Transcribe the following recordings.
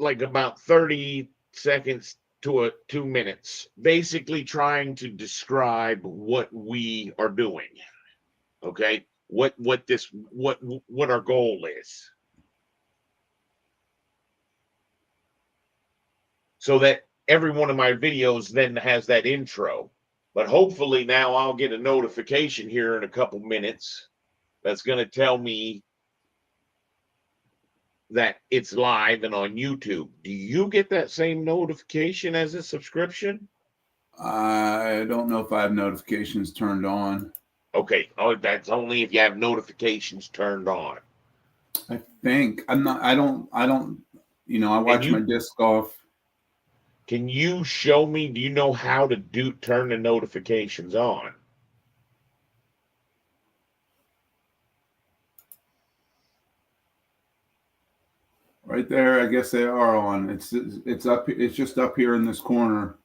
like about 30 seconds to 2 minutes, basically trying to describe what we are doing. Okay, what our goal is, so that every one of my videos then has that intro. But hopefully now I'll get a notification here in a couple minutes that's going to tell me that it's live and on YouTube. Do you get that same notification as a subscription? I don't know if I have notifications turned on. Okay. Oh, that's only if you have notifications turned on. I think I'm not. I don't. I watch my disc golf. Can you show me? Do you know how to turn the notifications on? Right there, I guess they are on. It's up. It's just up here in this corner.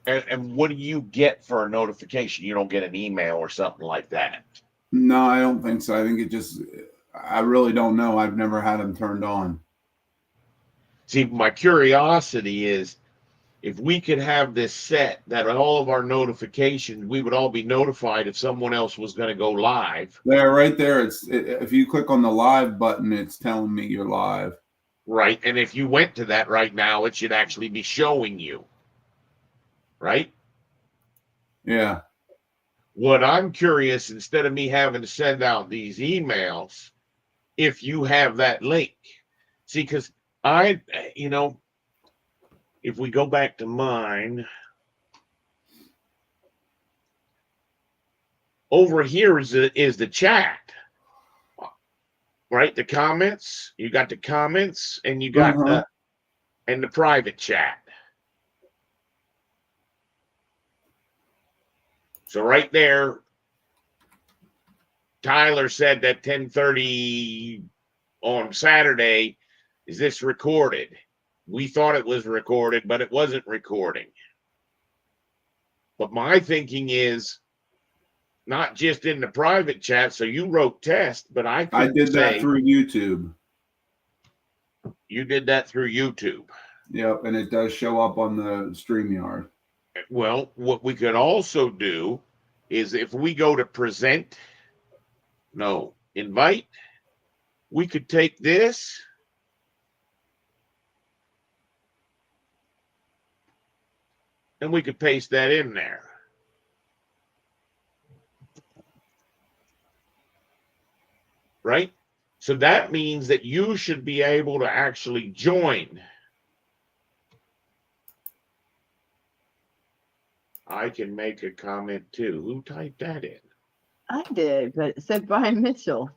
And what do you get for a notification? You don't get an email or something like that? No, I don't think so. I think it just. I really don't know. I've never had them turned on. See, my curiosity is, if we could have this set that all of our notifications, we would all be notified if someone else was going to go live. There, right there. If you click on the live button, it's telling me you're live. Right. And if you went to that right now, it should actually be showing you. Right? Yeah. What I'm curious, instead of me having to send out these emails, if you have that link. See, because if we go back to mine, over here is the chat, right? The comments. You got the comments, and you got the private chat. So right there, Tyler said that 10:30 on Saturday, is this recorded? We thought it was recorded, but it wasn't recording. But my thinking is not just in the private chat. So you wrote test, but I did that through YouTube. You did that through YouTube. Yep, and it does show up on the StreamYard. Well, what we could also do is, if we go to invite, we could take this and we could paste that in there. Right? So that means that you should be able to actually join. I can make a comment too. Who typed that in? I did, but it said Brian Mitchell.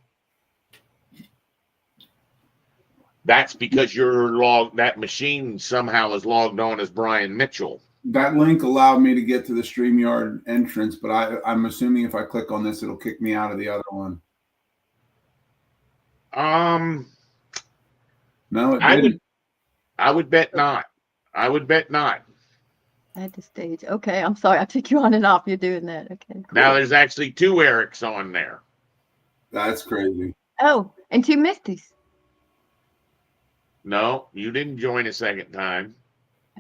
That's because that machine somehow is logged on as Brian Mitchell. That link allowed me to get to the StreamYard entrance, but I'm assuming if I click on this, it'll kick me out of the other one. No, it didn't. I would bet not. I would bet not. At the stage. Okay, I'm sorry. I took you on and off. You're doing that. Okay. Cool. Now there's actually 2 Erics on there. That's crazy. Oh, and 2 Misties. No, you didn't join a second time.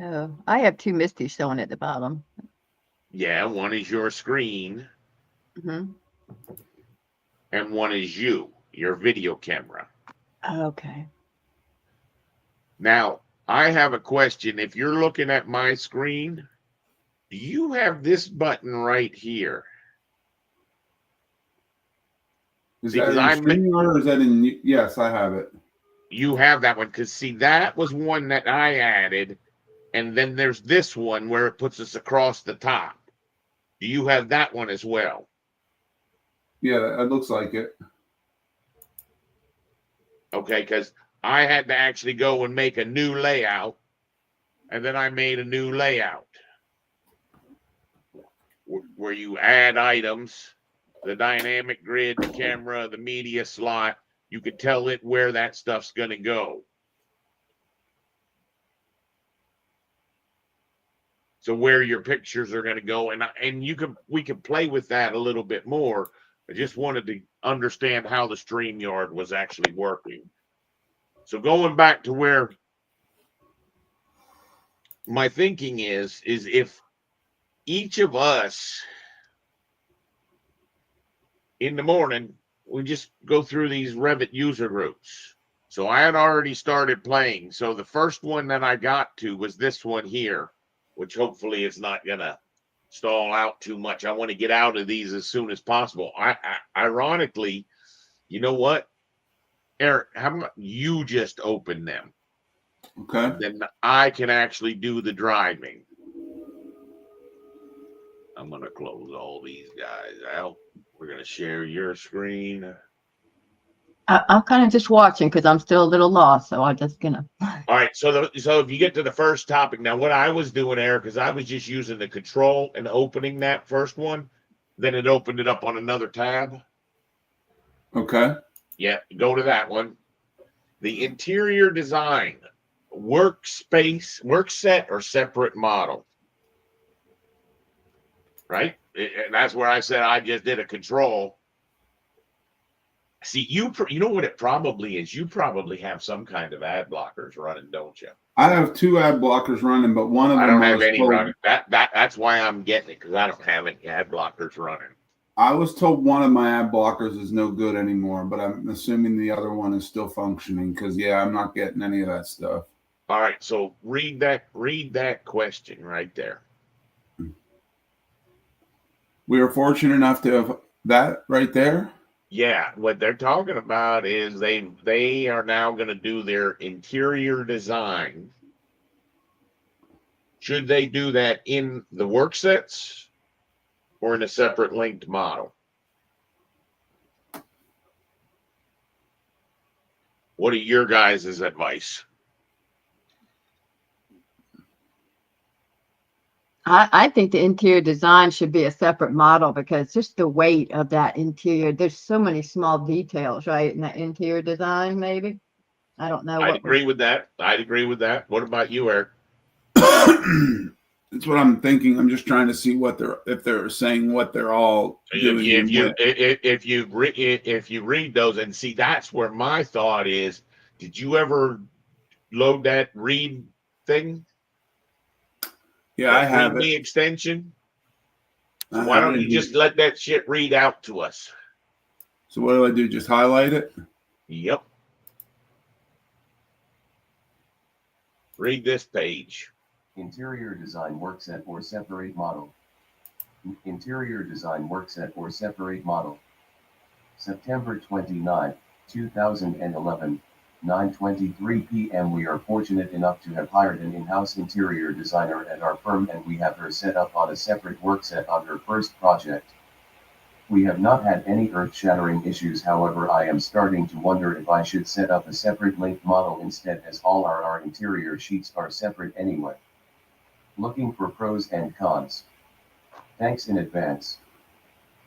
Oh, I have 2 Misties showing at the bottom. Yeah, one is your screen. Mm-hmm. And one is your video camera. Okay. Now, I have a question. If you're looking at my screen, do you have this button right here? Is that in StreamYard or is that in? Yes, I have it. You have that one, because see, that was one that I added, and then there's this one where it puts us across the top. Do you have that one as well? Yeah, it looks like it. Okay, because I had to actually go and make a new layout, and then I made a new layout where you add items, the dynamic grid, the camera, the media slot. You could tell it where that stuff's going to go. So where your pictures are going to go, and we can play with that a little bit more. I just wanted to understand how the StreamYard was actually working. So going back to where my thinking is if each of us in the morning, we just go through these Revit user groups. So I had already started playing. So the first one that I got to was this one here, which hopefully is not going to stall out too much. I want to get out of these as soon as possible. Ironically, you know what, Eric, how about you just open them? Okay. Then I can actually do the driving. I'm going to close all these guys out. We're going to share your screen. I'm kind of just watching because I'm still a little lost, so I'm just gonna. All right, so if you get to the first topic, now what I was doing, Eric, is I was just using the control and opening that first one, then it opened it up on another tab. Okay. Yeah, go to that one. The interior design, workspace, work set, or separate model. Right? And that's where I said I just did a control. See, you know what it probably is? You probably have some kind of ad blockers running, don't you? I have 2 ad blockers running, but one of them I don't have any told, running. That's why I'm getting it, because I don't have any ad blockers running. I was told one of my ad blockers is no good anymore, but I'm assuming the other one is still functioning because yeah, I'm not getting any of that stuff. All right, so read that question right there. We are fortunate enough to have that right there. Yeah, what they're talking about is they are now going to do their interior design. Should they do that in the work sets or in a separate linked model? What are your guys' advice? I think the interior design should be a separate model because just the weight of that interior. There's so many small details, right, in that interior design. Maybe I don't know. I'd agree with that. What about you, Eric? That's what I'm thinking. I'm just trying to see if they're saying what they're all doing. If you read those and see, that's where my thought is. Did you ever load that read thing? Yeah, I have the it. extension. So why don't you just let that shit read out to us? So what do I do? Just highlight it? Yep. Read this page. Interior design workset or separate model. Interior design workset or separate model. September 29, 2011, 9:23 p.m. We are fortunate enough to have hired an in-house interior designer at our firm, and we have her set up on a separate workset on her first project. We have not had any earth-shattering issues. However, I am starting to wonder if I should set up a separate linked model instead, as all our interior sheets are separate anyway. Looking for pros and cons. Thanks in advance.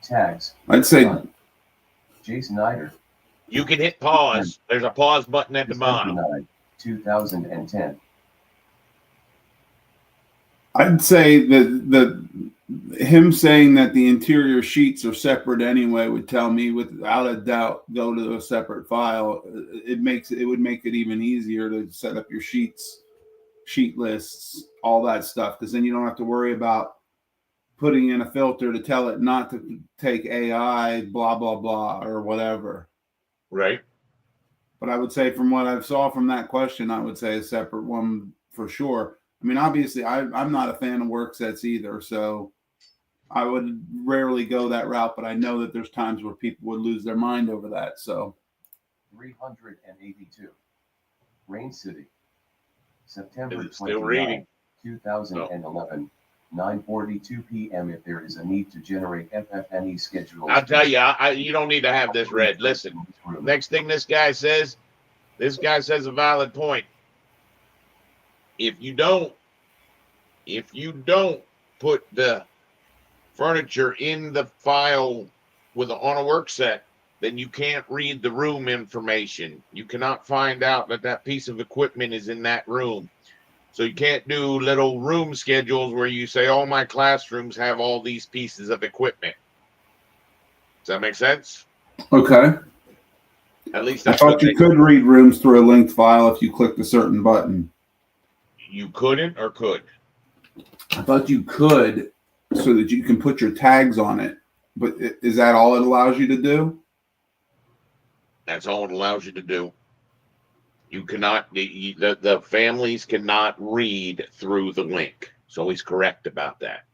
Tags. I'd say John. Jason Nider. You can hit pause. There's a pause button at the bottom. 2010. I'd say that him saying that the interior sheets are separate anyway would tell me without a doubt go to a separate file. It would make it even easier to set up your sheets, sheet lists, all that stuff, because then you don't have to worry about putting in a filter to tell it not to take AI, blah blah blah, or whatever. Right. But I would say, from what I saw from that question, I would say a separate one for sure. I mean, obviously, I'm not a fan of work sets either, so I would rarely go that route. But I know that there's times where people would lose their mind over that. So 382. Rain City. September 29, 2011. 9:42 p.m. If there is a need to generate FFNE schedules. I'll tell you, you don't need to have this read. Listen, next thing this guy says a valid point. If you don't put the furniture in the file on a work set, then you can't read the room information. You cannot find out that piece of equipment is in that room. So you can't do little room schedules where you say, all my classrooms have all these pieces of equipment. Does that make sense? Okay. At least I that's what thought you could read rooms through a linked file if you clicked a certain button. you couldn't or could. I thought you could, so that you can put your tags on it. But is that all it allows you to do? That's all it allows you to do. You cannot, the families cannot read through the link. So he's correct about that.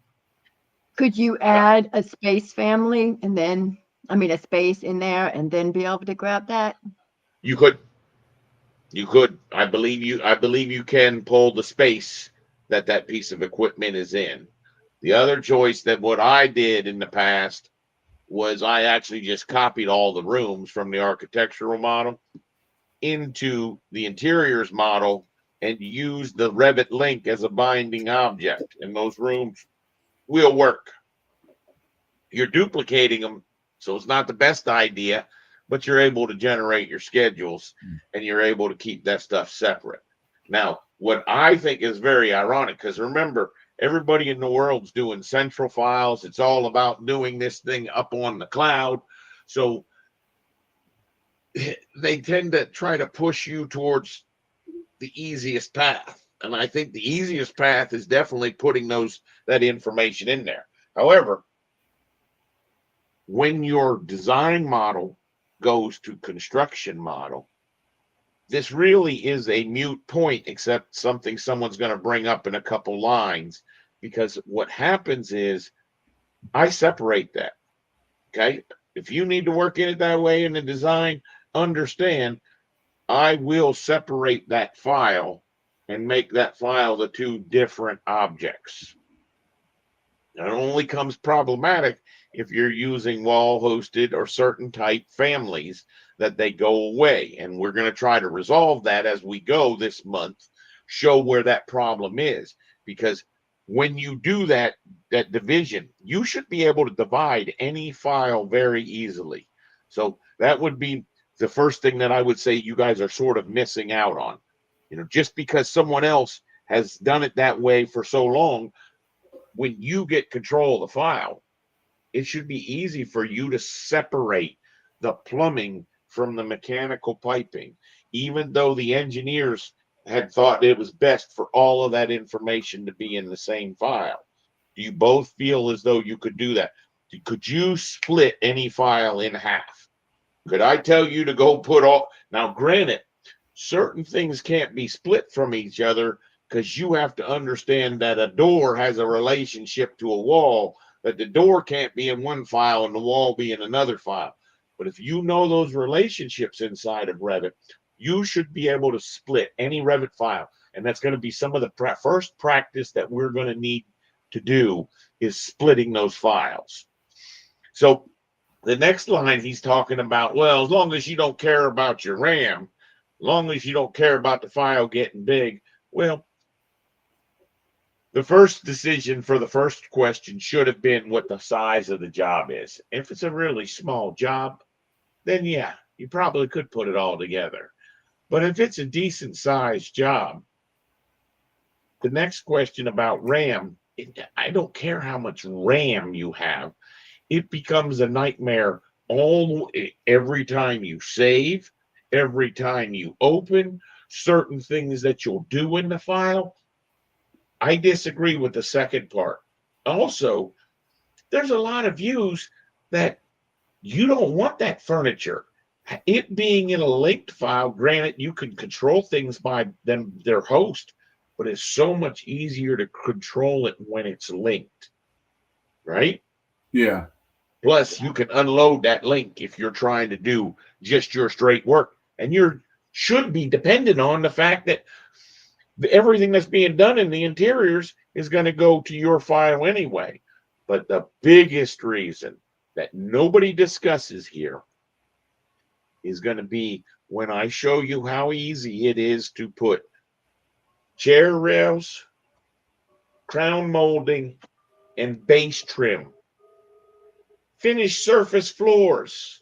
Could you add a space family and then, I mean, a space in there and then be able to grab that? You could. I believe you can pull the space that piece of equipment is in. The other choice that what I did in the past was I actually just copied all the rooms from the architectural model into the interiors model and used the Revit link as a binding object, and those rooms will work. You're duplicating them, so it's not the best idea, but you're able to generate your schedules and you're able to keep that stuff separate. Now, what I think is very ironic, because remember, everybody in the world's doing central files. It's all about doing this thing up on the cloud. So they tend to try to push you towards the easiest path. And I think the easiest path is definitely putting that information in there. However, when your design model goes to construction model, this really is a mute point, except something someone's going to bring up in a couple lines, because what happens is I separate that. Okay. If you need to work in it that way in the design, understand I will separate that file and make that file the two different objects. It only comes problematic if you're using wall hosted or certain type families that they go away. And we're going to try to resolve that as we go this month, show where that problem is. Because when you do that division, you should be able to divide any file very easily. So that would be the first thing that I would say you guys are sort of missing out on. Just because someone else has done it that way for so long, when you get control of the file, it should be easy for you to separate the plumbing from the mechanical piping, even though the engineers had thought it was best for all of that information to be in the same file. Do you both feel as though you could do that? Could you split any file in half? Could I tell you to go put all, now granted, certain things can't be split from each other, because you have to understand that a door has a relationship to a wall, that the door can't be in one file and the wall be in another file. But if you know those relationships inside of Revit, you should be able to split any Revit file. And that's going to be some of the first practice that we're going to need to do, is splitting those files. So the next line he's talking about, well, as long as you don't care about your RAM, as long as you don't care about the file getting big, well, the first decision for the first question should have been what the size of the job is. If it's a really small job, then yeah, you probably could put it all together. But if it's a decent sized job, the next question about RAM, I don't care how much RAM you have, it becomes a nightmare every time you save, every time you open, certain things that you'll do in the file. I disagree with the second part. Also, there's a lot of views that you don't want that furniture. It being in a linked file, granted, you can control things by their host, but it's so much easier to control it when it's linked, right? Yeah. Plus, you can unload that link if you're trying to do just your straight work. And you should be dependent on the fact that everything that's being done in the interiors is going to go to your file anyway. But the biggest reason that nobody discusses here is going to be when I show you how easy it is to put chair rails, crown molding, and base trim, finished surface floors.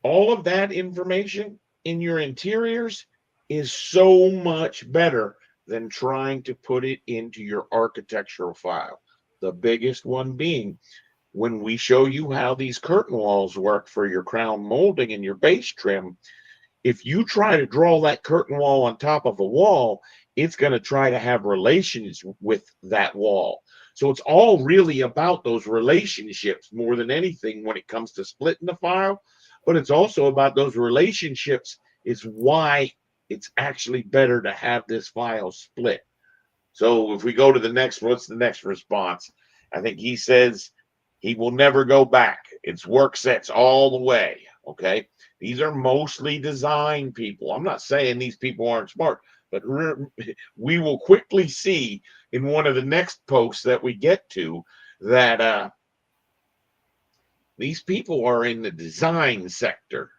All of that information in your interiors is so much better than trying to put it into your architectural file. The biggest one being when we show you how these curtain walls work for your crown molding and your base trim, if you try to draw that curtain wall on top of a wall, it's going to try to have relations with that wall. So it's all really about those relationships more than anything when it comes to splitting the file, but it's also about those relationships is why it's actually better to have this file split. So if we go to the next, what's the next response? I think he says he will never go back. It's work sets all the way. Okay. These are mostly design people. I'm not saying these people aren't smart, but we will quickly see in one of the next posts that we get to that these people are in the design sector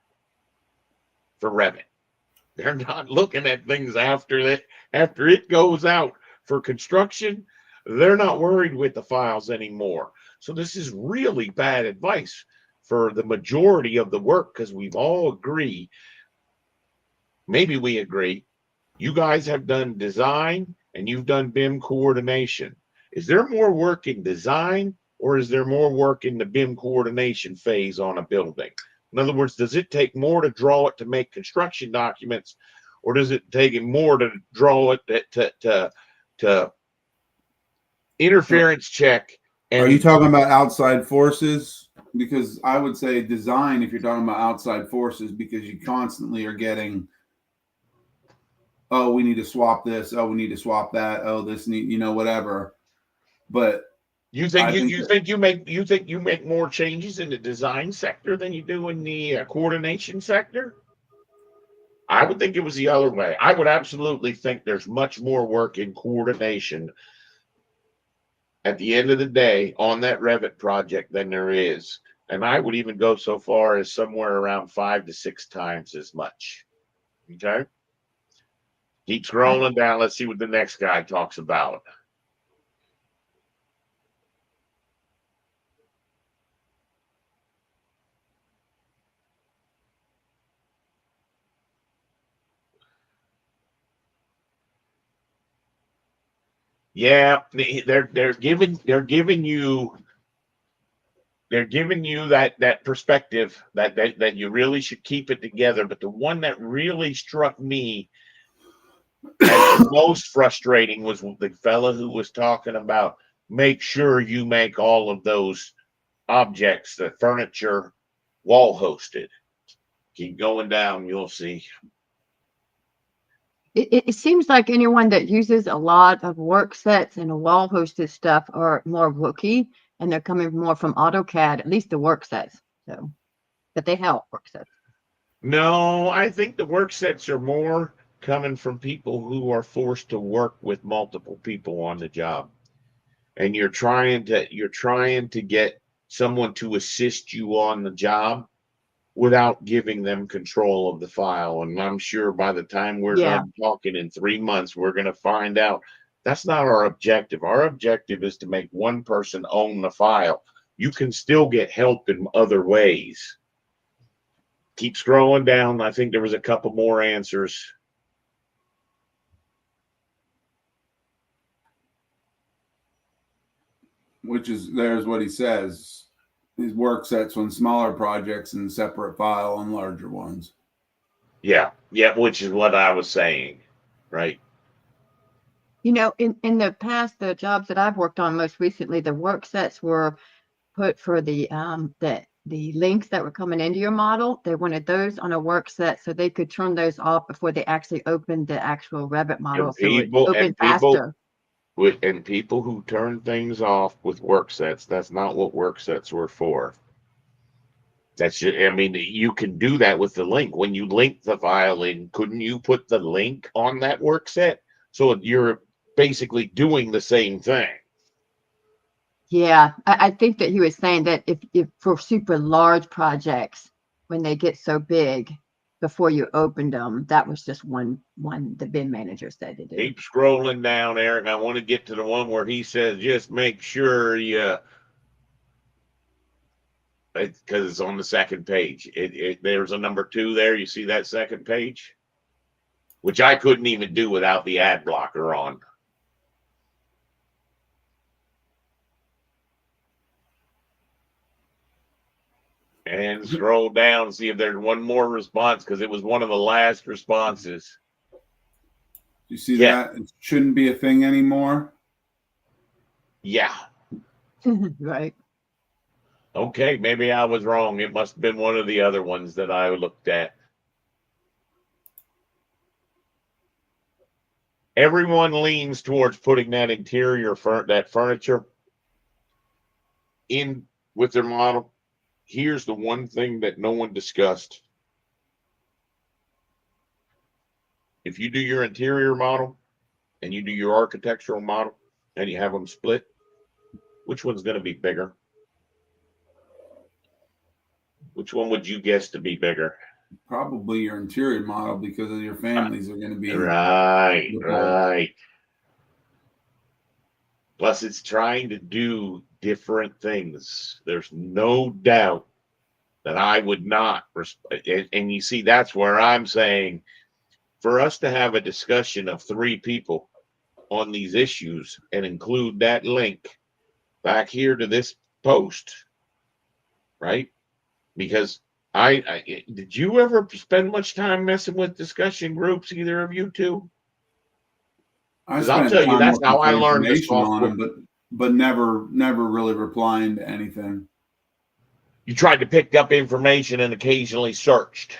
for Revit. They're not looking at things after it goes out for construction. They're not worried with the files anymore. So this is really bad advice for the majority of the work, because we've all agree, maybe we agree, you guys have done design and you've done BIM coordination. Is there more work in design, or is there more work in the BIM coordination phase on a building? In other words, does it take more to draw it to make construction documents, or does it take more to draw it to interference check? And Are you talking about outside forces? Because I would say design if you're talking about outside forces, because you constantly are getting, oh, we need to swap this, oh, we need to swap that, oh, this need, whatever. But you think I you think you make more changes in the design sector than you do in the coordination sector? I would think it was the other way. I would absolutely think there's much more work in coordination at the end of the day on that Revit project than there is. And I would even go so far as somewhere around 5 to 6 times as much. Okay. Keep scrolling down. Let's see what the next guy talks about. Yeah, they're giving you that perspective that you really should keep it together. But the one that really struck me as the most frustrating was the fella who was talking about make sure you make all of those objects, the furniture, wall hosted. Keep going down, you'll see. It seems like anyone that uses a lot of work sets and wall hosted stuff are more rookie, and they're coming more from AutoCAD, at least the work sets. So, but they help work sets. No, I think the work sets are more coming from people who are forced to work with multiple people on the job. And you're trying to get someone to assist you on the job without giving them control of the file. And I'm sure by the time we're done talking in 3 months, we're going to find out that's not our objective. Our objective is to make one person own the file. You can still get help in other ways. Keep scrolling down. I think there was a couple more answers. which is, there's what he says. His work sets on smaller projects and separate file on larger ones. Yeah, which is what I was saying, right? In the past, the jobs that I've worked on most recently, the work sets were put for the links that were coming into your model. They wanted those on a work set so they could turn those off before they actually opened the actual Revit model. So it opened faster. And people who turn things off with work sets, that's not what work sets were for. That's just, I mean, you can do that with the link. When you link the file in, couldn't you put the link on that work set? So you're basically doing the same thing. Yeah, I think that he was saying that if for super large projects, when they get so big, before you opened them, that was just one the BIM manager said to do. Keep scrolling down, Eric. I want to get to the one where he says, just make sure you, because it's on the second page. There's a number 2 there. You see that second page? Which I couldn't even do without the ad blocker on. And scroll down, see if there's one more response, because it was one of the last responses. You see Yeah. that? It shouldn't be a thing anymore. Yeah. Right. Okay, maybe I was wrong. It must have been one of the other ones that I looked at. Everyone leans towards putting that interior that furniture in with their model. Here's the one thing that no one discussed. If you do your interior model and you do your architectural model and you have them split, which one's going to be bigger? Which one would you guess to be bigger? Probably your interior model, because of your families are going to be Right, the bulk. right. Plus, it's trying to do different things. There's no doubt that I would not. And you see, that's where I'm saying, for us to have a discussion of 3 people on these issues and include that link back here to this post, right? Because did you ever spend much time messing with discussion groups, either of you two? I 'Cause I'll spent tell you, time that's looking how I for learned the information on software. them, but never really replying to anything. You tried to pick up information and occasionally searched.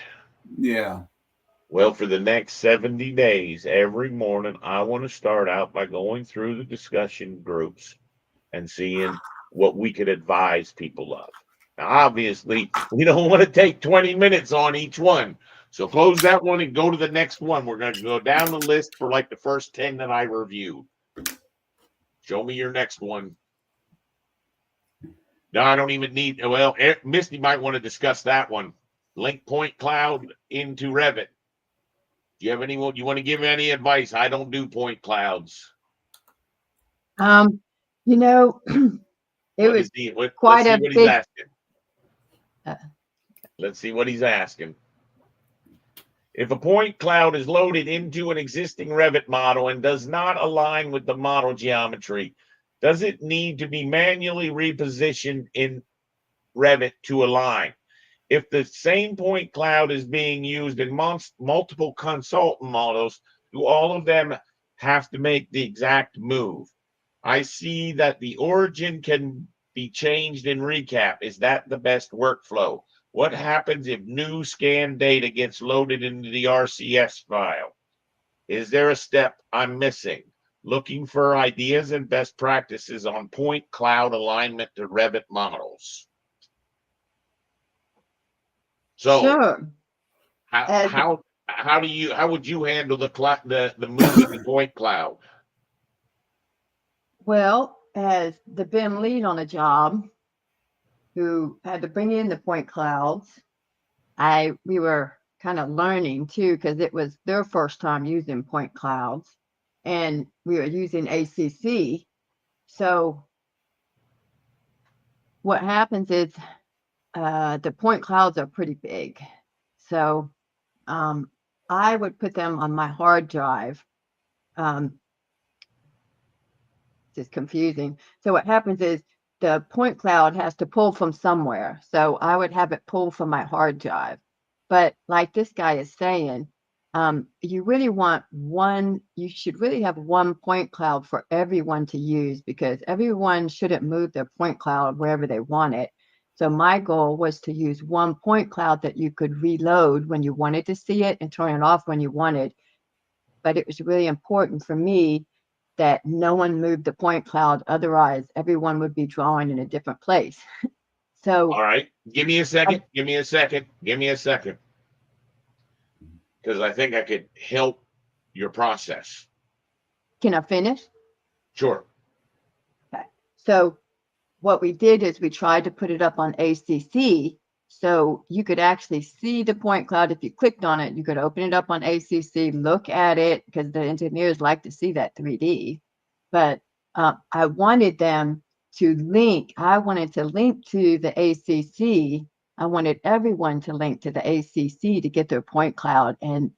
Yeah. Well, for the next 70 days, every morning, I want to start out by going through the discussion groups and seeing what we could advise people of. Now, obviously, we don't want to take 20 minutes on each one. So close that one and go to the next one. We're going to go down the list for like the first 10 that I reviewed. Show me your next one. No, I don't even need, well, Misty might want to discuss that one. Link point cloud into Revit. Do you have anyone, you want to give any advice? I don't do point clouds. You know, it Let me was see. quite Let's see a what he's big. asking. Let's see what he's asking. If a point cloud is loaded into an existing Revit model and does not align with the model geometry, does it need to be manually repositioned in Revit to align? If the same point cloud is being used in multiple consultant models, do all of them have to make the exact move? I see that the origin can be changed in recap. Is that the best workflow? What happens if new scan data gets loaded into the RCS file? Is there a step I'm missing? Looking for ideas and best practices on point cloud alignment to Revit models. So Sure. how would you handle the moving the point cloud? Well, as the BIM lead on a job who had to bring in the point clouds, we were kind of learning too, because it was their first time using point clouds, and we were using ACC. So what happens is the point clouds are pretty big. So I would put them on my hard drive. It's confusing. So what happens is the point cloud has to pull from somewhere. So I would have it pull from my hard drive. But like this guy is saying, you really want you should really have one point cloud for everyone to use, because everyone shouldn't move their point cloud wherever they want it. So my goal was to use one point cloud that you could reload when you wanted to see it and turn it off when you wanted. But it was really important for me that no one moved the point cloud. Otherwise, everyone would be drawing in a different place. So, All right, give me a second. Give me a second. Because I think I could help your process. can I finish? Sure. Okay. So what we did is we tried to put it up on ACC, so you could actually see the point cloud. If you clicked on it, you could open it up on ACC, look at it, because the engineers like to see that 3D. But I wanted them to link. I wanted to link to the ACC. I wanted everyone to link to the ACC to get their point cloud. And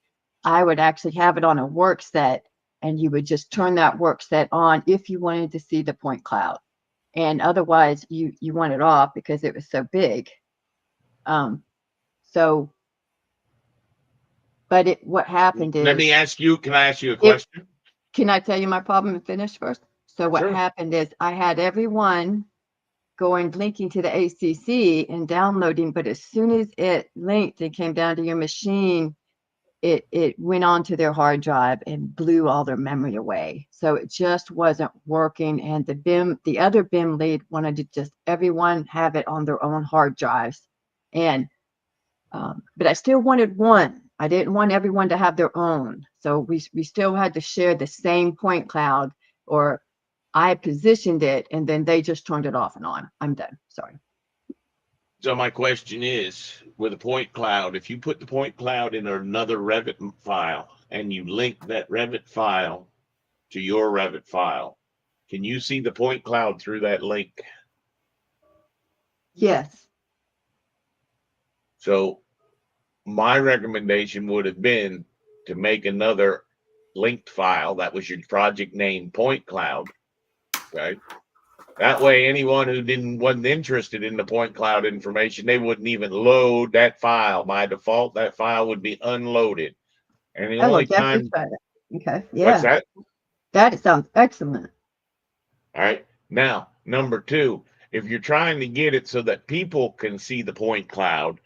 I would actually have it on a work set, and you would just turn that work set on if you wanted to see the point cloud. And otherwise, you want it off because it was so big. So, but what happened Let me is, ask you, can I ask you a If- question? can I tell you my problem and finish first? So what Sure. happened is I had everyone going, linking to the ACC and downloading, but as soon as it linked and came down to your machine, it went onto their hard drive and blew all their memory away. So it just wasn't working. And the other BIM lead wanted to just everyone have it on their own hard drives. And, but I still wanted one. I didn't want everyone to have their own. So we still had to share the same point cloud, or I positioned it and then they just turned it off and on. I'm done. Sorry. So my question is, with a point cloud, if you put the point cloud in another Revit file and you link that Revit file to your Revit file, can you see the point cloud through that link? Yes. So my recommendation would have been to make another linked file that was your project name point cloud. Okay. That way, anyone who wasn't interested in the point cloud information, they wouldn't even load that file. By default, that file would be unloaded. And the I will only definitely time, try that. Okay. what's Yeah. that? That sounds excellent. All right. Now, number two, if you're trying to get it so that people can see the point cloud,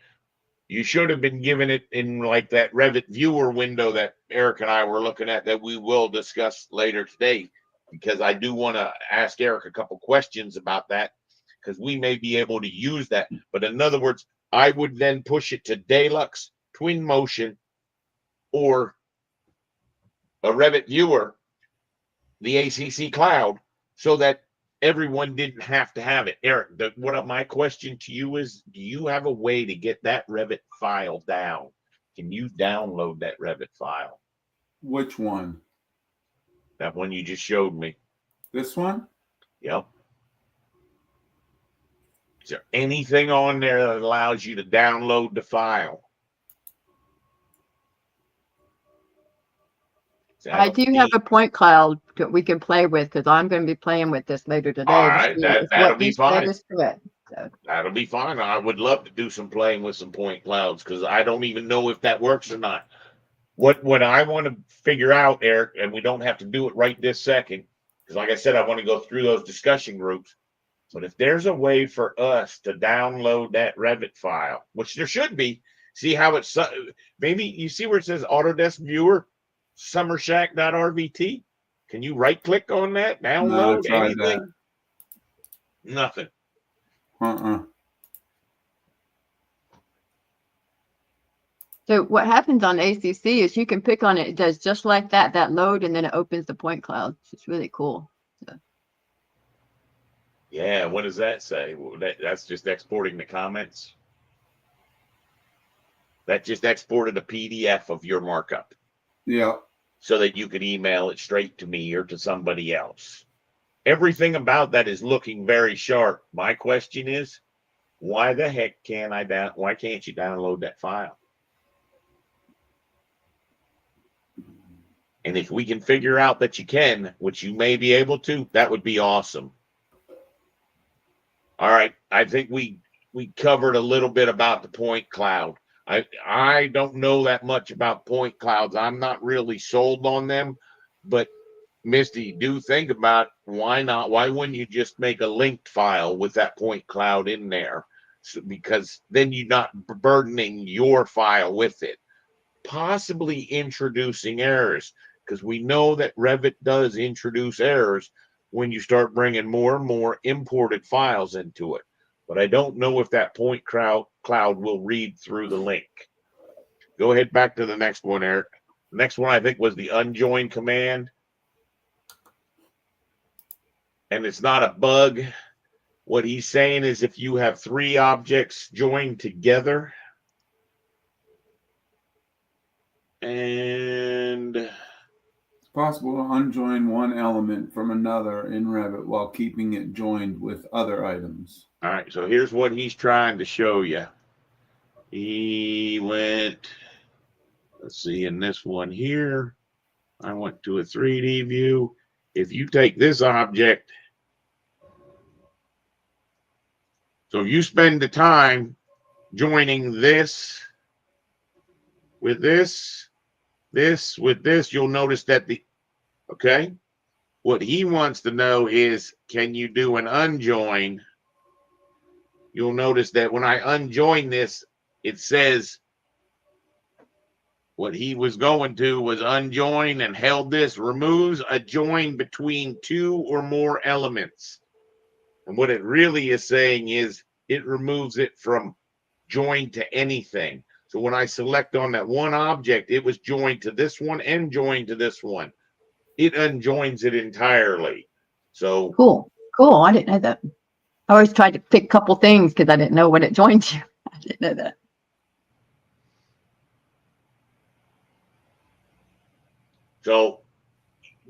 you should have been given it in like that Revit viewer window that Eric and I were looking at that we will discuss later today, because I do want to ask Eric a couple questions about that, because we may be able to use that. But in other words, I would then push it to Deluxe, Twinmotion, or a Revit viewer, the ACC cloud, so that everyone didn't have to have it. Eric, my question to you is, do you have a way to get that Revit file down? Can you download that Revit file? Which one? That one you just showed me. This one? Yep. Is there anything on there that allows you to download the file? I do have a point cloud that we can play with, because I'm going to be playing with this later today. All to right, see if that'll what be you said fine. is correct. So, That'll be fine. I would love to do some playing with some point clouds, because I don't even know if that works or not. What I want to figure out, Eric, and we don't have to do it right this second, because like I said, I want to go through those discussion groups. But if there's a way for us to download that Revit file, which there should be, see how it's maybe you see where it says Autodesk Viewer, Summershack.rvt. Can you right click on that? No, I Download tried anything? Nothing. so what happens on ACC is you can pick on it. It does just like that load, and then it opens the point cloud. It's really cool. So, Yeah, what does that say? Well, that's just exporting the comments. That just exported a PDF of your markup Yeah. so that you could email it straight to me or to somebody else. Everything about that is looking very sharp. My question is, why the heck why can't you download that file? And if we can figure out that you can, which you may be able to, that would be awesome. All right. I think we covered a little bit about the point cloud. I don't know that much about point clouds. I'm not really sold on them, but Misty, do think about why not? Why wouldn't you just make a linked file with that point cloud in there? So, because then you're not burdening your file with it, possibly introducing errors, because we know that Revit does introduce errors when you start bringing more and more imported files into it. But I don't know if that point cloud will read through the link. Go ahead back to the next one, Eric. The next one I think was the unjoin command. And it's not a bug. What he's saying is if you have three objects joined together, and It's possible to unjoin one element from another in Revit while keeping it joined with other items. all right, so here's what he's trying to show you. He went, let's see, in this one here, I went to a 3D view. If you take this object, so if you spend the time joining this with this, this with this, you'll notice that okay, what he wants to know is, can you do an unjoin? You'll notice that when I unjoin this, it says what he was going to was unjoin and held this, removes a join between two or more elements. And what it really is saying is it removes it from joined to anything. So when I select on that one object, it was joined to this one and joined to this one. It unjoins it entirely. So Cool. I didn't know that. I always tried to pick a couple things because I didn't know when it joined to. I didn't know that. So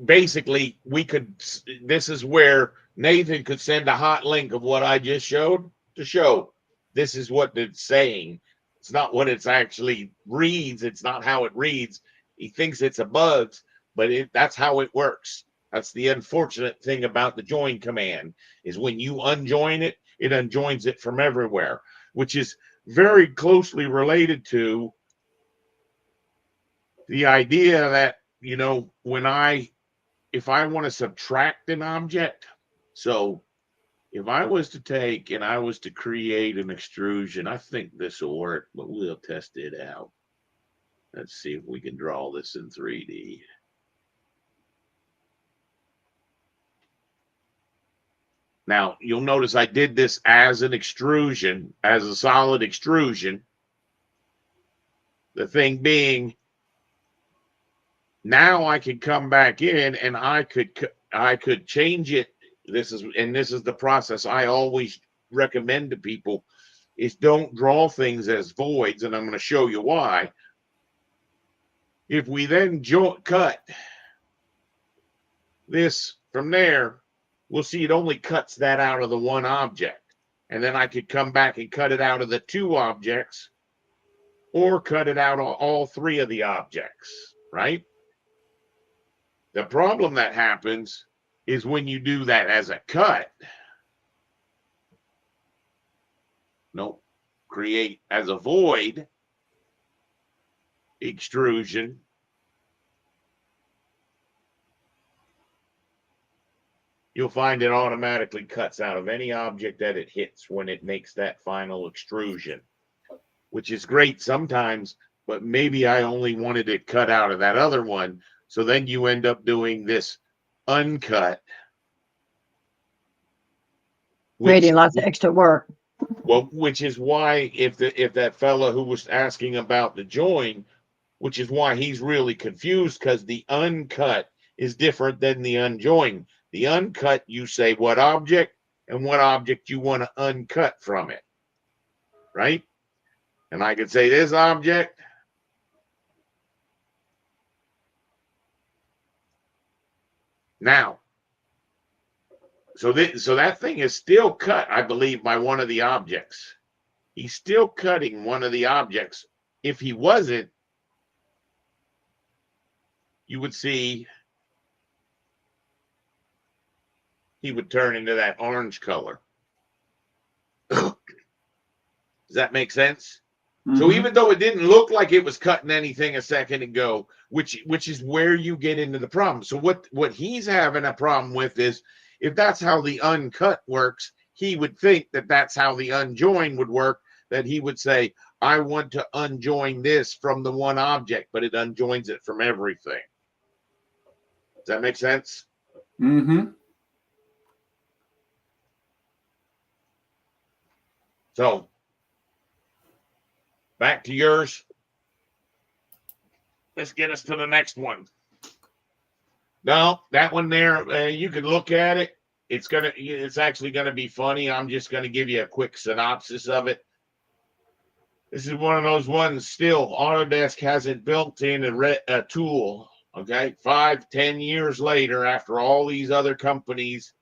basically, this is where Nathan could send a hot link of what I just showed to show this is what it's saying. It's not what it's actually reads. It's not how it reads. He thinks it's a bug, but that's how it works. That's the unfortunate thing about the join command, is when you unjoin it, it unjoins it from everywhere, which is very closely related to the idea that, you know, if I want to subtract an object, so if I was to take and I was to create an extrusion, I think this will work, but we'll test it out. Let's see if we can draw this in 3D. Now, you'll notice I did this as an extrusion, as a solid extrusion. The thing being, now I could come back in and I could change it. This is the process I always recommend to people, is don't draw things as voids, and I'm going to show you why. If we then cut this from there, we'll see it only cuts that out of the one object. And then I could come back and cut it out of the two objects, or cut it out of all three of the objects, right? The problem that happens is when you do that as a cut, create as a void extrusion, you'll find it automatically cuts out of any object that it hits when it makes that final extrusion, which is great sometimes, but maybe I only wanted it cut out of that other one. So then you end up doing this uncut, Creating lots of extra work. Well, which is why if that fella who was asking about the join, which is why he's really confused, because the uncut is different than the unjoined. The uncut, you say what object and what object you want to uncut from it, right? And I could say this object. Now, so that thing is still cut, I believe, by one of the objects. He's still cutting one of the objects. If he wasn't, you would see he would turn into that orange color. Does that make sense? Mm-hmm. So even though it didn't look like it was cutting anything a second ago, which is where you get into the problem. So what he's having a problem with is, if that's how the uncut works, he would think that that's how the unjoin would work, that he would say, I want to unjoin this from the one object, but it unjoins it from everything. Does that make sense? Mm-hmm. So back to yours. Let's get us to the next one. No, that one there, you can look at it. It's actually gonna be funny. I'm just gonna give you a quick synopsis of it. This is one of those ones. Still, Autodesk hasn't built in a tool. Okay, 5-10 years later, after all these other companies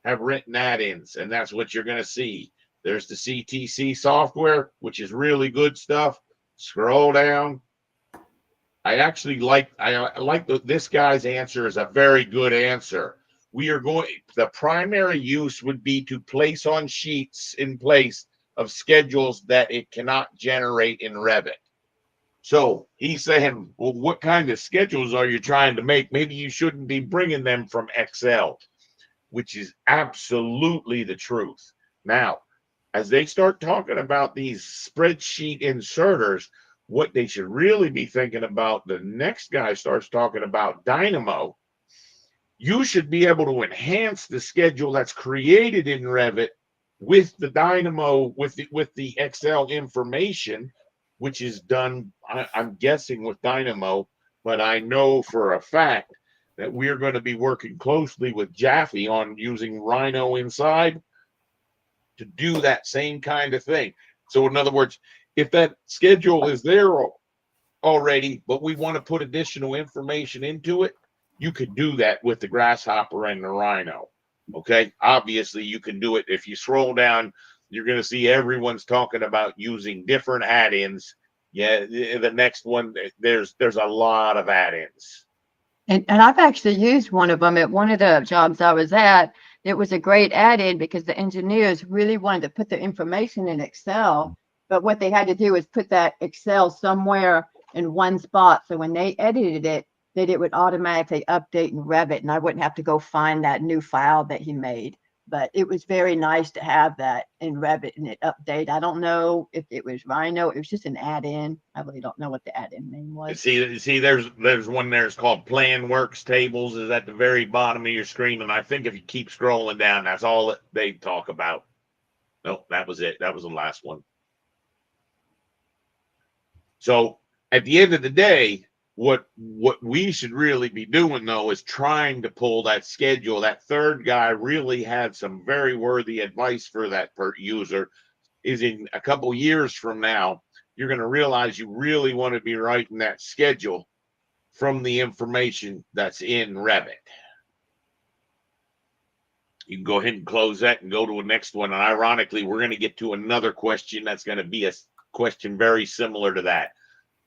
have written add-ins, and that's what you're gonna see. There's the CTC software, which is really good stuff. Scroll down. I actually like this guy's answer is a very good answer. The primary use would be to place on sheets in place of schedules that it cannot generate in Revit. So he's saying, well, what kind of schedules are you trying to make? Maybe you shouldn't be bringing them from Excel, which is absolutely the truth. Now, as they start talking about these spreadsheet inserters, what they should really be thinking about, the next guy starts talking about Dynamo. You should be able to enhance the schedule that's created in Revit with the Dynamo, with the Excel information, which is done, I'm guessing, with Dynamo, but I know for a fact that we're going to be working closely with Jaffe on using Rhino inside to do that same kind of thing. So in other words, if that schedule is there already, but we want to put additional information into it, you could do that with the Grasshopper and the Rhino. Okay. Obviously, you can do it. If you scroll down, you're going to see everyone's talking about using different add-ins. Yeah. The next one, there's a lot of add-ins. And I've actually used one of them at one of the jobs I was at. It was a great add-in because the engineers really wanted to put the information in Excel, but what they had to do was put that Excel somewhere in one spot. So when they edited it, that it would automatically update in Revit, and I wouldn't have to go find that new file that he made. But it was very nice to have that in Revit and it update. I don't know if it was Rhino. It was just an add-in. I really don't know what the add-in name was. See, there's one there. It's called Plan Works Tables. Is at the very bottom of your screen, and I think if you keep scrolling down, that's all that they talk about. Nope, that was it. That was the last one. So at the end of the day, what we should really be doing, though, is trying to pull that schedule. That third guy really had some very worthy advice for that user. Is in a couple years from now, you're going to realize you really want to be writing that schedule from the information that's in Revit. You can go ahead and close that and go to the next one. And ironically, we're going to get to another question that's going to be a question very similar to that.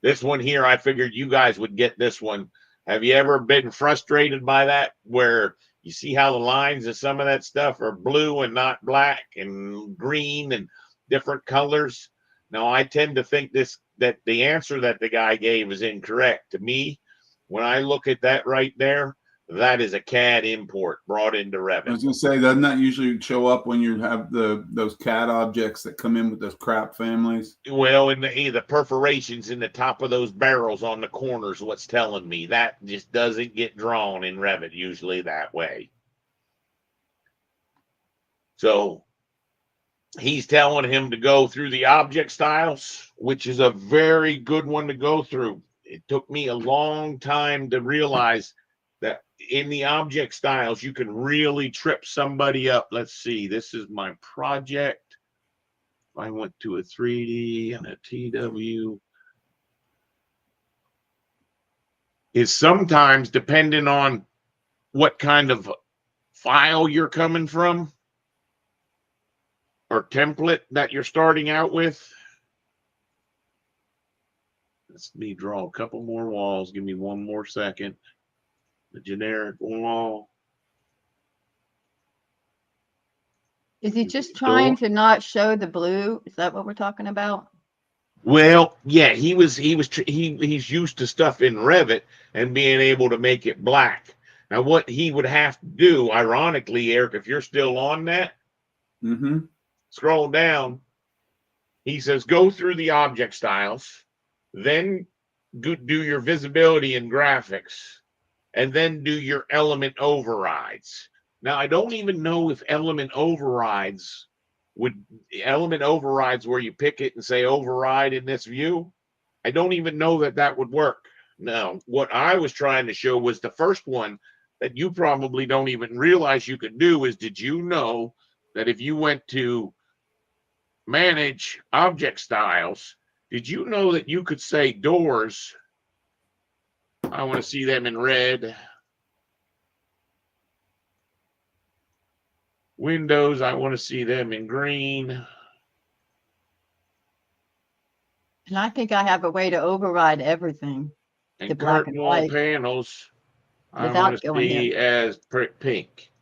This one here, I figured you guys would get this one. Have you ever been frustrated by that, where you see how the lines of some of that stuff are blue and not black, and green and different colors? Now, I tend to think that the answer that the guy gave is incorrect. To me, when I look at that right there, that is a CAD import brought into Revit. I was going to say, doesn't that usually show up when you have those CAD objects that come in with those crap families? Well, in the perforations in the top of those barrels on the corners, what's telling me that just doesn't get drawn in Revit usually that way. So he's telling him to go through the object styles, which is a very good one to go through. It took me a long time to realize that in the object styles, you can really trip somebody up. Let's see. This is my project. I went to a 3D and a TW. Is sometimes depending on what kind of file you're coming from or template that you're starting out with. Let me draw a couple more walls. Give me one more second. The generic wall. Is he just trying to not show the blue? Is that what we're talking about? Well, yeah, he's used to stuff in Revit and being able to make it black. Now, what he would have to do, ironically, Eric, if you're still on that, scroll down. He says, go through the object styles, then do your visibility and graphics, and then do your element overrides. Now, I don't even know if element overrides where you pick it and say override in this view. I don't even know that would work. Now, what I was trying to show was the first one that you probably don't even realize you could do is, did you know that if you went to manage object styles, did you know that you could say doors? I want to see them in red. Windows, I want to see them in green. And I think I have a way to override everything. And The black curtain and wall white. panels, I Without want to going see as pink.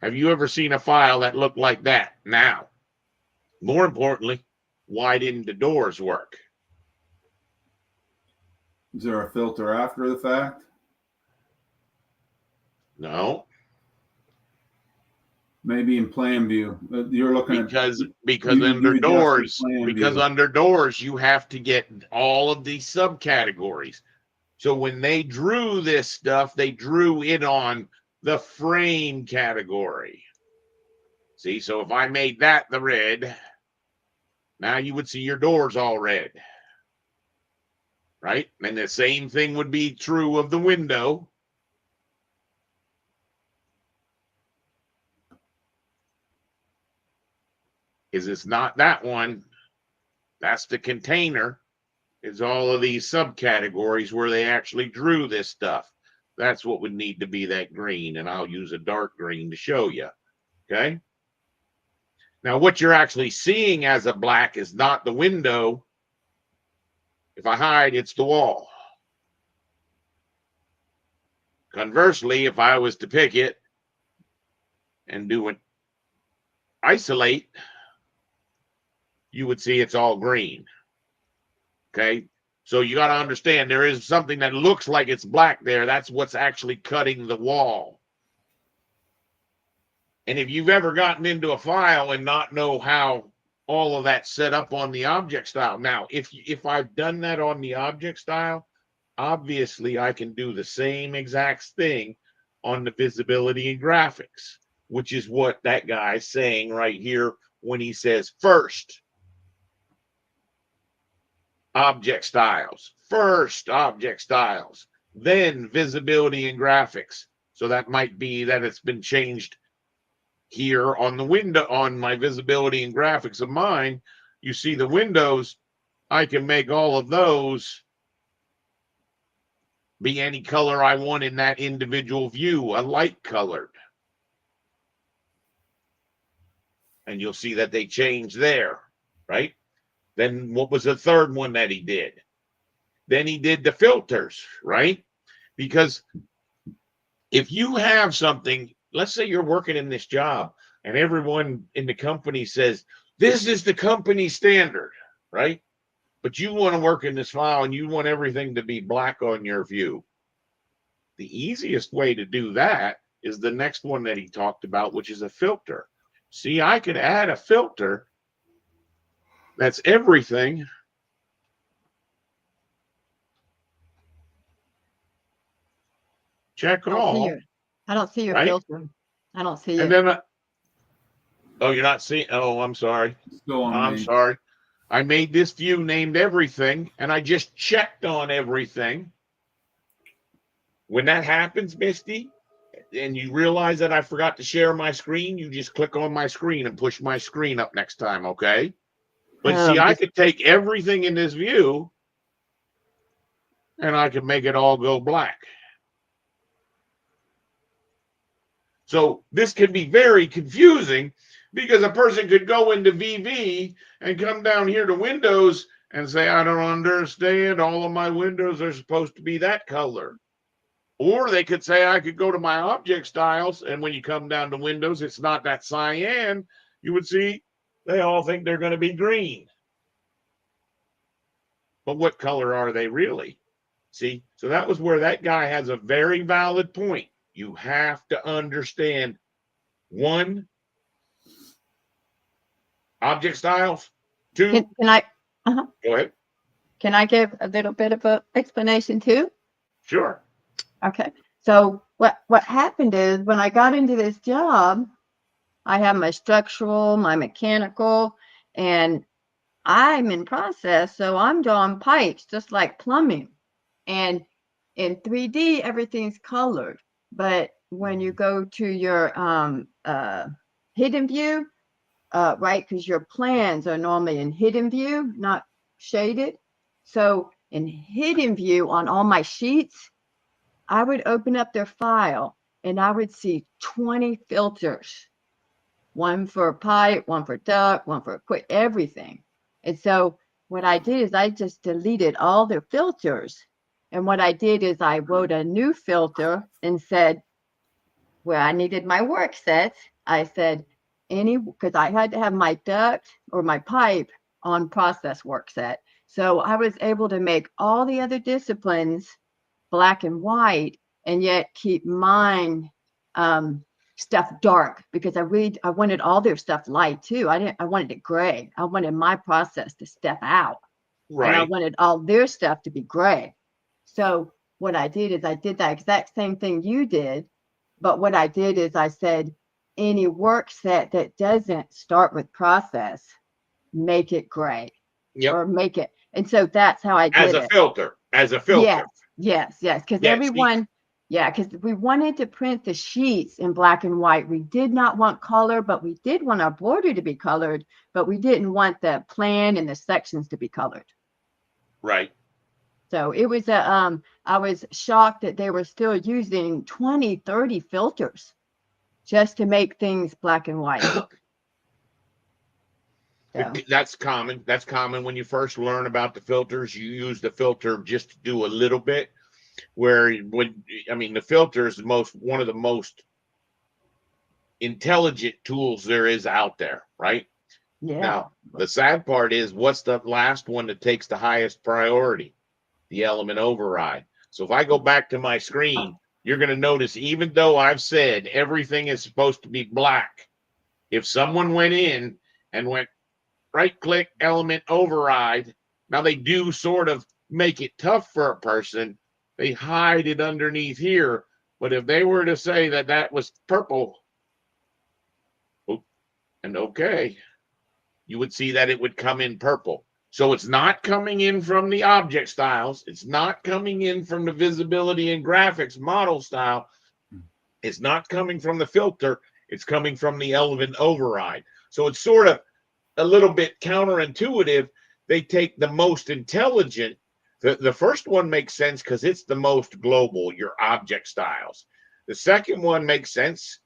Have you ever seen a file that looked like that? Now, More importantly, why didn't the doors work? Is there a filter after the fact? No, Maybe in plan view. You're looking at because you under adjusted doors, plan because view. under doors, you have to get all of these subcategories. So when they drew this stuff, they drew it on the frame category. See, so if I made that the red, now you would see your doors all red. Right? And the same thing would be true of the window. Is it's not that one. That's the container. It's all of these subcategories where they actually drew this stuff. That's what would need to be that green. And I'll use a dark green to show you. Okay. Now, what you're actually seeing as a black is not the window. If I hide, it's the wall. Conversely, if I was to pick it and do an isolate, you would see it's all green. Okay. So you got to understand there is something that looks like it's black there. That's what's actually cutting the wall. And if you've ever gotten into a file and not know how all of that's set up on the object style. Now, if I've done that on the object style, obviously I can do the same exact thing on the visibility and graphics, which is what that guy's saying right here when he says first object styles, then visibility and graphics. So that might be that it's been changed here on the window on my visibility and graphics of mine. You see the windows, I can make all of those be any color I want in that individual view, a light colored. And you'll see that they change there, right? Then what was the third one that he did? Then he did the filters, right? Because if you have something, let's say you're working in this job and everyone in the company says, this is the company standard, right? But you want to work in this file and you want everything to be black on your view. The easiest way to do that is the next one that he talked about, which is a filter. See, I could add a filter that's everything. Check all. I don't see your right? filter. I don't see And it. then, oh, you're not seeing. Oh, I'm sorry. Still on I'm me. sorry. I made this view named everything, and I just checked on everything. When that happens, Misty, and you realize that I forgot to share my screen, you just click on my screen and push my screen up next time, okay? But see, I could take everything in this view, and I could make it all go black. So this can be very confusing because a person could go into VV and come down here to Windows and say, I don't understand. All of my windows are supposed to be that color. Or they could say, I could go to my object styles. And when you come down to Windows, it's not that cyan. You would see they all think they're going to be green. But what color are they really? See, so that was where that guy has a very valid point. You have to understand one, object styles. Two, Can I go ahead. can I give a little bit of an explanation too? Sure. Okay. So what happened is when I got into this job, I have my structural, my mechanical, and I'm in process. So I'm drawing pipes just like plumbing. And in 3D, everything's colored. But when you go to your hidden view, right, because your plans are normally in hidden view, not shaded. So in hidden view on all my sheets, I would open up their file and I would see 20 filters, one for pipe, one for duct, one for quick, everything. And so what I did is I just deleted all their filters. And what I did is I wrote a new filter and said, where I needed my work sets, I said, because I had to have my duct or my pipe on process work set. So I was able to make all the other disciplines black and white and yet keep mine stuff dark, because I wanted all their stuff light too. I wanted it gray. I wanted my process to step out. And I Right. wanted all their stuff to be gray. So what I did is I did that exact same thing you did. But what I did is I said, any work set that doesn't start with process, make it gray Yep. or make it. And so that's how I As did a it. filter. As a filter. Yes. Because Yeah, everyone, because we wanted to print the sheets in black and white. We did not want color, but we did want our border to be colored, but we didn't want the plan and the sections to be colored. Right. So it was I was shocked that they were still using 20, 30 filters just to make things black and white. So, That's common. That's common when you first learn about the filters. You use the filter just to do a little bit. The filter is one of the most intelligent tools there is out there, right? yeah. Now, the sad part is, what's the last one that takes the highest priority? The element override. So if I go back to my screen, you're going to notice, even though I've said everything is supposed to be black, if someone went in and went right click element override, now they do sort of make it tough for a person. They hide it underneath here. But if they were to say that that was purple, and okay, you would see that it would come in purple. So it's not coming in from the object styles. It's not coming in from the visibility and graphics model style. It's not coming from the filter. It's coming from the element override. So it's sort of a little bit counterintuitive. They take the most intelligent. The first one makes sense because it's the most global, your object styles. The second one makes sense.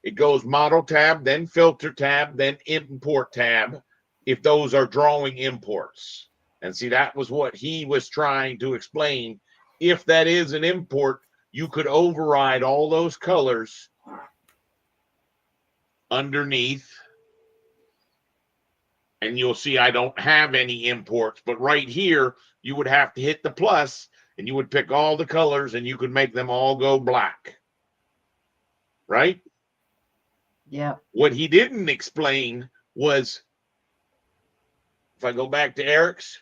It goes model tab, then filter tab, then import tab, if those are drawing imports. And see, that was what he was trying to explain. If that is an import, you could override all those colors underneath. And you'll see I don't have any imports, but right here, you would have to hit the plus and you would pick all the colors and you could make them all go black. Right? Yeah. What he didn't explain was, if I go back to Eric's,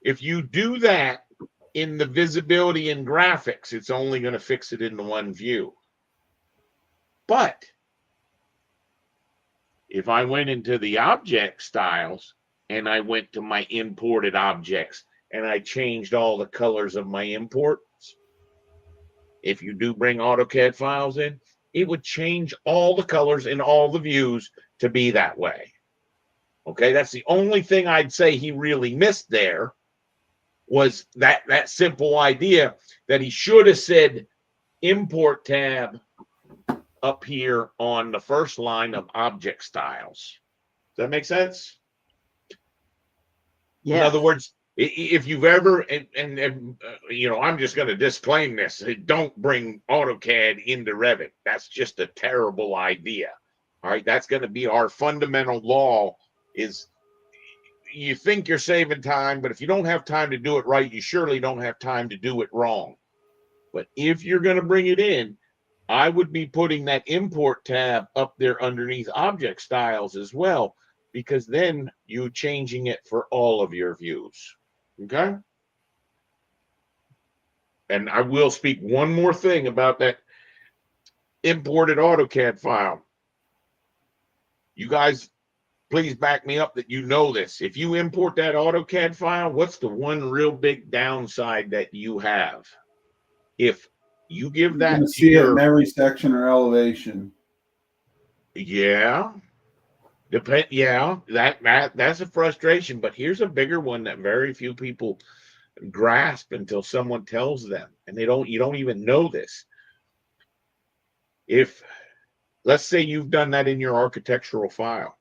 if you do that in the visibility and graphics, it's only going to fix it in the one view. But if I went into the object styles and I went to my imported objects and I changed all the colors of my imports, if you do bring AutoCAD files in, it would change all the colors in all the views to be that way. Okay, that's the only thing I'd say he really missed there, was that simple idea that he should have said import tab up here on the first line of object styles. Does that make sense? Yeah. In other words, if you've ever, I'm just going to disclaim this: don't bring AutoCAD into Revit. That's just a terrible idea. All right, that's going to be our fundamental law. Is you think you're saving time, but if you don't have time to do it right, you surely don't have time to do it wrong. But if you're going to bring it in, I would be putting that import tab up there underneath object styles as well, because then you're changing it for all of your views. Okay? And I will speak one more thing about that imported AutoCAD file. You guys, please back me up that you know this. If you import that AutoCAD file, what's the one real big downside that you have? If you give that to see it in your, every section or elevation. yeah, that's a frustration. But here's a bigger one that very few people grasp until someone tells them, and you don't even know this. If, let's say you've done that in your architectural file,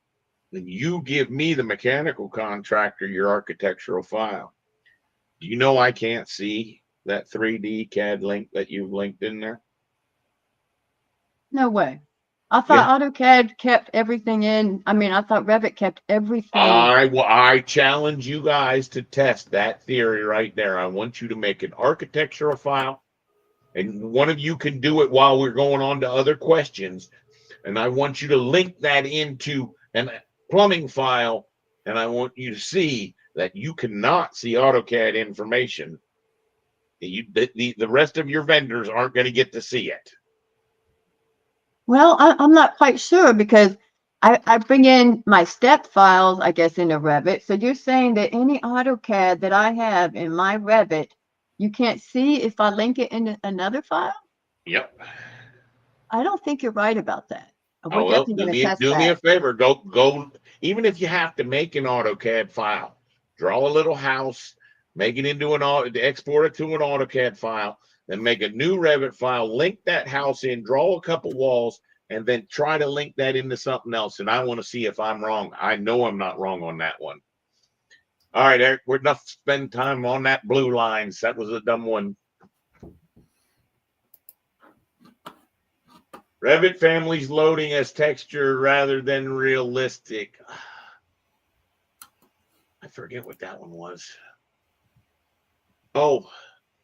and you give me, the mechanical contractor, your architectural file, do you know I can't see that 3D CAD link that you've linked in there? No way. I thought AutoCAD kept everything in. I mean, I thought Revit kept everything. I challenge you guys to test that theory right there. I want you to make an architectural file, and one of you can do it while we're going on to other questions. And I want you to link that into a plumbing file, and I want you to see that you cannot see AutoCAD information. The rest of your vendors aren't going to get to see it. Well, I'm not quite sure because I bring in my step files, I guess, into Revit. So you're saying that any AutoCAD that I have in my Revit, you can't see if I link it in another file? Yep. I don't think you're right about that. We're Oh, well, definitely going to test do me a that. favor. Go. Even if you have to make an AutoCAD file, draw a little house, make it into export it to an AutoCAD file, then make a new Revit file, link that house in, draw a couple walls, and then try to link that into something else. And I want to see if I'm wrong. I know I'm not wrong on that one. All right, Eric, we're enough to spend time on that blue lines. That was a dumb one. Revit families loading as texture rather than realistic. I forget what that one was. Oh,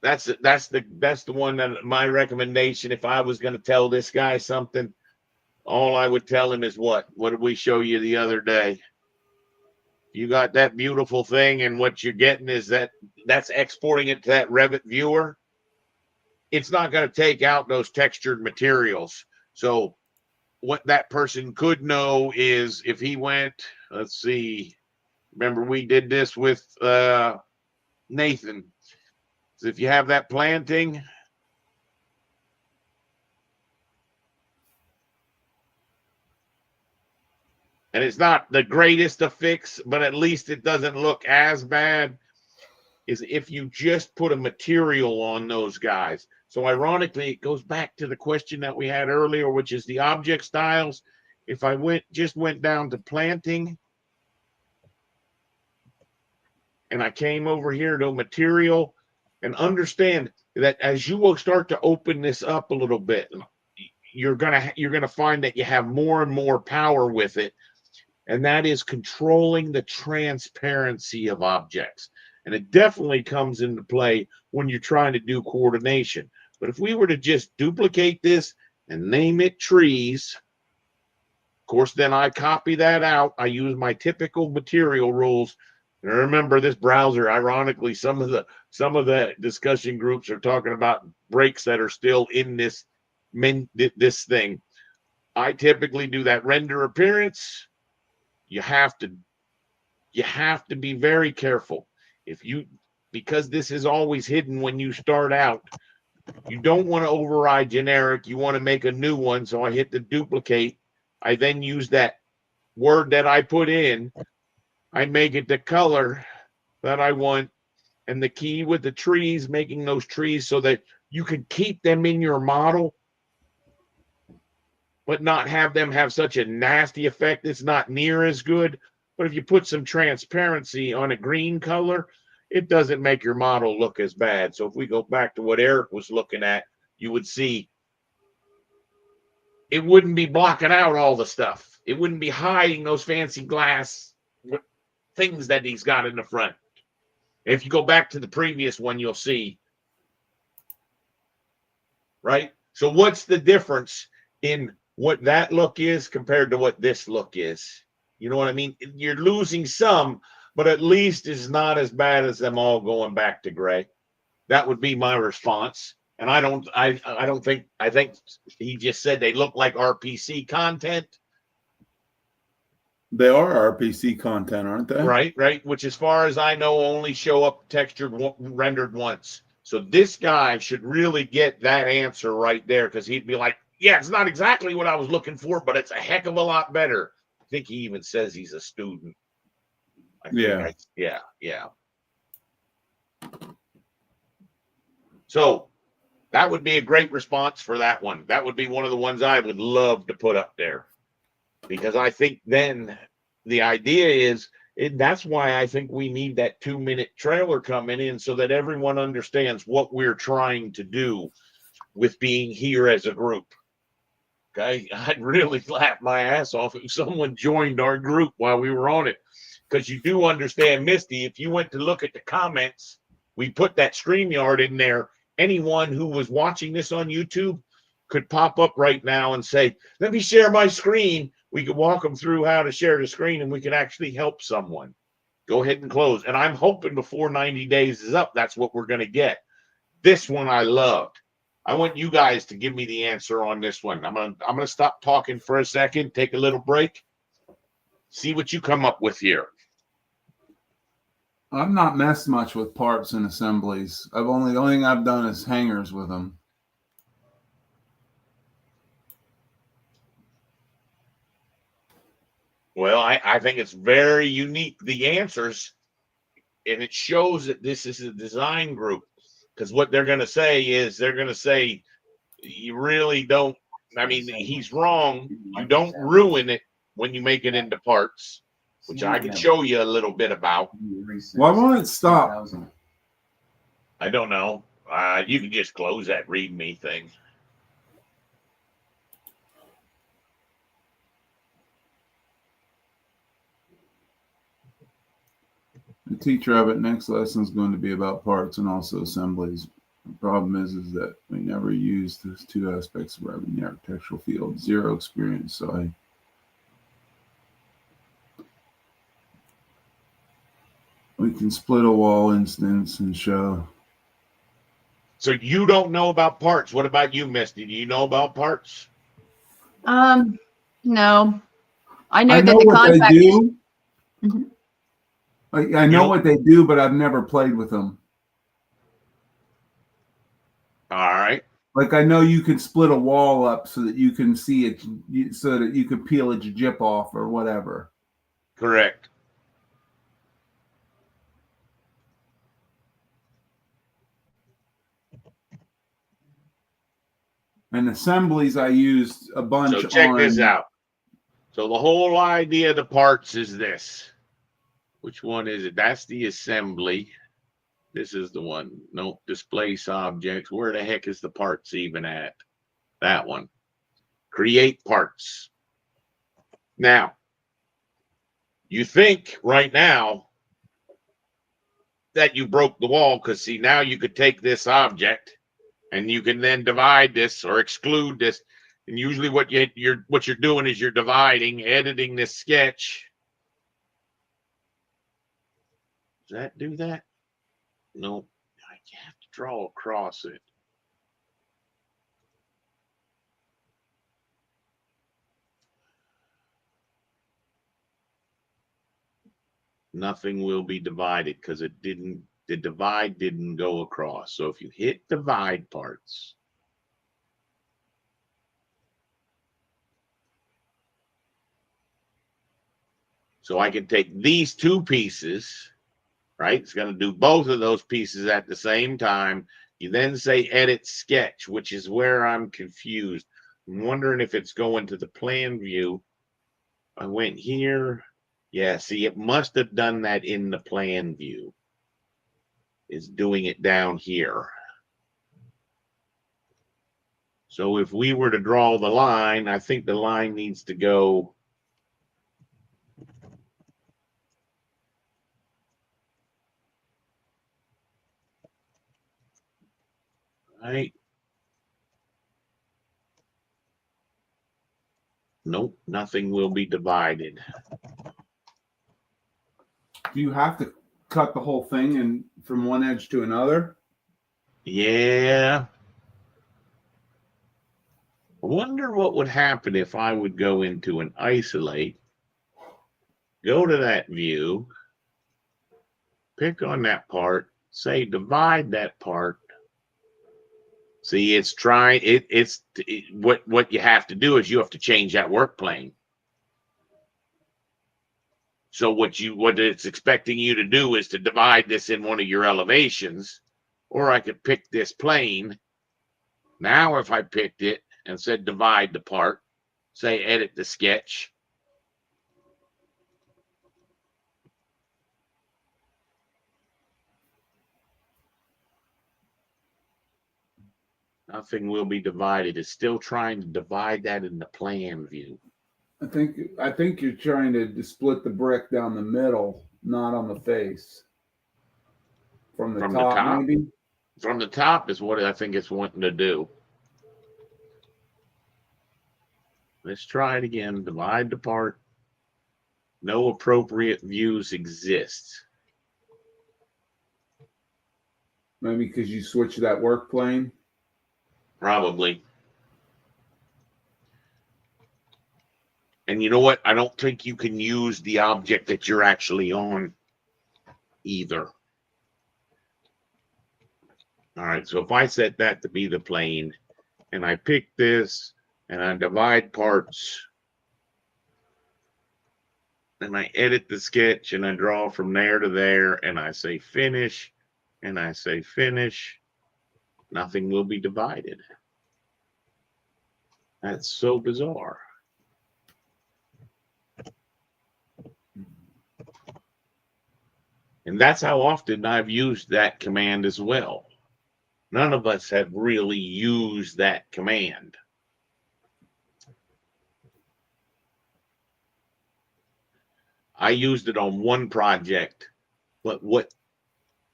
that's the one that my recommendation. If I was going to tell this guy something, all I would tell him is what did we show you the other day? You got that beautiful thing, and what you're getting is that's exporting it to that Revit viewer. It's not going to take out those textured materials. So what that person could know is if he went, let's see, remember we did this with Nathan. So if you have that planting, and it's not the greatest of fix, but at least it doesn't look as bad, is if you just put a material on those guys. So ironically, it goes back to the question that we had earlier, which is the object styles. If I went down to planting, and I came over here to material, and understand that as you will start to open this up a little bit, you're gonna find that you have more and more power with it, and that is controlling the transparency of objects. And it definitely comes into play when you're trying to do coordination. But if we were to just duplicate this and name it trees, of course, then I copy that out. I use my typical material rules. And remember, this browser, ironically, some of the discussion groups are talking about breaks that are still in this thing. I typically do that render appearance. You have to be very careful. Because this is always hidden when you start out, you don't want to override generic. You want to make a new one. So I hit the duplicate. I then use that word that I put in. I make it the color that I want. And the key with the trees, making those trees so that you can keep them in your model, but not have them have such a nasty effect. It's not near as good. But if you put some transparency on a green color, it doesn't make your model look as bad. So if we go back to what Eric was looking at, you would see it wouldn't be blocking out all the stuff. It wouldn't be hiding those fancy glass things that he's got in the front. If you go back to the previous one, you'll see. Right? So what's the difference in what that look is compared to what this look is? You know what I mean? You're losing some, but at least it's not as bad as them all going back to gray. That would be my response. And I think he just said they look like RPC content. They are RPC content, aren't they? Right. Which, as far as I know, only show up textured, rendered once. So this guy should really get that answer right there, because he'd be like, yeah, it's not exactly what I was looking for, but it's a heck of a lot better. I think he even says he's a student. Yeah. So that would be a great response for that one. That would be one of the ones I would love to put up there, because I think then the idea is, that's why I think we need that 2-minute trailer coming in, so that everyone understands what we're trying to do with being here as a group. Okay, I'd really laugh my ass off if someone joined our group while we were on it. Because you do understand, Misty, if you went to look at the comments, we put that StreamYard in there. Anyone who was watching this on YouTube could pop up right now and say, let me share my screen. We could walk them through how to share the screen and we could actually help someone. Go ahead and close. And I'm hoping before 90 days is up, that's what we're going to get. This one I loved. I want you guys to give me the answer on this one. I'm gonna stop talking for a second, take a little break, see what you come up with here. I've not messed much with parts and assemblies. The only thing I've done is hangers with them. Well, I think it's very unique, the answers, and it shows that this is a design group. Because what they're going to say is you really don't. I mean, he's wrong. You don't ruin it when you make it into parts, which I can show you a little bit about. Why won't it stop? I don't know. You can just close that read me thing. The teacher of it next lesson is going to be about parts and also assemblies. The problem is that we never use those two aspects of in the architectural field. Zero experience. So we can split a wall instance and show. So you don't know about parts. What about you, Misty? Do you know about parts? No. I know that the what they contractors. do. Mhm. I know what they do, but I've never played with them. All right. Like I know you can split a wall up so that you can see it, so that you can peel its jip off or whatever. Correct. And assemblies I used a bunch. So check this out. So the whole idea of the parts is this. Which one is it? That's the assembly. This is the one. Nope. Displace objects. Where the heck is the parts even at? That one. Create parts. Now, you think right now that you broke the wall because see, now you could take this object and you can then divide this or exclude this. And usually what you're doing is you're dividing, editing this sketch. Does that do that? No, I have to draw across it. Nothing will be divided because the divide didn't go across. So if you hit divide parts, so I can take these two pieces, right? It's going to do both of those pieces at the same time. You then say edit sketch, which is where I'm confused. I'm wondering if it's going to the plan view. I went here. Yeah, see, it must have done that in the plan view. It's doing it down here. So if we were to draw the line, I think the line needs to go right. Nope, nothing will be divided. Do you have to cut the whole thing and from one edge to another? Yeah. I wonder what would happen if I would go into an isolate, go to that view, pick on that part, say divide that part. See, it's trying what you have to do is you have to change that work plane. So what it's expecting you to do is to divide this in one of your elevations, or I could pick this plane. Now, if I picked it and said divide the part, say edit the sketch. Nothing will be divided. It's still trying to divide that in the plan view. I think you're trying to split the brick down the middle, not on the face. From the From the top, top? maybe. From the top is what I think it's wanting to do. Let's try it again. Divide the part. No appropriate views exist. Maybe because you switched that work plane. Probably. And you know what? I don't think you can use the object that you're actually on either. All right, so if I set that to be the plane and I pick this and I divide parts and I edit the sketch and I draw from there to there and I say finish and I say finish, nothing will be divided. That's so bizarre. And that's how often I've used that command as well. None of us have really used that command. I used it on one project, but what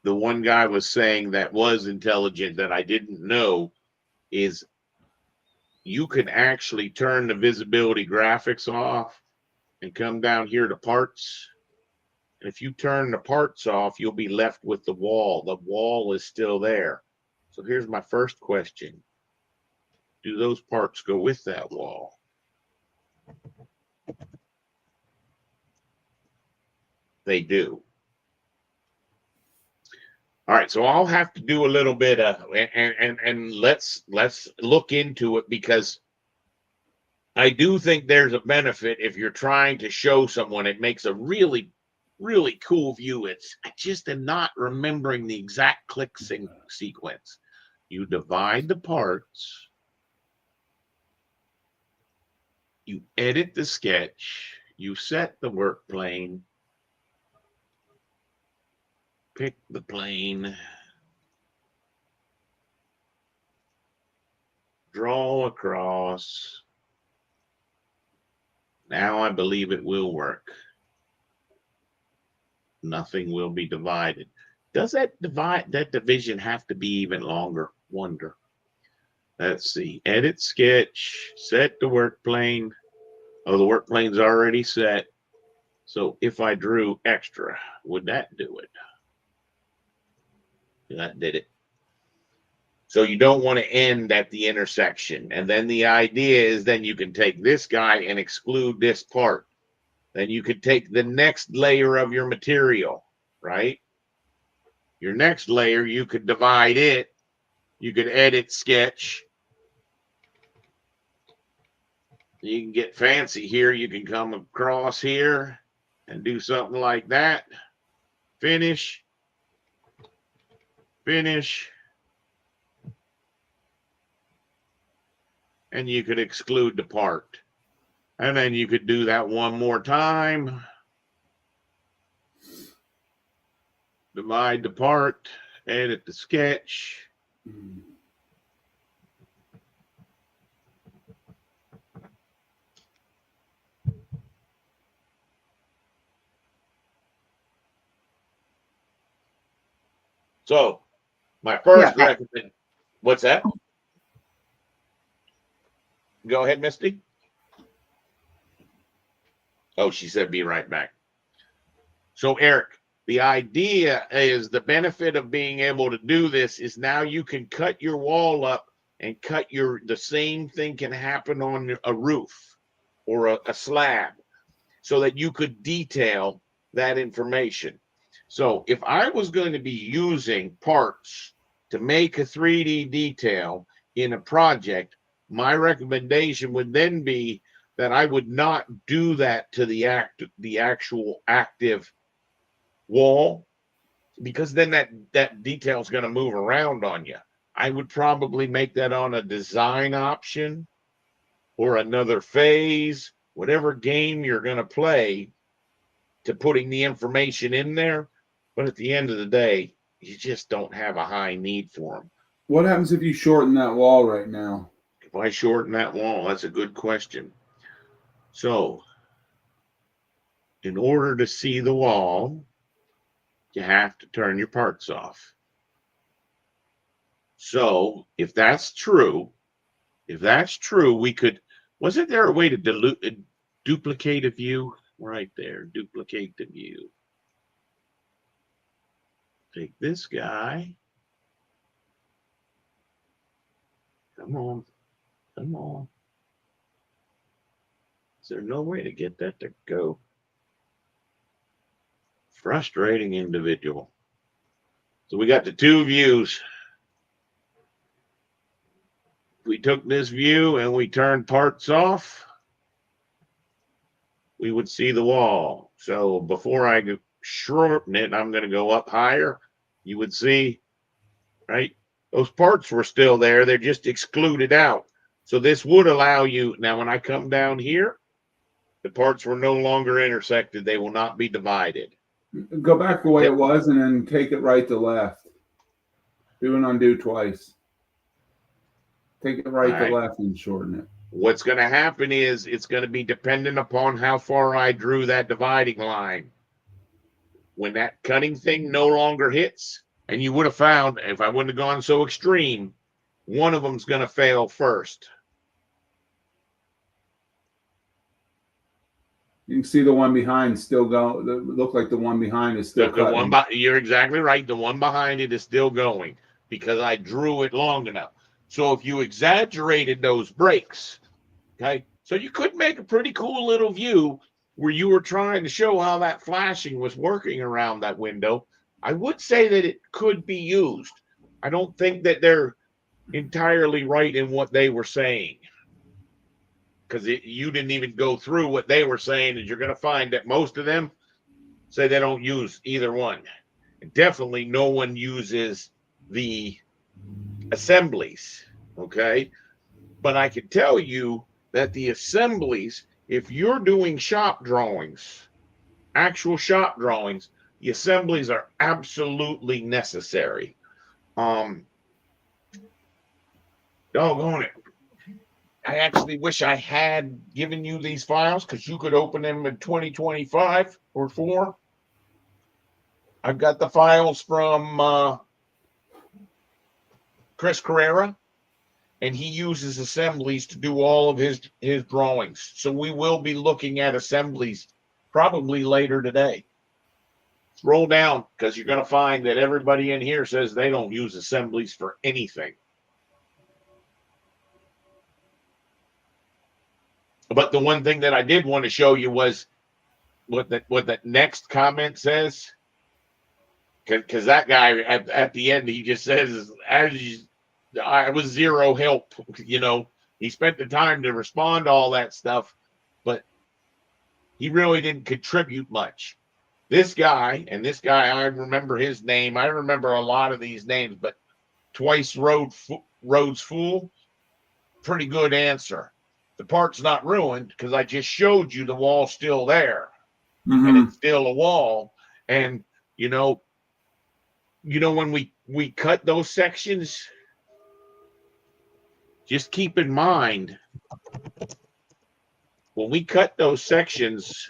the one guy was saying that was intelligent that I didn't know is you can actually turn the visibility graphics off and come down here to parts. And if you turn the parts off, you'll be left with the wall. The wall is still there. So here's my first question. Do those parts go with that wall? They do. All right, so I'll have to do a little bit of and let's look into it, because I do think there's a benefit if you're trying to show someone. It makes a really cool view. I just am not remembering the exact click sequence. You divide the parts, you edit the sketch, you set the work plane, pick the plane, draw across. Now I believe it will work. Nothing will be divided. Does that division have to be even longer? Wonder. Let's see. Edit sketch, set the work plane. Oh, the work plane's already set. So if I drew extra, would that do it? That did it. So you don't want to end at the intersection. And then the idea is then you can take this guy and exclude this part. Then you could take the next layer of your material, right? Your next layer, you could divide it. You could edit sketch. You can get fancy here. You can come across here and do something like that. Finish. Finish. And you could exclude the part. And then you could do that one more time. Divide the part, edit the sketch. So, my first recommendation. What's that? Go ahead, Misty. Oh, she said be right back. So, Eric, the idea is the benefit of being able to do this is now you can cut your wall up and the same thing can happen on a roof or a slab, so that you could detail that information. So if I was going to be using parts to make a 3D detail in a project, my recommendation would then be that I would not do that to the actual active wall, because then that detail is going to move around on you. I would probably make that on a design option or another phase, whatever game you're going to play, to putting the information in there. But at the end of the day, you just don't have a high need for them. What happens if you shorten that wall right now? If I shorten that wall, that's a good question. So, in order to see the wall, you have to turn your parts off. So, if that's true, we could, wasn't there a way to duplicate a view? Right there, duplicate the view. Take this guy. Come on, come on. Is there no way to get that to go? Frustrating individual. So we got the two views. We took this view and we turned parts off, we would see the wall. So before I shorten it, I'm going to go up higher. You would see, right? Those parts were still there. They're just excluded out. So this would allow you. Now, when I come down here, the parts were no longer intersected. They will not be divided. Go back the way it was and then take it right to left. Do an undo twice. Take it right to left and shorten it. What's going to happen is it's going to be dependent upon how far I drew that dividing line. When that cutting thing no longer hits, and you would have found, if I wouldn't have gone so extreme, one of them's going to fail first. You can see the one behind still go. Look like the one behind is still cutting. You're exactly right. The one behind it is still going because I drew it long enough. So if you exaggerated those breaks, okay, so you could make a pretty cool little view where you were trying to show how that flashing was working around that window. I would say that it could be used. I don't think that they're entirely right in what they were saying, because you didn't even go through what they were saying, and you're going to find that most of them say they don't use either one. And definitely no one uses the assemblies, okay? But I can tell you that the assemblies, if you're doing shop drawings, actual shop drawings, the assemblies are absolutely necessary. Doggone it. I actually wish I had given you these files because you could open them in 2025 or 4. I've got the files from Chris Carrera, and he uses assemblies to do all of his drawings. So we will be looking at assemblies probably later today. Scroll down because you're going to find that everybody in here says they don't use assemblies for anything. But the one thing that I did want to show you was what that next comment says. Because that guy at the end, he just says, I was zero help. You know, he spent the time to respond to all that stuff, but he really didn't contribute much. This guy, I remember his name. I remember a lot of these names, but Twice Roads Fool, pretty good answer. The part's not ruined because I just showed you the wall's still there, and it's still a wall. And you know when we cut those sections, just keep in mind when we cut those sections,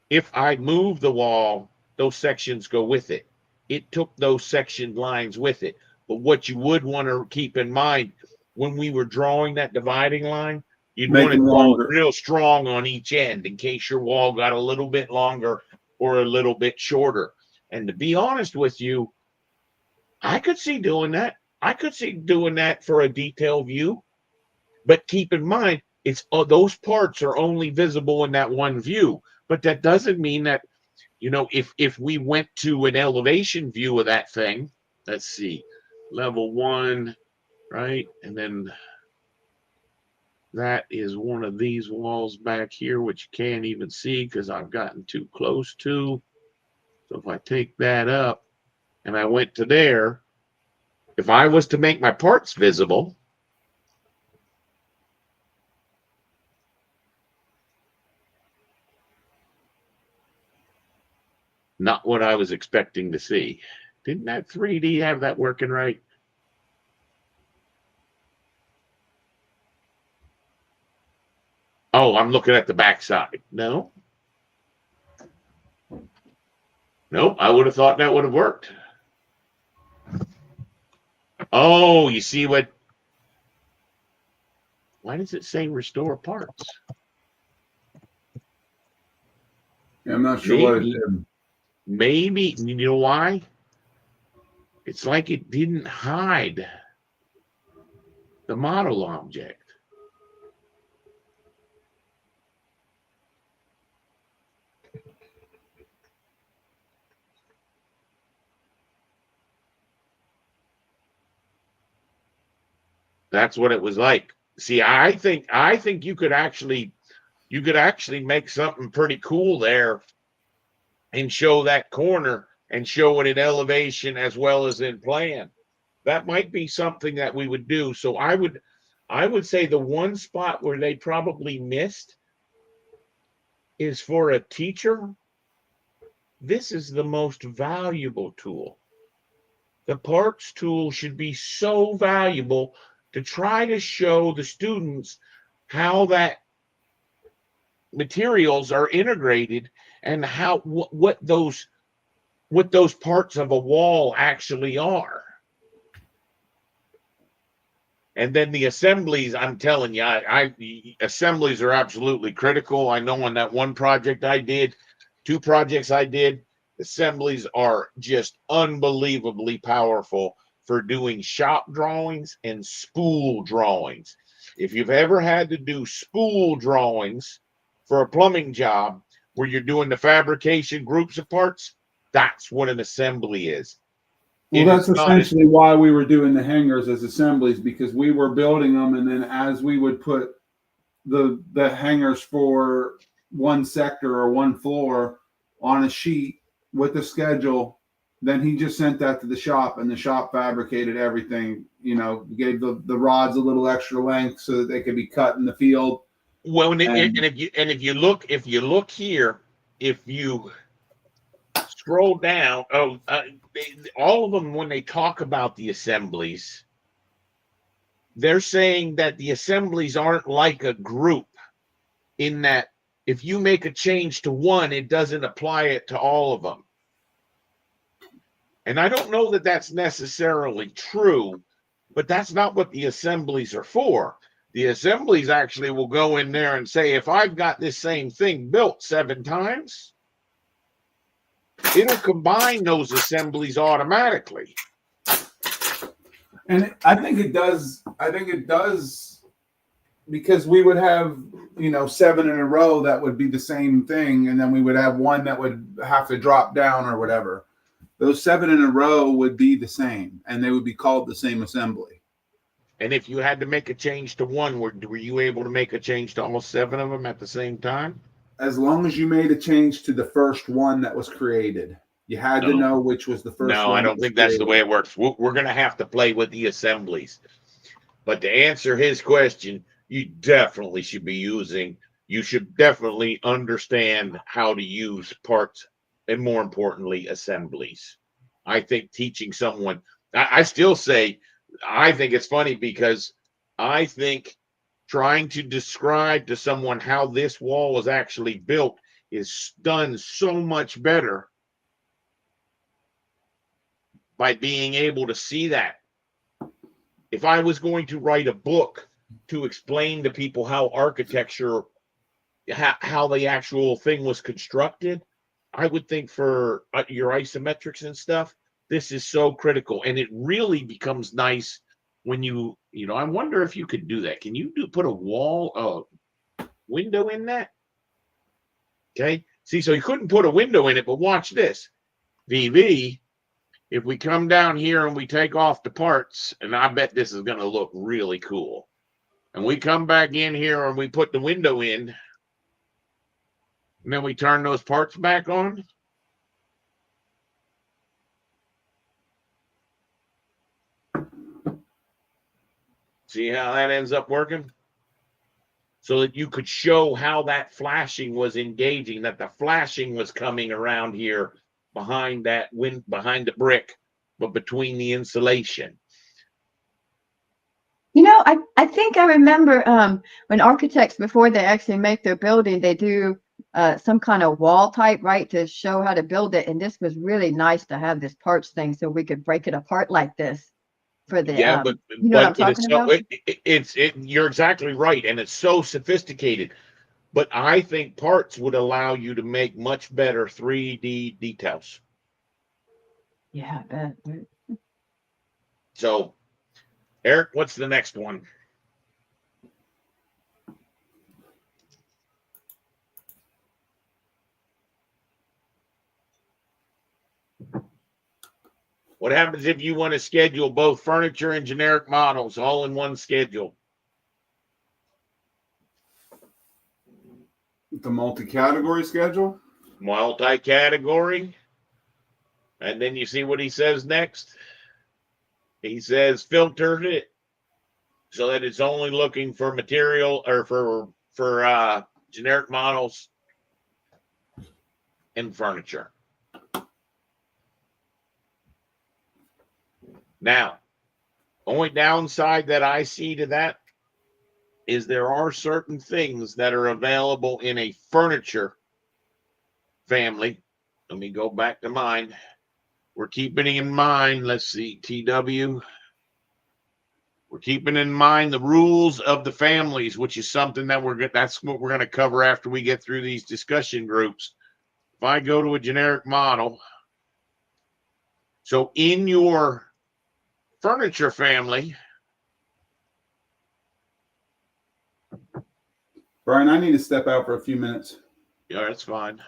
if I move the wall, those sections go with it. It took those section lines with it. But what you would want to keep in mind when we were drawing that dividing line, you'd want to draw it real strong on each end in case your wall got a little bit longer or a little bit shorter. And to be honest with you, I could see doing that. I could see doing that for a detailed view. But keep in mind, those parts are only visible in that one view. But that doesn't mean that, if we went to an elevation view of that thing, let's see, level 1, right? And then that is one of these walls back here, which you can't even see because I've gotten too close to. So if I take that up and I went to there, if I was to make my parts visible, not what I was expecting to see. Didn't that 3D have that working right? Oh, I'm looking at the backside. No. Nope, I would have thought that would have worked. Oh, you see what? Why does it say restore parts? Yeah, I'm not sure what it Maybe. did. Maybe, you know why? It's like it didn't hide the model object. That's what it was like. See, I think you could actually make something pretty cool there and show that corner and show it in elevation as well as in plan. That might be something that we would do. So I would say the one spot where they probably missed is for a teacher. This is the most valuable tool. The parts tool should be so valuable to try to show the students how that materials are integrated and how what those parts of a wall actually are. And then the assemblies, I'm telling you, assemblies are absolutely critical. I know on that one project I did, 2 projects I did, assemblies are just unbelievably powerful for doing shop drawings and spool drawings. If you've ever had to do spool drawings for a plumbing job where you're doing the fabrication groups of parts, that's what an assembly is. Well, It that's is not essentially why we were doing the hangars as assemblies, because we were building them, and then as we would put the hangars for one sector or one floor on a sheet with the schedule, then he just sent that to the shop, and the shop fabricated everything. You know, gave the rods a little extra length so that they could be cut in the field. well, and if you look here, if you scroll down, all of them, when they talk about the assemblies, they're saying that the assemblies aren't like a group, in that if you make a change to one, it doesn't apply it to all of them. And I don't know that that's necessarily true, but that's not what the assemblies are for. The assemblies actually will go in there and say, if I've got this same thing built 7 times, it'll combine those assemblies automatically. And I think it does. I think it does, because we would have, 7 in a row that would be the same thing, and then we would have one that would have to drop down or whatever. Those 7 in a row would be the same, and they would be called the same assembly. And if you had to make a change to one, were you able to make a change to all 7 of them at the same time? As long as you made a change to the first one that was created, you had to know which was the first one. No, I don't think that's the way it works. We're going to have to play with the assemblies. But to answer his question, you definitely should be you should definitely understand how to use parts, and more importantly, assemblies. I think teaching someone, I still say, I think it's funny, because I think trying to describe to someone how this wall was actually built is done so much better by being able to see that. If I was going to write a book to explain to people how architecture, how the actual thing was constructed, I would think for your isometrics and stuff, this is so critical. And it really becomes nice when I wonder if you could do that. Can you put a wall, window in that? Okay. See, so you couldn't put a window in it, but watch this. VV, if we come down here and we take off the parts, and I bet this is going to look really cool. And we come back in here and we put the window in, and then we turn those parts back on. See how that ends up working? So that you could show how that flashing was engaging, that the flashing was coming around here behind that behind the brick but between the insulation. You know, I think I remember when architects, before they actually make their building, they do some kind of wall type, right, to show how to build it. And this was really nice to have this parts thing so we could break it apart like this for the, Yeah, but you know what I'm but it's talking so about? you're exactly right, and it's so sophisticated. But I think parts would allow you to make much better 3D details. Yeah, I bet. So, Eric, what's the next one? What happens if you want to schedule both furniture and generic models all in one schedule? The multi-category schedule. Multi-category. And then you see what he says next. He says filter it so that it's only looking for material or for generic models and furniture. Now, only downside that I see to that is there are certain things that are available in a furniture family. Let me go back to mine. We're keeping in mind, let's see, TW. We're keeping in mind the rules of the families, which is something that that's what we're going to cover after we get through these discussion groups. If I go to a generic model, so in your furniture family, Brian, I need to step out for a few minutes. yeah, that's fine.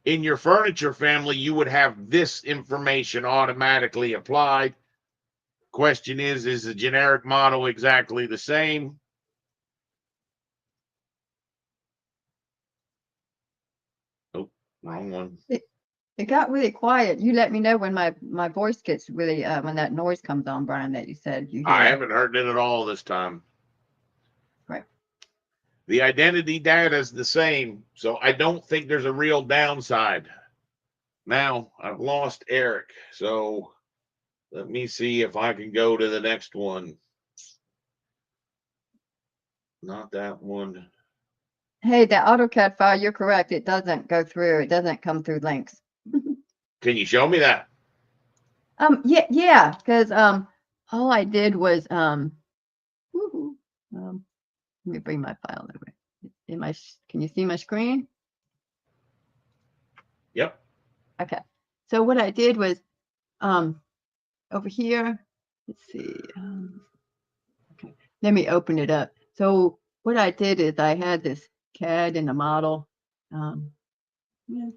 In your furniture family, you would have this information automatically applied. Question is the generic model exactly the same? Oh, wrong one. It got really quiet. You let me know when my voice gets really when that noise comes on, Brian, that you said you I hear. haven't heard it at all this time. Right. The identity data is the same, so I don't think there's a real downside. Now I've lost Eric, so let me see if I can go to the next one. Not that one. Hey, the AutoCAD file, you're correct. It doesn't go through. It doesn't come through links. Can you show me that? Yeah, because all I did was woohoo, let me bring my file over. Can you see my screen? Yep. Okay. So what I did was over here, let's see. Okay, let me open it up. So what I did is I had this CAD and a model. Yeah.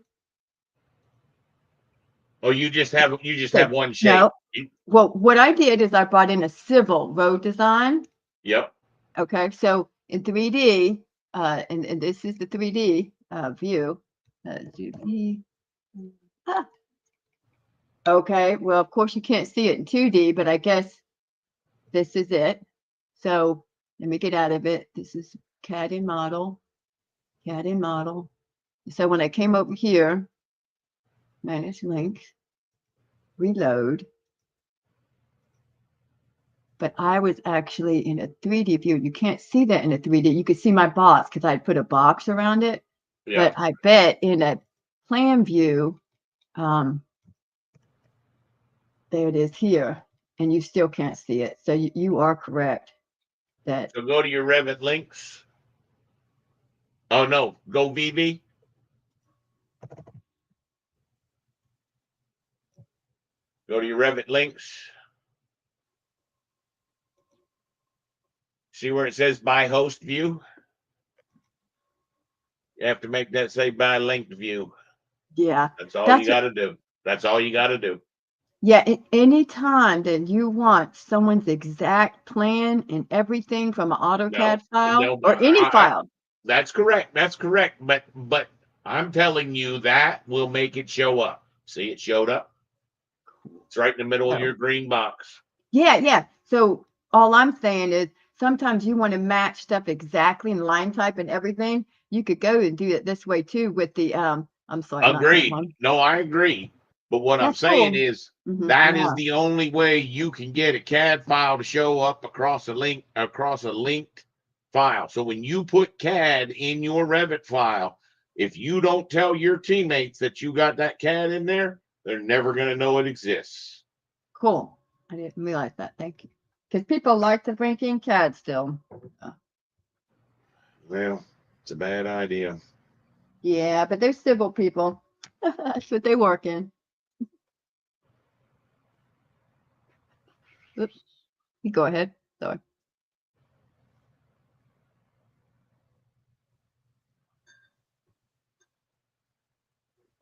Oh, you just have So, one shape. no. Well, what I did is I brought in a civil road design. Yep. Okay, so in 3D, and this is the 3D view. Ah. Okay, well, of course you can't see it in 2D, but I guess this is it. So let me get out of it. This is CAD and model, CAD and model. So when I came over here, manage links, reload. But I was actually in a 3D view. You can't see that in a 3D. You could see my box because I put a box around it. Yeah. But I bet in a plan view, there it is here, and you still can't see it. So you are correct that. So go to your Revit links. Oh no, go VV. Go to your Revit links. See where it says by host view? You have to make that say by linked view. Yeah, That's all that's you got to do. That's all you got to do. yeah. Any time that you want someone's exact plan and everything from an AutoCAD file No, or any file. That's correct. That's correct. But I'm telling you that will make it show up. See, it showed up. It's right in the middle of No. your green box. Yeah. So all I'm saying is sometimes you want to match stuff exactly in line type and everything. You could go and do it this way too with the I'm sorry, not that Agreed. one. No, I agree. But what I'm That's saying cool. is Mhm, that is yeah, the only way you can get a CAD file to show up across a linked file. So when you put CAD in your Revit file, if you don't tell your teammates that you got that CAD in there, they're never going to know it exists. cool. I didn't realize that. Thank you. Because people like to bring in CAD still. Well, it's a bad idea. Yeah, but they're civil people. That's what they work in. Oops. You go ahead. Sorry.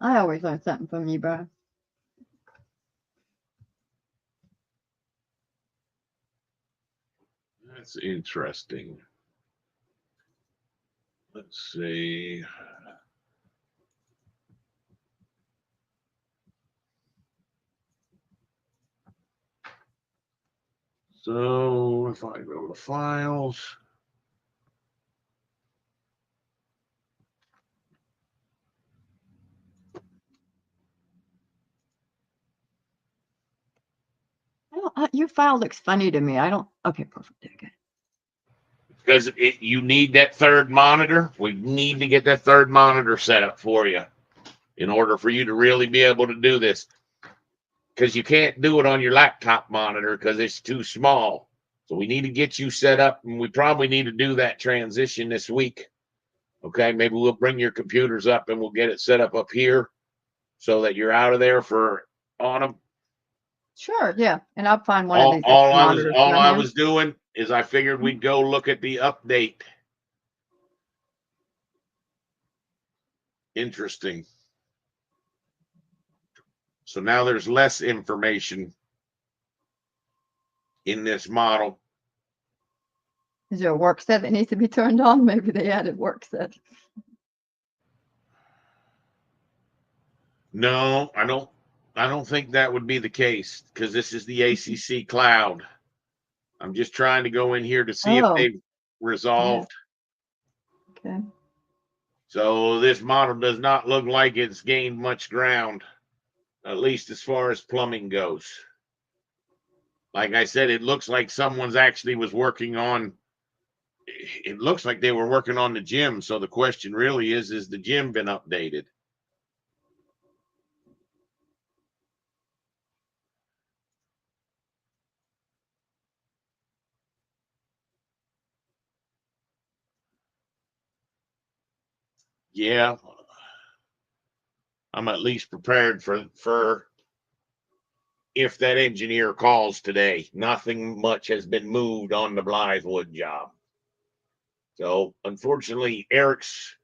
I always learn something from you, bro. That's interesting. Let's see. So if I go to files, Your file looks funny to me. I don't. Okay, perfect. Okay. because you need that third monitor. We need to get that third monitor set up for you in order for you to really be able to do this. Because you can't do it on your laptop monitor because it's too small. So we need to get you set up, and we probably need to do that transition this week. Okay, maybe we'll bring your computers up and we'll get it set up here so that you're out of there for autumn. Sure. Yeah. And I'll find one of these monitors. All I was doing is I figured we'd go look at the update. Interesting. So now there's less information in this model. Is there a work set that needs to be turned on? Maybe they added work set. No, I don't think that would be the case because this is the ACC cloud. I'm just trying to go in here to see if Oh, they've resolved. okay. So this model does not look like it's gained much ground, at least as far as plumbing goes. Like I said, it looks like someone's actually was working on, it looks like they were working on the gym. So the question really is the gym been updated? Yeah, I'm at least prepared for if that engineer calls today. Nothing much has been moved on the Blythewood job. So unfortunately, Eric's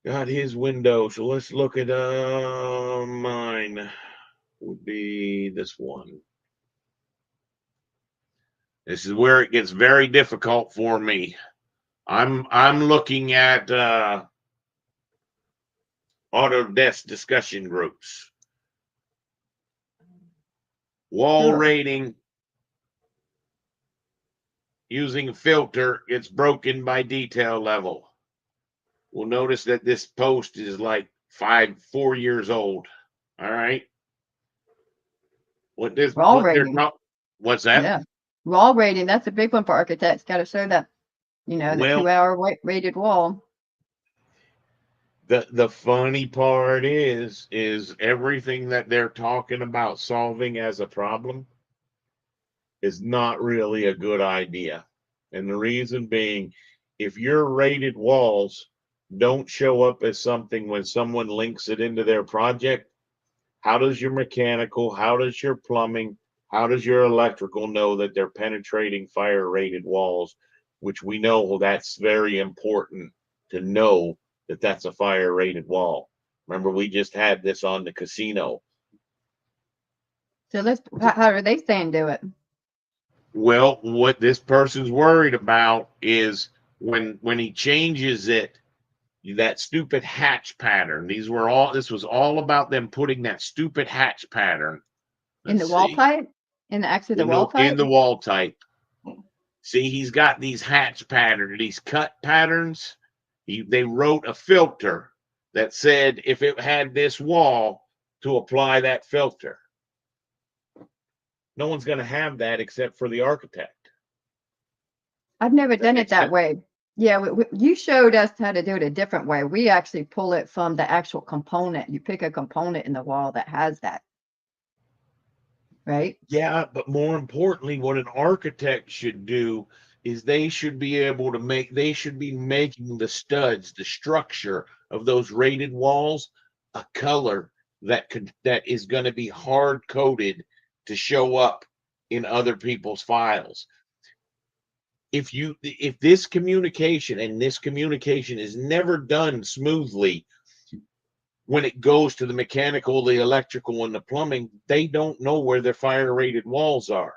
got his window. So let's look at mine. Would be this one. This is where it gets very difficult for me. I'm looking at Autodesk discussion groups. Wall Sure. rating using a filter gets broken by detail level. We'll notice that this post is like 4 years old. All right. What's that? Yeah. Raw rating. That's a big one for architects. Got to show that, the Well, 2-hour rated wall. the funny part is everything that they're talking about solving as a problem is not really a good idea. And the reason being, if your rated walls don't show up as something when someone links it into their project, how does your mechanical, how does your plumbing, how does your electrical know that they're penetrating fire rated walls, which we know that's very important to know that that's a fire rated wall. Remember, we just had this on the casino. So how are they saying do it? Well, what this person's worried about is when he changes it, that stupid hatch pattern. This was all about them putting that stupid hatch pattern. In the Let's wall see. type? In the wall type? In the wall type. See, he's got these hatch patterns, these cut patterns. They wrote a filter that said if it had this wall, to apply that filter. No one's going to have that except for the architect. I've never That done it makes that sense. way. Yeah, you showed us how to do it a different way. We actually pull it from the actual component. You pick a component in the wall that has that, right? Yeah, but more importantly, what an architect should do is they should be able to they should be making the studs, the structure of those rated walls, a color that is going to be hard coded to show up in other people's files. If this communication is never done smoothly when it goes to the mechanical, the electrical, and the plumbing, they don't know where their fire rated walls are.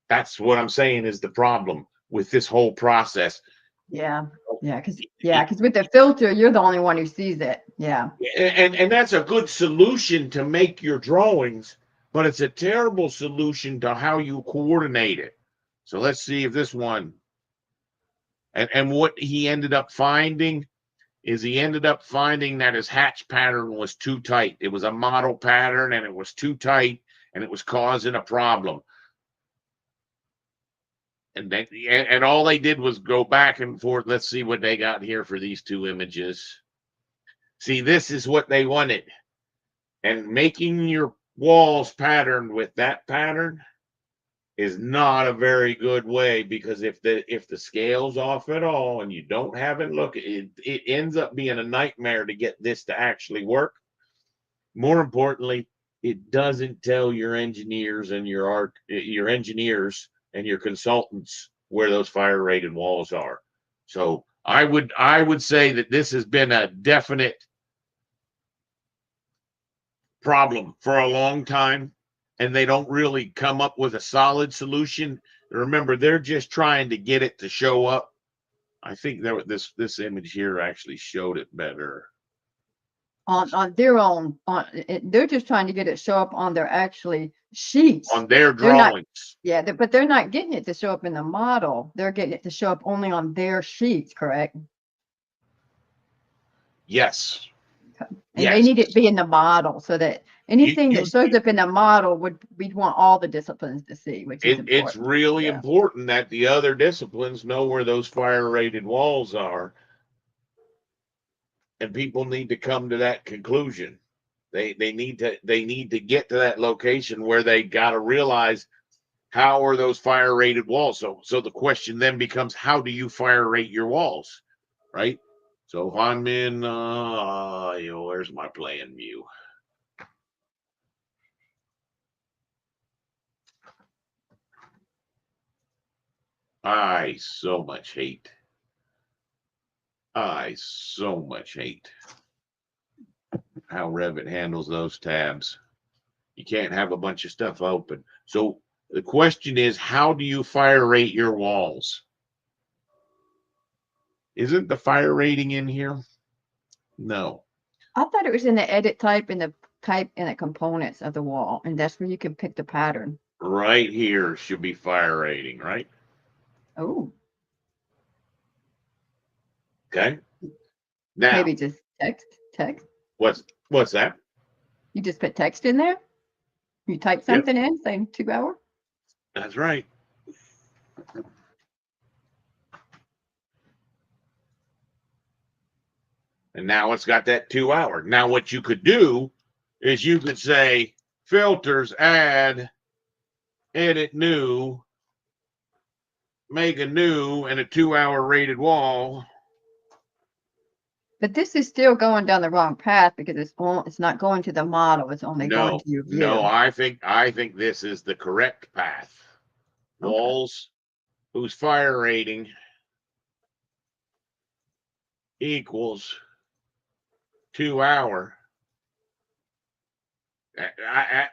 That's what I'm saying is the problem with this whole process. Yeah, because with the filter, you're the only one who sees it. Yeah. And that's a good solution to make your drawings, but it's a terrible solution to how you coordinate it. So let's see if this one, and what he ended up finding is that his hatch pattern was too tight. It was a model pattern and it was too tight and it was causing a problem. And all they did was go back and forth. Let's see what they got here for these two images. See, this is what they wanted. And making your walls patterned with that pattern is not a very good way, because if the scale's off at all and you don't have it look, it ends up being a nightmare to get this to actually work. More importantly, it doesn't tell your engineers and your engineers and your consultants where those fire rated walls are. So I would say that this has been a definite problem for a long time, and they don't really come up with a solid solution. Remember, they're just trying to get it to show up. I think that this image here actually showed it better. On their own, they're just trying to get it show up on their actually sheets. On their They're not- drawings. but they're not getting it to show up in the model. They're getting it to show up only on their sheets, correct? Yes. And Yes. they need it to be in the model so that anything you- that shows up in the model we'd want all the disciplines to see, which is important. It's really Yeah. important that the other disciplines know where those fire rated walls are. And people need to come to that conclusion. They need to get to that location where they got to realize, how are those fire rated walls? So the question then becomes, how do you fire rate your walls, right? So if I'm in, where's my plan view? I so much hate how Revit handles those tabs. You can't have a bunch of stuff open. So the question is, how do you fire rate your walls? Isn't the fire rating in here? No. I thought it was in the edit type and the type and the components of the wall, and that's where you can pick the pattern. Right here should be fire rating, right? Oh, Okay. Now, maybe just text. what's that? You just put text in there. You type something in, saying 2 hour. That's right. And now it's got that 2 hour. Now what you could do is you could say filters, add, edit new, make a new, and a 2 hour rated wall. But this is still going down the wrong path because it's not going to the model. It's only going to your view. No, I think this is the correct path. Okay. Walls whose fire rating equals 2 hour.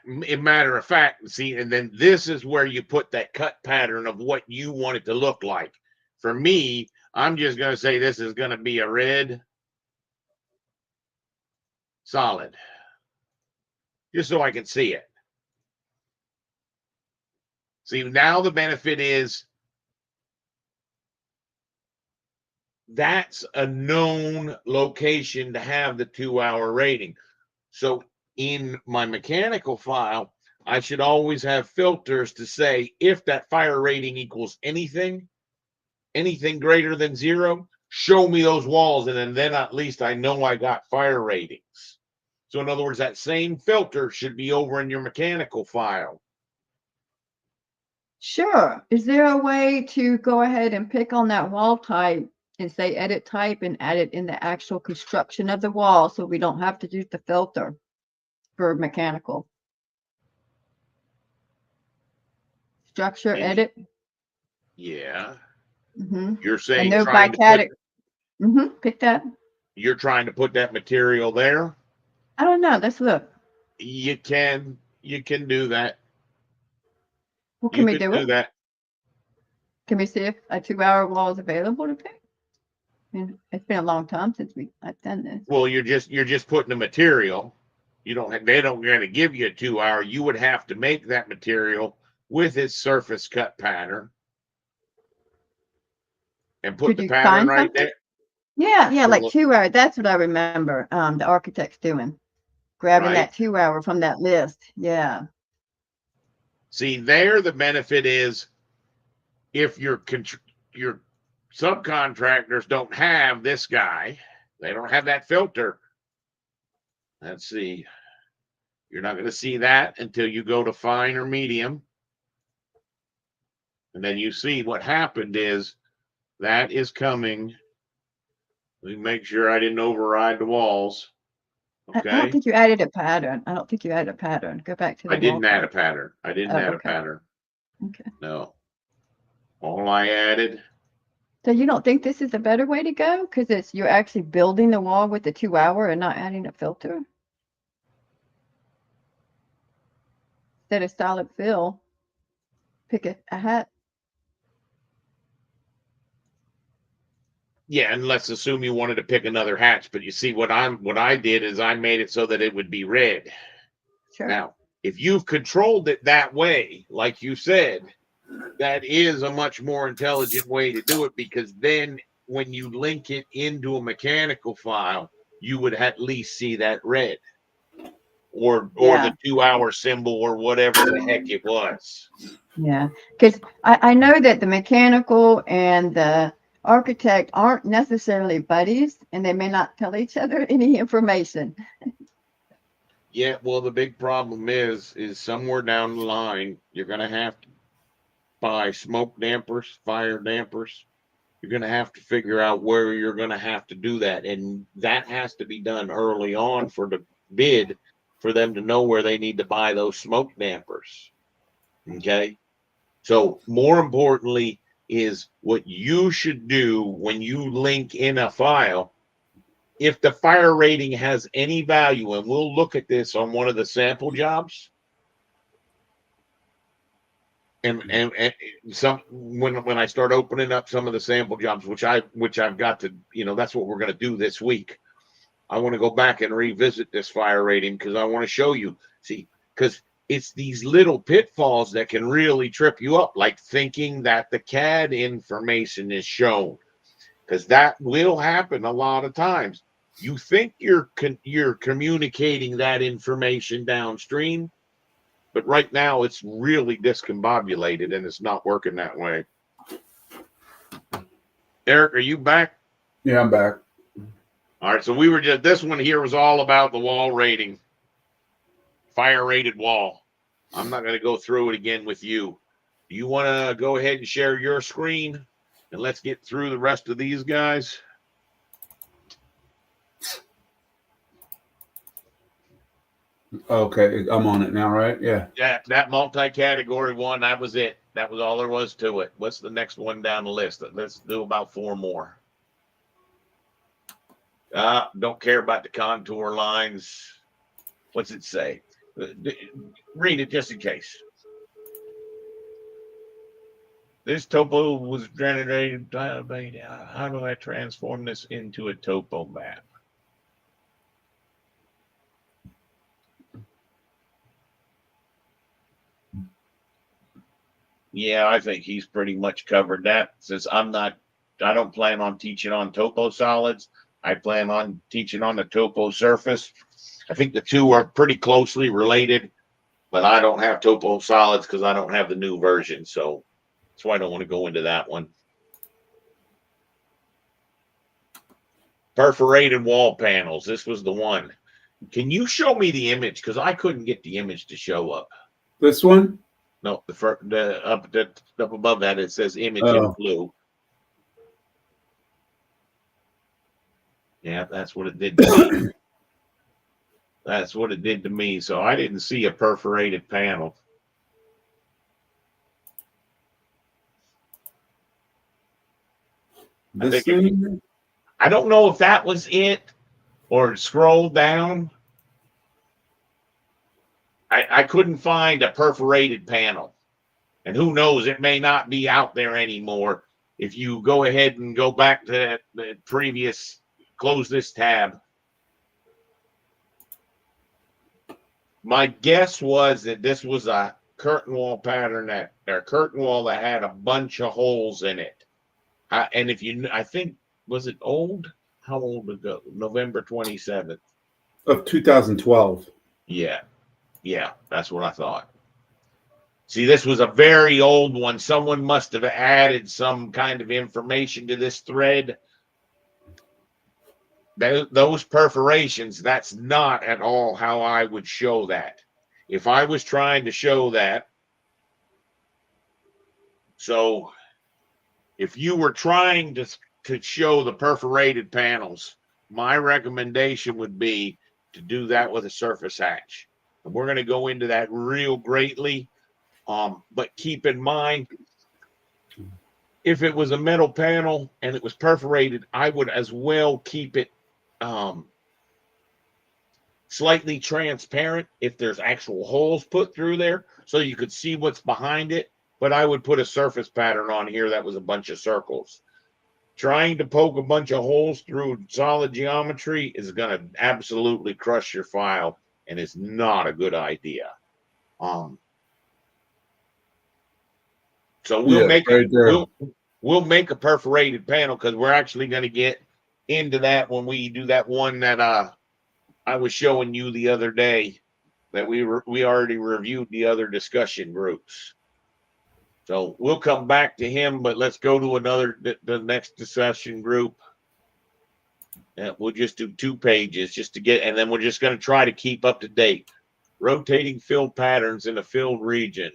Matter of fact, see, and then this is where you put that cut pattern of what you want it to look like. For me, I'm just going to say this is going to be a red solid, just so I can see it. See, now the benefit is that's a known location to have the 2 hour rating. So in my mechanical file, I should always have filters to say if that fire rating equals anything greater than 0, show me those walls, and then at least I know I got fire ratings. So in other words, that same filter should be over in your mechanical file. Sure. Is there a way to go ahead and pick on that wall type and say edit type and add it in the actual construction of the wall so we don't have to use the filter for mechanical? Structure Maybe. edit. Yeah. Mm-hmm. You're And saying no by trying to put, category. Mm-hmm. Pick that. you're trying to put that material there. I don't know. Let's look. You can do that. Well, You can we can do do it? that. Can we see if a 2-hour wall is available to pick? I mean, it's been a long time since I've done this. Well, you're just putting the material. They don't going to give you a 2-hour. You would have to make that material with its surface cut pattern and put Could the you pattern find right something? there. Yeah, like Well, 2 hour. That's what I remember. The architects doing, grabbing Right. that 2-hour from that list. Yeah. See, there the benefit is if your subcontractors don't have this guy, they don't have that filter. Let's see. You're not going to see that until you go to fine or medium. And then you see what happened is that is coming. Let me make sure I didn't override the walls. I don't Okay. think you added a pattern. I don't think you added a pattern. Go back to the I didn't wall add a type. pattern. I didn't Oh, add a okay. pattern. Okay. No. All I added, So you don't think this is a better way to go? Because you're actually building the wall with the 2-hour and not adding a filter? Instead of solid fill, pick a hat. yeah, and let's assume you wanted to pick another hatch, but you see what I did is I made it so that it would be red. Sure. Now, if you've controlled it that way, like you said, that is a much more intelligent way to do it, because then when you link it into a mechanical file, you would at least see that red or Yeah. the 2-hour symbol or whatever the heck it was. Yeah, because I know that the mechanical and the architect aren't necessarily buddies, and they may not tell each other any information. Yeah, well, the big problem is somewhere down the line, you're going to have to buy smoke dampers, fire dampers. You're going to have to figure out where you're going to have to do that. And that has to be done early on for the bid for them to know where they need to buy those smoke dampers. Okay. So more importantly is what you should do when you link in a file. If the fire rating has any value, and we'll look at this on one of the sample jobs, and some when I start opening up some of the sample jobs, which I've got to, that's what we're going to do this week. I want to go back and revisit this fire rating because I want to show you. See, because it's these little pitfalls that can really trip you up, like thinking that the CAD information is shown, because that will happen a lot of times. You think you're communicating that information downstream, but right now it's really discombobulated and it's not working that way. Eric, are you back? Yeah, I'm back. All right, so we were this one here was all about the wall rating, fire rated wall. I'm not going to go through it again with you. Do you want to go ahead and share your screen and let's get through the rest of these guys? Okay, I'm on it now, right? Yeah. That multi-category one, that was it. That was all there was to it. What's the next one down the list? Let's do about 4 more. Don't care about the contour lines. What's it say? Read it just in case. This topo was generated. How do I transform this into a topo map? Yeah, I think he's pretty much covered that. Since I don't plan on teaching on topo solids, I plan on teaching on the topo surface. I think the two are pretty closely related, but I don't have topo solids because I don't have the new version. So that's why I don't want to go into that one. Perforated wall panels. This was the one. Can you show me the image? Because I couldn't get the image to show up. This one? No, the up above that it says image in Oh. blue. Yeah, that's what it did to me. That's what it did to me. So I didn't see a perforated panel. This think it- thing? I don't know if that was it or scroll down. I couldn't find a perforated panel. And who knows, it may not be out there anymore. If you go ahead and go back to the previous, close this tab. My guess was that this was a curtain wall pattern curtain wall that had a bunch of holes in it. And if you, I think, was it old? How old ago? November 27th. Of 2012. Yeah, that's what I thought. See, this was a very old one. Someone must have added some kind of information to this thread. Those perforations, that's not at all how I would show that. If I was trying to show that, so if you were trying to show the perforated panels, my recommendation would be to do that with a surface hatch. And we're going to go into that real greatly. But keep in mind, if it was a metal panel and it was perforated, I would as well keep it slightly transparent if there's actual holes put through there so you could see what's behind it. But I would put a surface pattern on here that was a bunch of circles. Trying to poke a bunch of holes through solid geometry is going to absolutely crush your file and is not a good idea. So we'll make right there. we'll make a perforated panel because we're actually going to get into that when we do that one that I was showing you the other day that we already reviewed the other discussion groups. So we'll come back to him, but let's go to the next discussion group. And we'll just do 2 pages just to get, and then we're just going to try to keep up to date. Rotating field patterns in a filled region.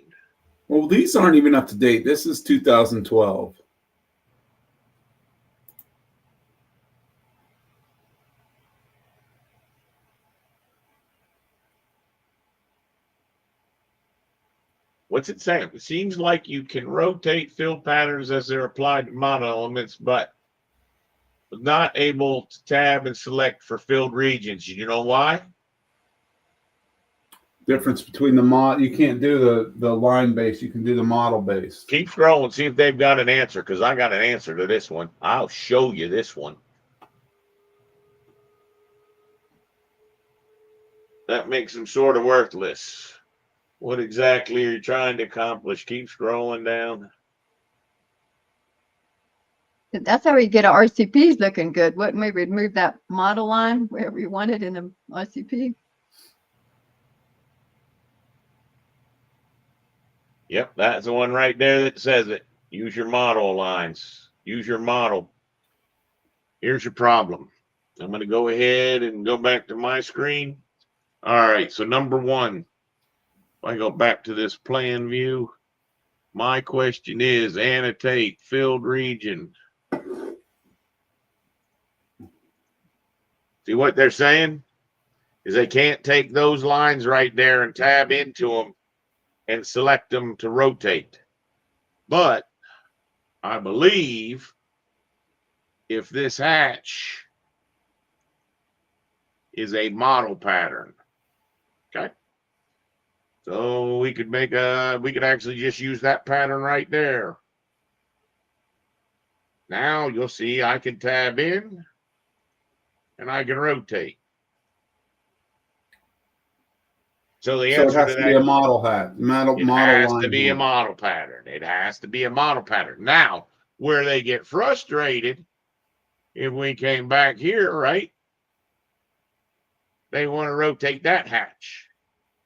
Well, these aren't even up to date. This is 2012. What's it saying? It seems like you can rotate field patterns as they're applied to model elements, but not able to tab and select for filled regions. You know why? Difference between the mod, you can't do the line base, you can do the model base. Keep scrolling, see if they've got an answer, because I got an answer to this one. I'll show you this one. That makes them sort of worthless. What exactly are you trying to accomplish? Keep scrolling down. That's how we get our RCPs looking good. Wouldn't we remove that model line wherever we want it in the RCP? Yep, that's the one right there that says it. Use your model lines. Use your model. Here's your problem. I'm going to go ahead and go back to my screen. All right, so number 1, if I go back to this plan view, my question is annotate filled region. See what they're saying? Is they can't take those lines right there and tab into them and select them to rotate. But I believe if this hatch is a model pattern, okay, so we could actually just use that pattern right there. Now you'll see I can tab in and I can rotate. So the So it answer has to to that be a model hat. Model has line to be a hat. model pattern. It has to be a model pattern. Now, where they get frustrated if we came back here, right, they want to rotate that hatch.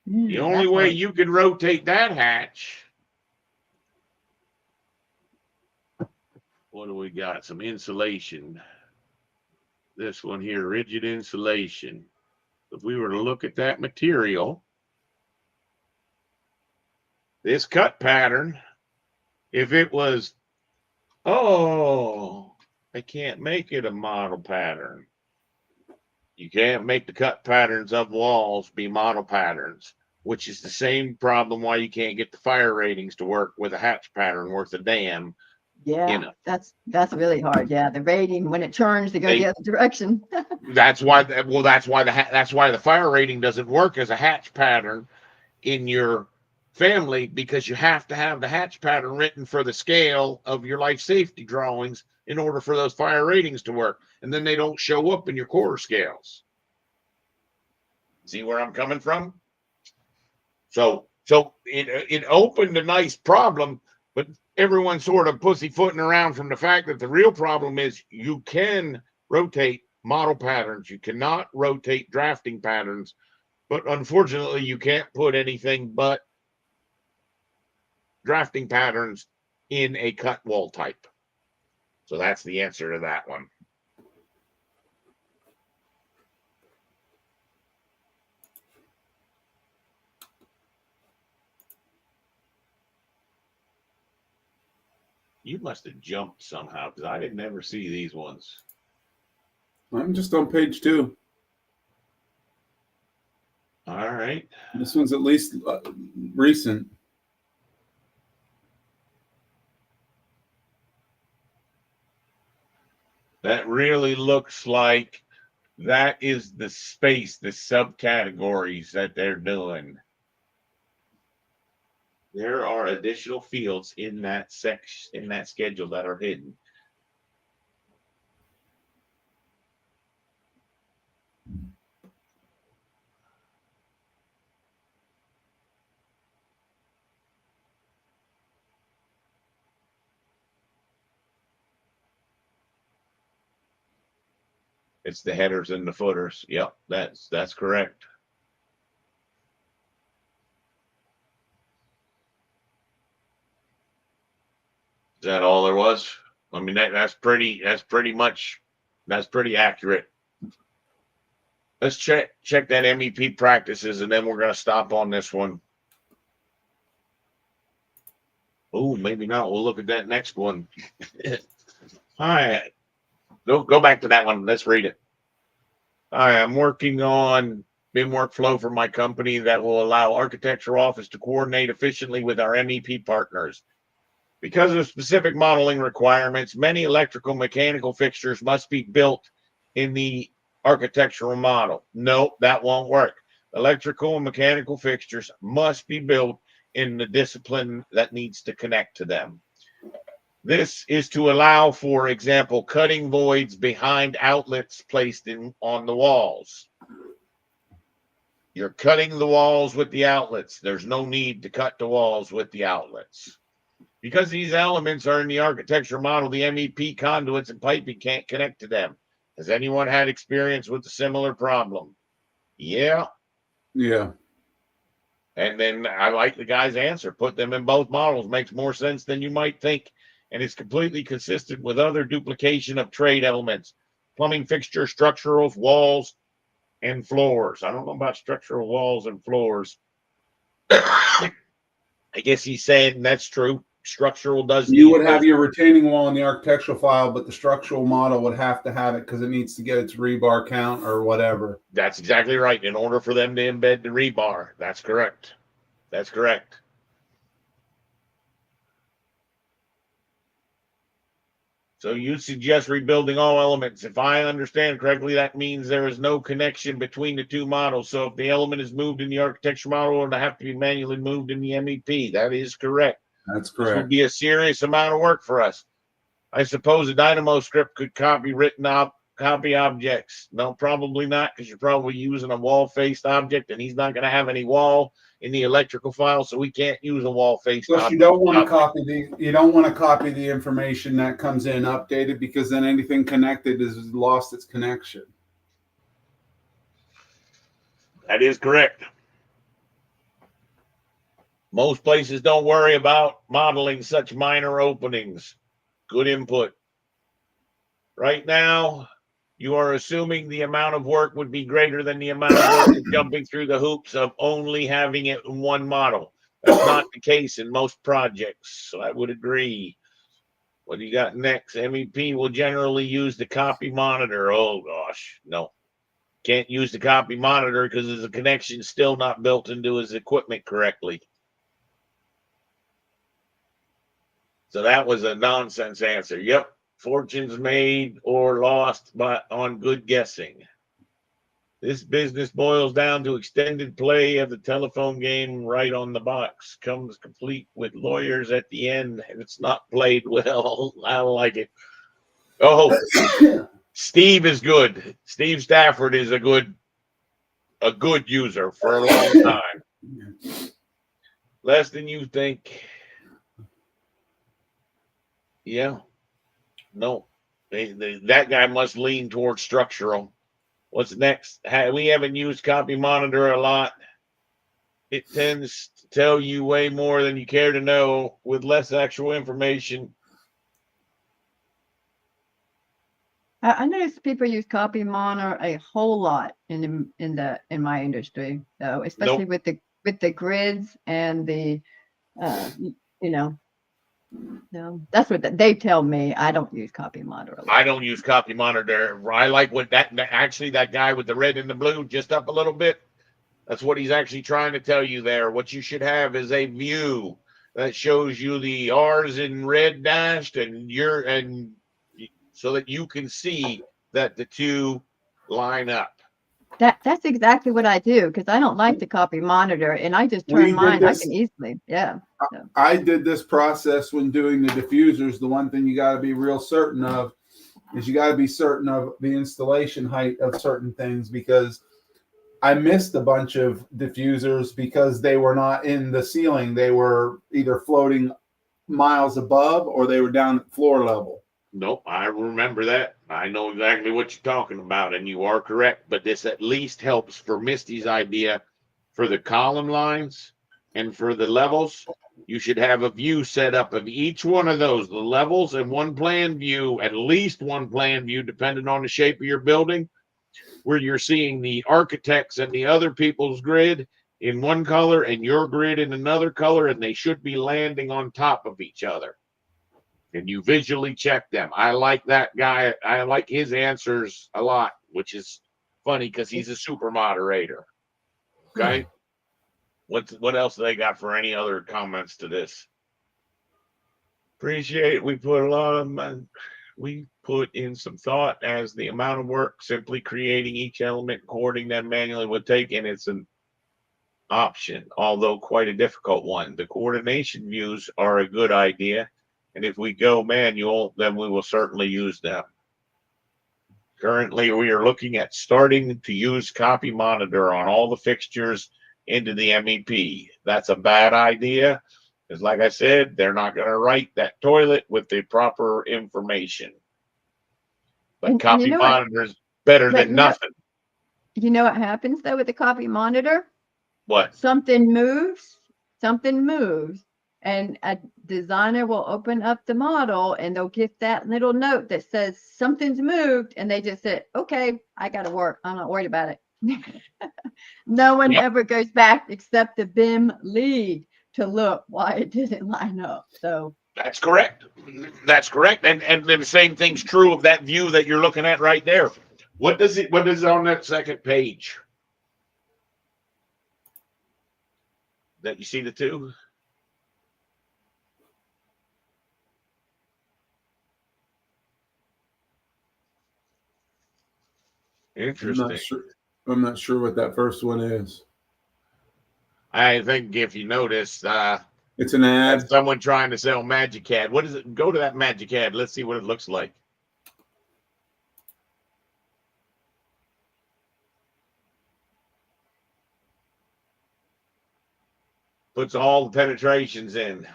The only That's way hard. you can rotate that hatch, what do we got? Some insulation. This one here, rigid insulation. If we were to look at that material, this cut pattern, if it was, oh, I can't make it a model pattern. You can't make the cut patterns of walls be model patterns, which is the same problem why you can't get the fire ratings to work with a hatch pattern worth a damn. Yeah, know. that's really hard. Yeah, the rating when it turns to go They- the other direction. That's why, that's why the fire rating doesn't work as a hatch pattern in your family, because you have to have the hatch pattern written for the scale of your life safety drawings in order for those fire ratings to work. And then they don't show up in your quarter scales. See where I'm coming from? So it opened a nice problem, but everyone's sort of pussyfooting around from the fact that the real problem is you can rotate model patterns. You cannot rotate drafting patterns, but unfortunately you can't put anything but drafting patterns in a cut wall type. So that's the answer to that one. You must have jumped somehow, because I didn't ever see these ones. I'm just on page 2. All right. This one's at least recent. That really looks like that is the space, the subcategories that they're doing. There are additional fields in that section, in that schedule, that are hidden. It's the headers and the footers. Yep, that's correct. Is that all there was? I mean, that's pretty accurate. Let's check that MEP practices, and then we're gonna stop on this one. Oh, maybe not. We'll look at that next one. All right. Go back to that one. Let's read it. All right, I'm working on BIM workflow for my company that will allow architecture office to coordinate efficiently with our MEP partners. Because of specific modeling requirements, many electrical mechanical fixtures must be built in the architectural model. No, that won't work. Electrical and mechanical fixtures must be built in the discipline that needs to connect to them. This is to allow, for example, cutting voids behind outlets placed on the walls. You're cutting the walls with the outlets. There's no need to cut the walls with the outlets. Because these elements are in the architecture model, the MEP conduits and piping can't connect to them. Has anyone had experience with a similar problem? Yeah. Yeah. And then I like the guy's answer. Put them in both models. Makes more sense than you might think. And is completely consistent with other duplication of trade elements. Plumbing fixture, structurals, walls, and floors. I don't know about structural walls and floors. I guess he's saying that's true. Structural does. You would have your retaining wall in the architectural file, but the structural model would have to have it because it needs to get its rebar count or whatever. That's exactly right. In order for them to embed the rebar. That's correct. That's correct. So you suggest rebuilding all elements. If I understand correctly, that means there is no connection between the two models. So if the element is moved in the architecture model, it'll have to be manually moved in the MEP. That is correct. That's This would correct. be a serious amount of work for us. I suppose a Dynamo script could copy objects. No, probably not, because you're probably using a wall-faced object, and he's not going to have any wall in the electrical file, so we can't use a wall face. Plus, you don't want to copy the information that comes in updated, because then anything connected is lost its connection. That is correct. Most places don't worry about modeling such minor openings. Good input. Right now, you are assuming the amount of work would be greater than the amount of work of jumping through the hoops of only having it in one model. That's not the case in most projects, so I would agree. What do you got next? MEP will generally use the copy monitor. Oh, gosh, no. Can't use the copy monitor because the connection's still not built into his equipment correctly. So that was a nonsense answer. Yep. Fortunes made or lost on good guessing. This business boils down to extended play of the telephone game right on the box. Comes complete with lawyers at the end, and it's not played well. I don't like it. Oh, Steve is good. Steve Stafford is a good user for a long time. Less than you think. Yeah. No. That guy must lean towards structural. What's next? We haven't used copy monitor a lot. It tends to tell you way more than you care to know with less actual information. I noticed people use copy monitor a whole lot in my industry, though, especially with the grids and the no, that's what they tell me. I don't use copy monitor a lot. I don't use copy monitor. I like what that guy with the red and the blue just up a little bit. That's what he's actually trying to tell you there. What you should have is a view that shows you the R's in red dashed and so that you can see that the two line up. That's exactly what I do, because I don't like the copy monitor, and I just turn mine. I can easily, I did this process when doing the diffusers. The one thing you got to be real certain of is you got to be certain of the installation height of certain things, because I missed a bunch of diffusers because they were not in the ceiling. They were either floating miles above or they were down at floor level. Nope, I remember that. I know exactly what you're talking about, and you are correct. But this at least helps for Misty's idea for the column lines and for the levels. You should have a view set up of each one of those, the levels, and one plan view, at least one plan view, depending on the shape of your building, where you're seeing the architects and the other people's grid in one color and your grid in another color, and they should be landing on top of each other. And you visually check them. I like that guy. I like his answers a lot, which is funny because he's a super moderator. Okay. What else do they got for any other comments to this? Appreciate it. We put in some thought as the amount of work simply creating each element, coordinating them manually would take, and it's an option, although quite a difficult one. The coordination views are a good idea. And if we go manual, then we will certainly use them. Currently, we are looking at starting to use copy monitor on all the fixtures into the MEP. That's a bad idea, because like I said, they're not going to write that toilet with the proper information. But copy monitor is better than nothing. You know what happens, though, with the copy monitor? What? Something moves, and a designer will open up the model and they'll get that little note that says something's moved, and they just say, okay, I got to work. I'm not worried about it. No one ever goes back except the BIM lead to look why it didn't line up. So that's correct. That's correct. And the same thing's true of that view that you're looking at right there. What is on that second page? That you see the two? Interesting. I'm not sure what that first one is. I think if you notice, it's an ad. Someone trying to sell MagiCAD. What is it? Go to that MagiCAD. Let's see what it looks like. puts all the penetrations in.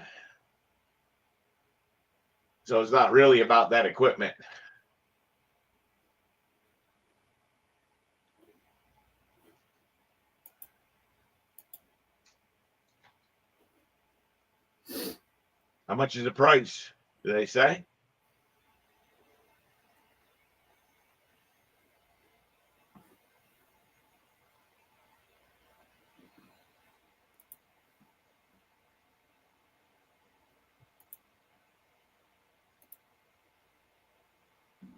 So it's not really about that equipment. How much is the price? Do they say?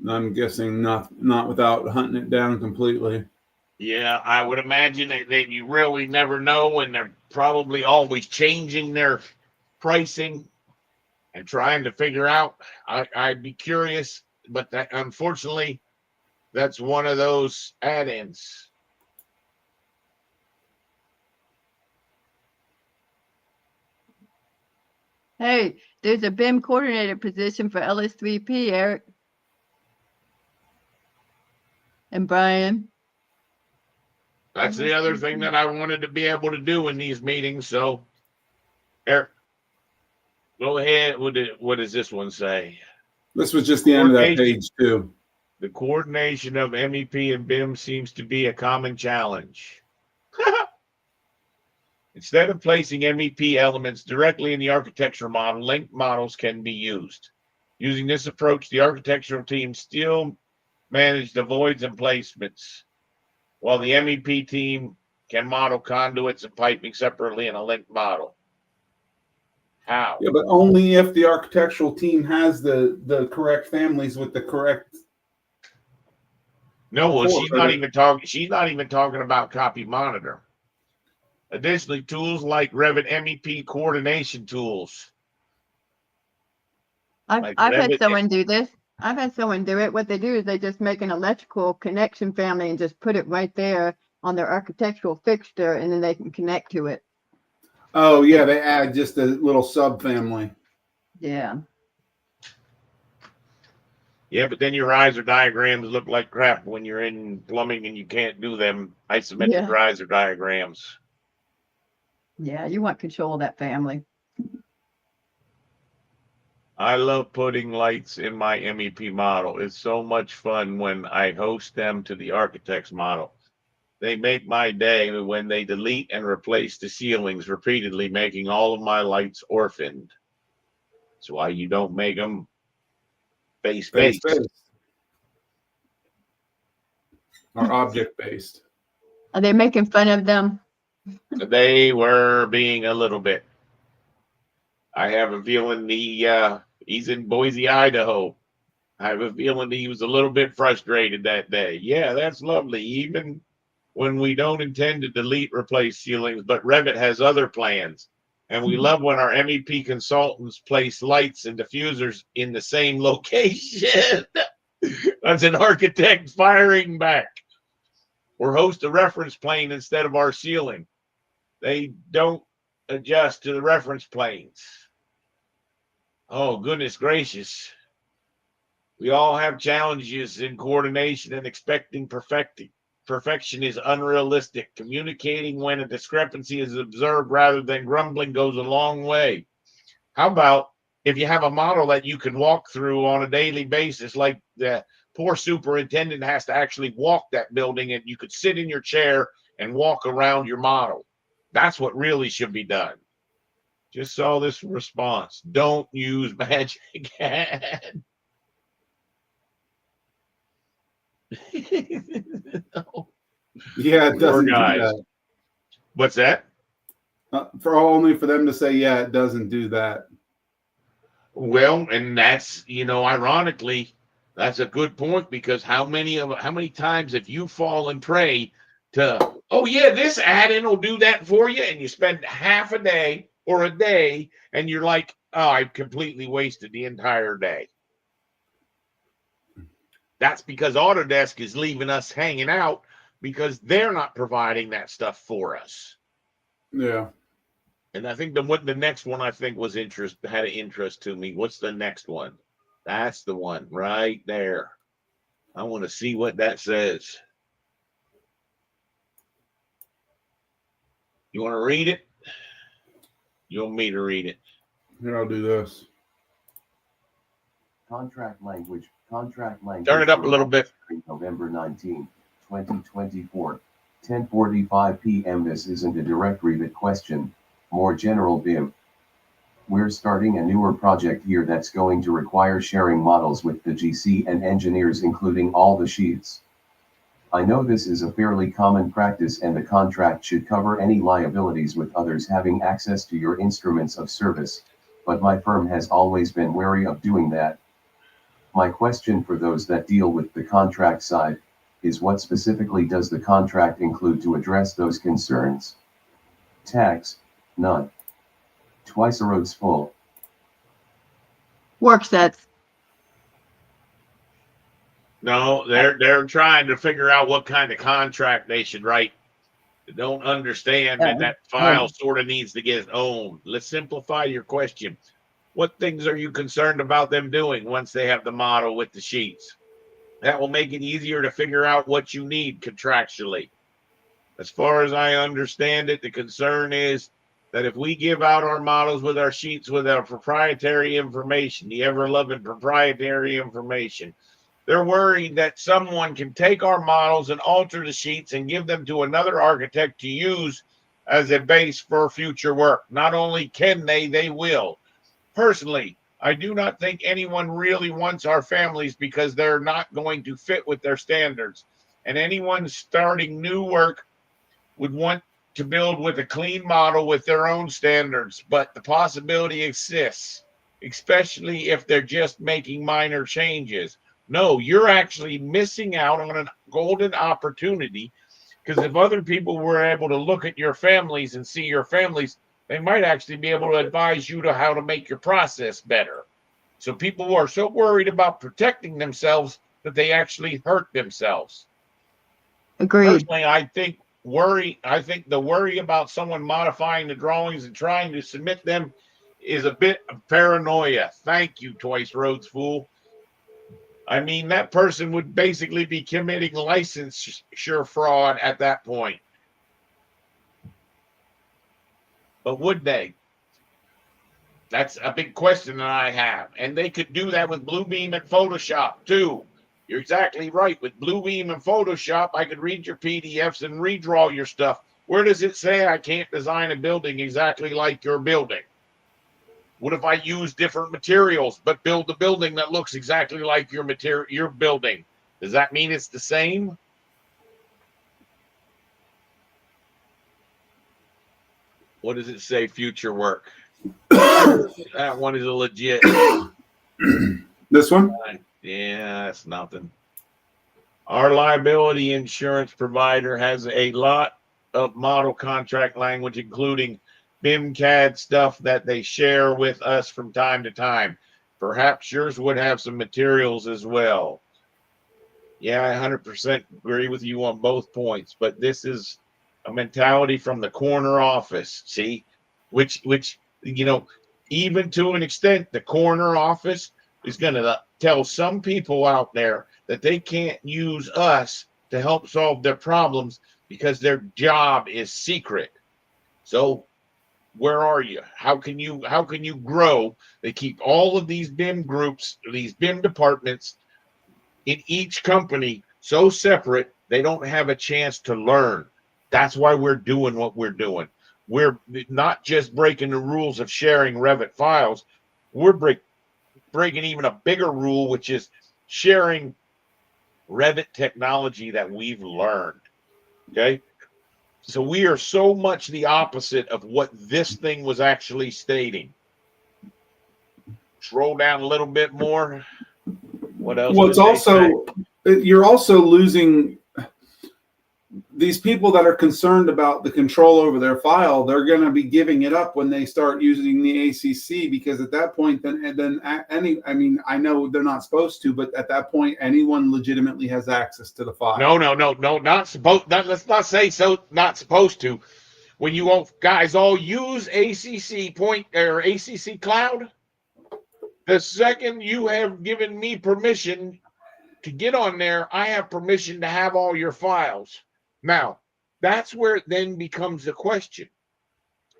I'm guessing not without hunting it down completely. Yeah, I would imagine that you really never know, and they're probably always changing their pricing and trying to figure out. I'd be curious, but that, unfortunately, that's one of those add-ins. Hey, there's a BIM coordinator position for LS3P, Eric. And Brian. That's the other thing that I wanted to be able to do in these meetings. So, Eric, go ahead. What does this one say? This was just the end of that page too. The coordination of MEP and BIM seems to be a common challenge. Instead of placing MEP elements directly in the architecture model, linked models can be used. Using this approach, the architectural team still manage the voids and placements, while the MEP team can model conduits and piping separately in a linked model. How? Yeah, but only if the architectural team has the correct families with the correct. No, well, she's not even talking about copy monitor. Additionally, tools like Revit MEP coordination tools. I've had someone do this. I've had someone do it. What they do is they just make an electrical connection family and just put it right there on their architectural fixture, and then they can connect to it. Oh yeah, they add just a little sub family. Yeah. Yeah, but then your riser diagrams look like crap when you're in plumbing and you can't do them isometric riser diagrams. Yeah, you want control of that family. I love putting lights in my MEP model. It's so much fun when I host them to the architect's model. They make my day when they delete and replace the ceilings repeatedly, making all of my lights orphaned. That's why you don't make them face-based. Or object-based. Are they making fun of them? They were being a little bit. I have a feeling he's in Boise, Idaho. I have a feeling he was a little bit frustrated that day. Yeah, that's lovely. Even when we don't intend to delete, replace ceilings, but Revit has other plans. And we love when our MEP consultants place lights and diffusers in the same location. That's an architect firing back. Or host a reference plane instead of our ceiling. They don't adjust to the reference planes. Oh, goodness gracious. We all have challenges in coordination, and expecting perfection is unrealistic. Communicating when a discrepancy is observed rather than grumbling goes a long way. How about if you have a model that you can walk through on a daily basis, like the poor superintendent has to actually walk that building, and you could sit in your chair and walk around your model. That's what really should be done. Just saw this response. Don't use Magic Ad. No. Yeah, it doesn't do that. What's that? Only for them to say, yeah, it doesn't do that. Well, and that's, ironically, that's a good point, because how many times have you fallen prey to, oh yeah, this add-in will do that for you, and you spend half a day or a day, and you're like, oh, I've completely wasted the entire day. That's because Autodesk is leaving us hanging out because they're not providing that stuff for us. Yeah. And I think the next one I think had an interest to me. What's the next one? That's the one right there. I want to see what that says. You want to read it? You want me to read it? Here, I'll do this. Contract language. Turn it up a little bit. November 19, 2024, 10:45 p.m. This isn't a direct Revit question, more general BIM. We're starting a newer project here that's going to require sharing models with the GC and engineers, including all the sheets. I know this is a fairly common practice and the contract should cover any liabilities with others having access to your instruments of service, but my firm has always been wary of doing that. My question for those that deal with the contract side is, what specifically does the contract include to address those concerns? Tax, none. Twice a road's full. Work sets. No, they're trying to figure out what kind of contract they should write. They don't understand that file sort of needs to get owned. Let's simplify your question. What things are you concerned about them doing once they have the model with the sheets? That will make it easier to figure out what you need contractually. As far as I understand it, the concern is that if we give out our models with our sheets with our proprietary information, the ever-loving proprietary information, they're worried that someone can take our models and alter the sheets and give them to another architect to use as a base for future work. Not only can they will. Personally, I do not think anyone really wants our families because they're not going to fit with their standards. And anyone starting new work would want to build with a clean model with their own standards. But the possibility exists, especially if they're just making minor changes. No, you're actually missing out on a golden opportunity, because if other people were able to look at your families and see your families, they might actually be able to advise you to how to make your process better. So people are so worried about protecting themselves that they actually hurt themselves. Agreed. Personally, I think the worry about someone modifying the drawings and trying to submit them is a bit of paranoia. Thank you, Twice Roads Fool. I mean, that person would basically be committing licensure fraud at that point. But would they? That's a big question that I have. And they could do that with Bluebeam and Photoshop too. You're exactly right. With Bluebeam and Photoshop, I could read your PDFs and redraw your stuff. Where does it say I can't design a building exactly like your building? What if I use different materials but build a building that looks exactly like your building? Does that mean it's the same? What does it say? Future work. That one is a legit. This one? Yeah, that's nothing. Our liability insurance provider has a lot of model contract language, including BIMCAD stuff that they share with us from time to time. Perhaps yours would have some materials as well. Yeah, I 100% agree with you on both points, but this is a mentality from the corner office, see, which even to an extent, the corner office is going to tell some people out there that they can't use us to help solve their problems because their job is secret. So where are you? How can you grow? They keep all of these BIM groups, these BIM departments in each company so separate, they don't have a chance to learn. That's why we're doing what we're doing. We're not just breaking the rules of sharing Revit files. We're breaking even a bigger rule, which is sharing Revit technology that we've learned. Okay. So we are so much the opposite of what this thing was actually stating. Scroll down a little bit more. What else? Well, it's also, you're also losing these people that are concerned about the control over their file. They're going to be giving it up when they start using the ACC, because at that point, I know they're not supposed to, but at that point, anyone legitimately has access to the file. No, not supposed. Let's not say so. Not supposed to. When you guys all use ACC or ACC Cloud, the second you have given me permission to get on there, I have permission to have all your files. Now, that's where it then becomes a question.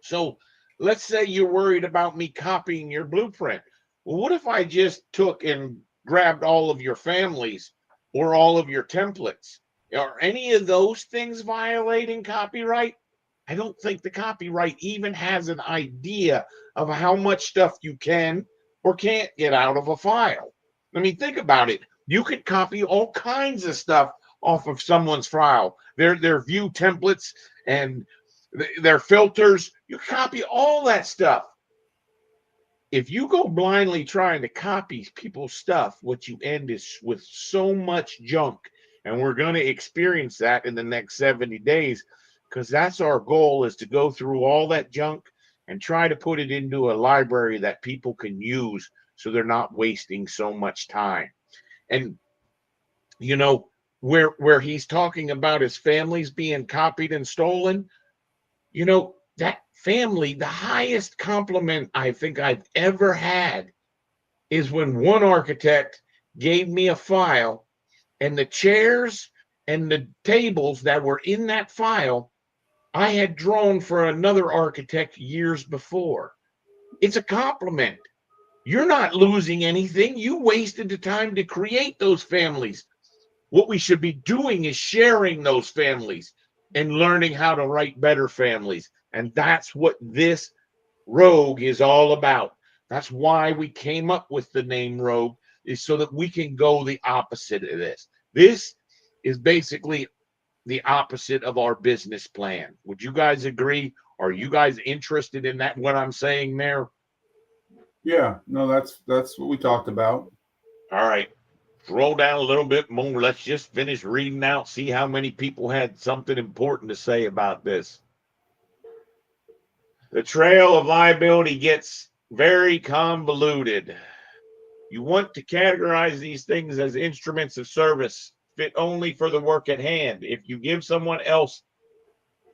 So let's say you're worried about me copying your blueprint. Well, what if I just took and grabbed all of your families or all of your templates? Are any of those things violating copyright? I don't think the copyright even has an idea of how much stuff you can or can't get out of a file. I mean, think about it. You could copy all kinds of stuff off of someone's file, their view templates and their filters. You copy all that stuff. If you go blindly trying to copy people's stuff, what you end is with so much junk. And we're going to experience that in the next 70 days, because that's our goal, is to go through all that junk and try to put it into a library that people can use so they're not wasting so much time. And, you know, where he's talking about his families being copied and stolen, you know, that family, the highest compliment I think I've ever had is when one architect gave me a file, and the chairs and the tables that were in that file I had drawn for another architect years before. It's a compliment. You're not losing anything. You wasted the time to create those families. What we should be doing is sharing those families and learning how to write better families. And that's what this Rogue is all about. That's why we came up with the name Rogue, is so that we can go the opposite of this. This is basically the opposite of our business plan. Would you guys agree? Are you guys interested in that, what I'm saying there? Yeah, no, that's what we talked about. All right. Roll down a little bit more. Let's just finish reading out, see how many people had something important to say about this. The trail of liability gets very convoluted. You want to categorize these things as instruments of service fit only for the work at hand. If you give someone else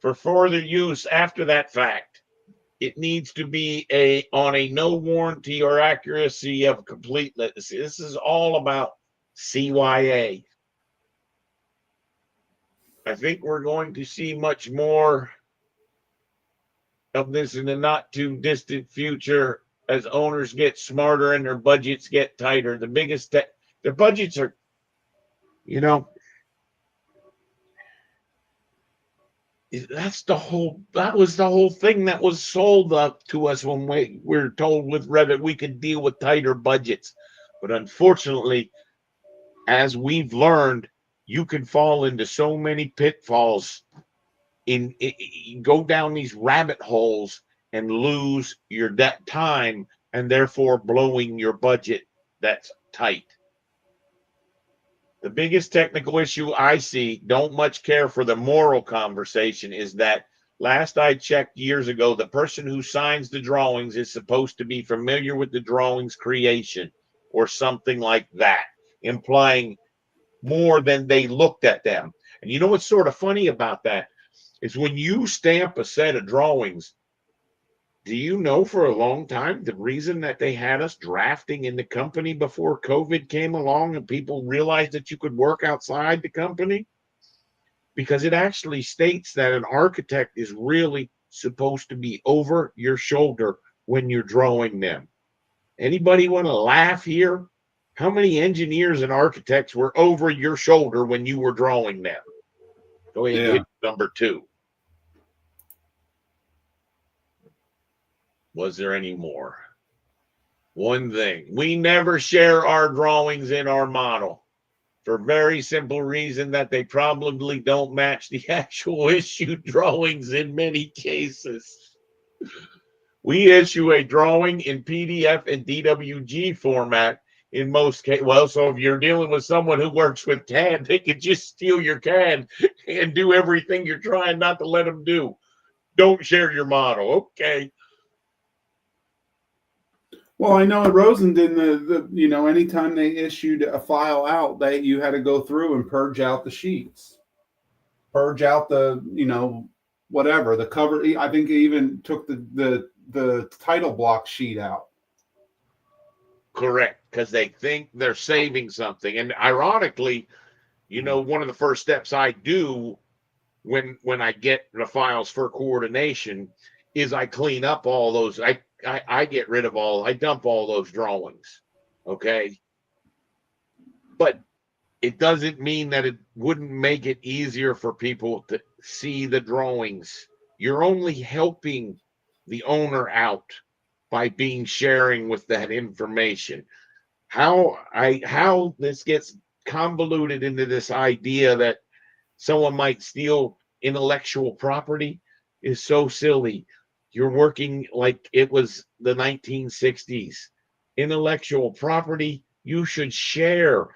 for further use after that fact, it needs to be on a no warranty or accuracy of completeness. This is all about CYA. I think we're going to see much more of this in the not too distant future as owners get smarter and their budgets get tighter. The biggest, their budgets are, you know, that was the whole thing that was sold up to us when we were told with Revit we could deal with tighter budgets. But unfortunately, as we've learned, you can fall into so many pitfalls, go down these rabbit holes and lose your time, and therefore blowing your budget that's tight. The biggest technical issue I see, don't much care for the moral conversation, is that last I checked years ago, the person who signs the drawings is supposed to be familiar with the drawings creation or something like that, implying more than they looked at them. And you know what's sort of funny about that is when you stamp a set of drawings, do you know for a long time the reason that they had us drafting in the company before COVID came along and people realized that you could work outside the company? Because it actually states that an architect is really supposed to be over your shoulder when you're drawing them. Anybody want to laugh here? How many engineers and architects were over your shoulder when you were drawing them? Go ahead and hit number 2. Was there any more? One thing, we never share our drawings in our model for very simple reason that they probably don't match the actual issued drawings in many cases. We issue a drawing in PDF and DWG format in most cases. Well, so if you're dealing with someone who works with CAD, they could just steal your CAD and do everything you're trying not to let them do. Don't share your model. Okay. Well, I know at Rosendin, anytime they issued a file out, you had to go through and purge out the sheets, purge out the, whatever the cover. I think they even took the title block sheet out. Correct, because they think they're saving something. And ironically, one of the first steps I do when I get the files for coordination is I clean up all those. I get rid of I dump all those drawings. Okay. But it doesn't mean that it wouldn't make it easier for people to see the drawings. You're only helping the owner out by sharing with that information. How this gets convoluted into this idea that someone might steal intellectual property is so silly. You're working like it was the 1960s. Intellectual property, you should share.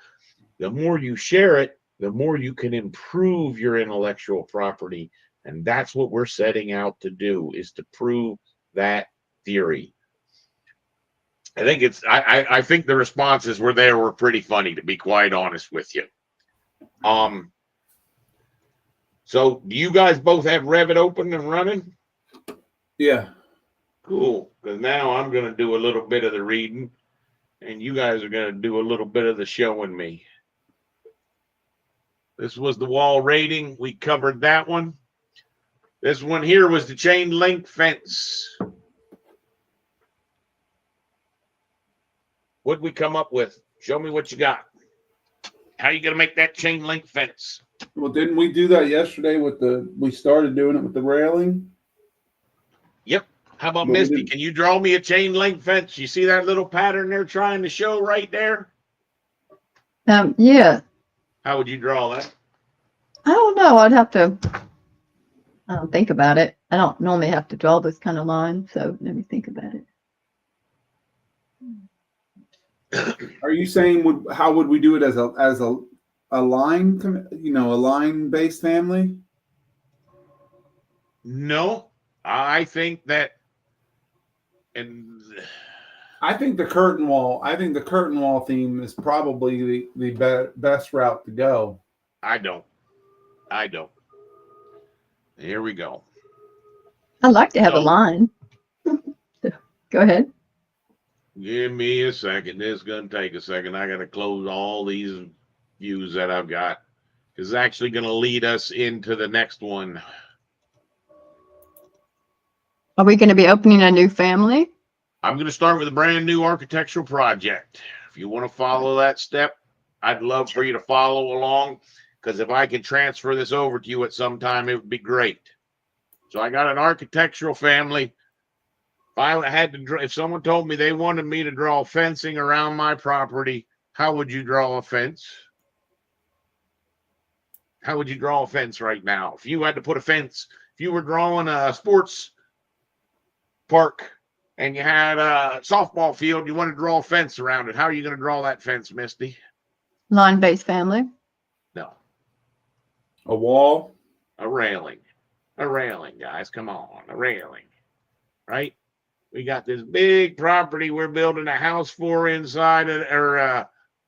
The more you share it, the more you can improve your intellectual property. And that's what we're setting out to do, is to prove that theory. I think I think the responses were pretty funny, to be quite honest with you. So do you guys both have Revit open and running? Yeah. Cool. Because now I'm going to do a little bit of the reading, and you guys are going to do a little bit of the showing me. This was the wall rating. We covered that one. This one here was the chain link fence. What'd we come up with? Show me what you got. How you going to make that chain link fence? Well, didn't we do that yesterday we started doing it with the railing? Yep. How about But we Misty? didn't- Can you draw me a chain link fence? You see that little pattern they're trying to show right there? Yeah, How would you draw that? I don't know. I'd have to think about it. I don't normally have to draw this kind of line, so let me think about it. Are you saying how would we do it as a line, a line based family? No, I think that, and I think the curtain wall theme is probably the best route to go. I don't. Here we go. I like to have a So- line. Go ahead. Give me a second. This is going to take a second. I got to close all these views that I've got. It's actually going to lead us into the next one. Are we going to be opening a new family? I'm going to start with a brand new architectural project. If you want to follow that step, I'd love for you to follow along, because if I can transfer this over to you at some time, it would be great. So I got an architectural family. If someone told me they wanted me to draw fencing around my property, how would you draw a fence? How would you draw a fence right now? If you had to put a fence, if you were drawing a sports park and you had a softball field, you want to draw a fence around it, how are you going to draw that fence, Misty? Line-based family? No. A wall. A railing. A railing, guys. Come on. A railing. Right? We got this big property we're building a house for inside, or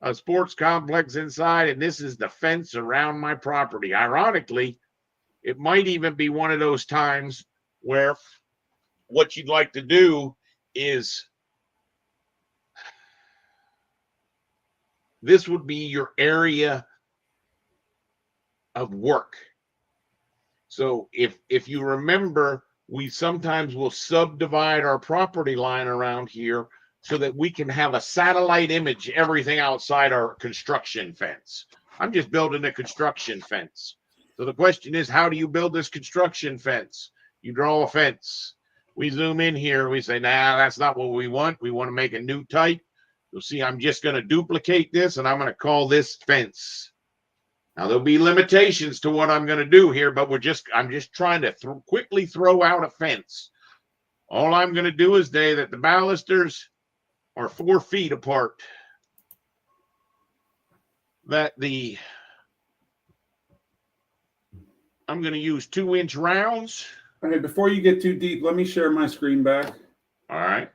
a sports complex inside, and this is the fence around my property. Ironically, it might even be one of those times where what you'd like to do is this would be your area of work. So if you remember, we sometimes will subdivide our property line around here so that we can have a satellite image, everything outside our construction fence. I'm just building a construction fence. So the question is, how do you build this construction fence? You draw a fence. We zoom in here. We say, nah, that's not what we want. We want to make a new type. You'll see I'm just going to duplicate this, and I'm going to call this fence. Now, there'll be limitations to what I'm going to do here, but I'm just trying to quickly throw out a fence. All I'm going to do is say that the balusters are 4 feet apart. I'm going to use 2-inch rounds. Okay, before you get too deep, let me share my screen back. All right.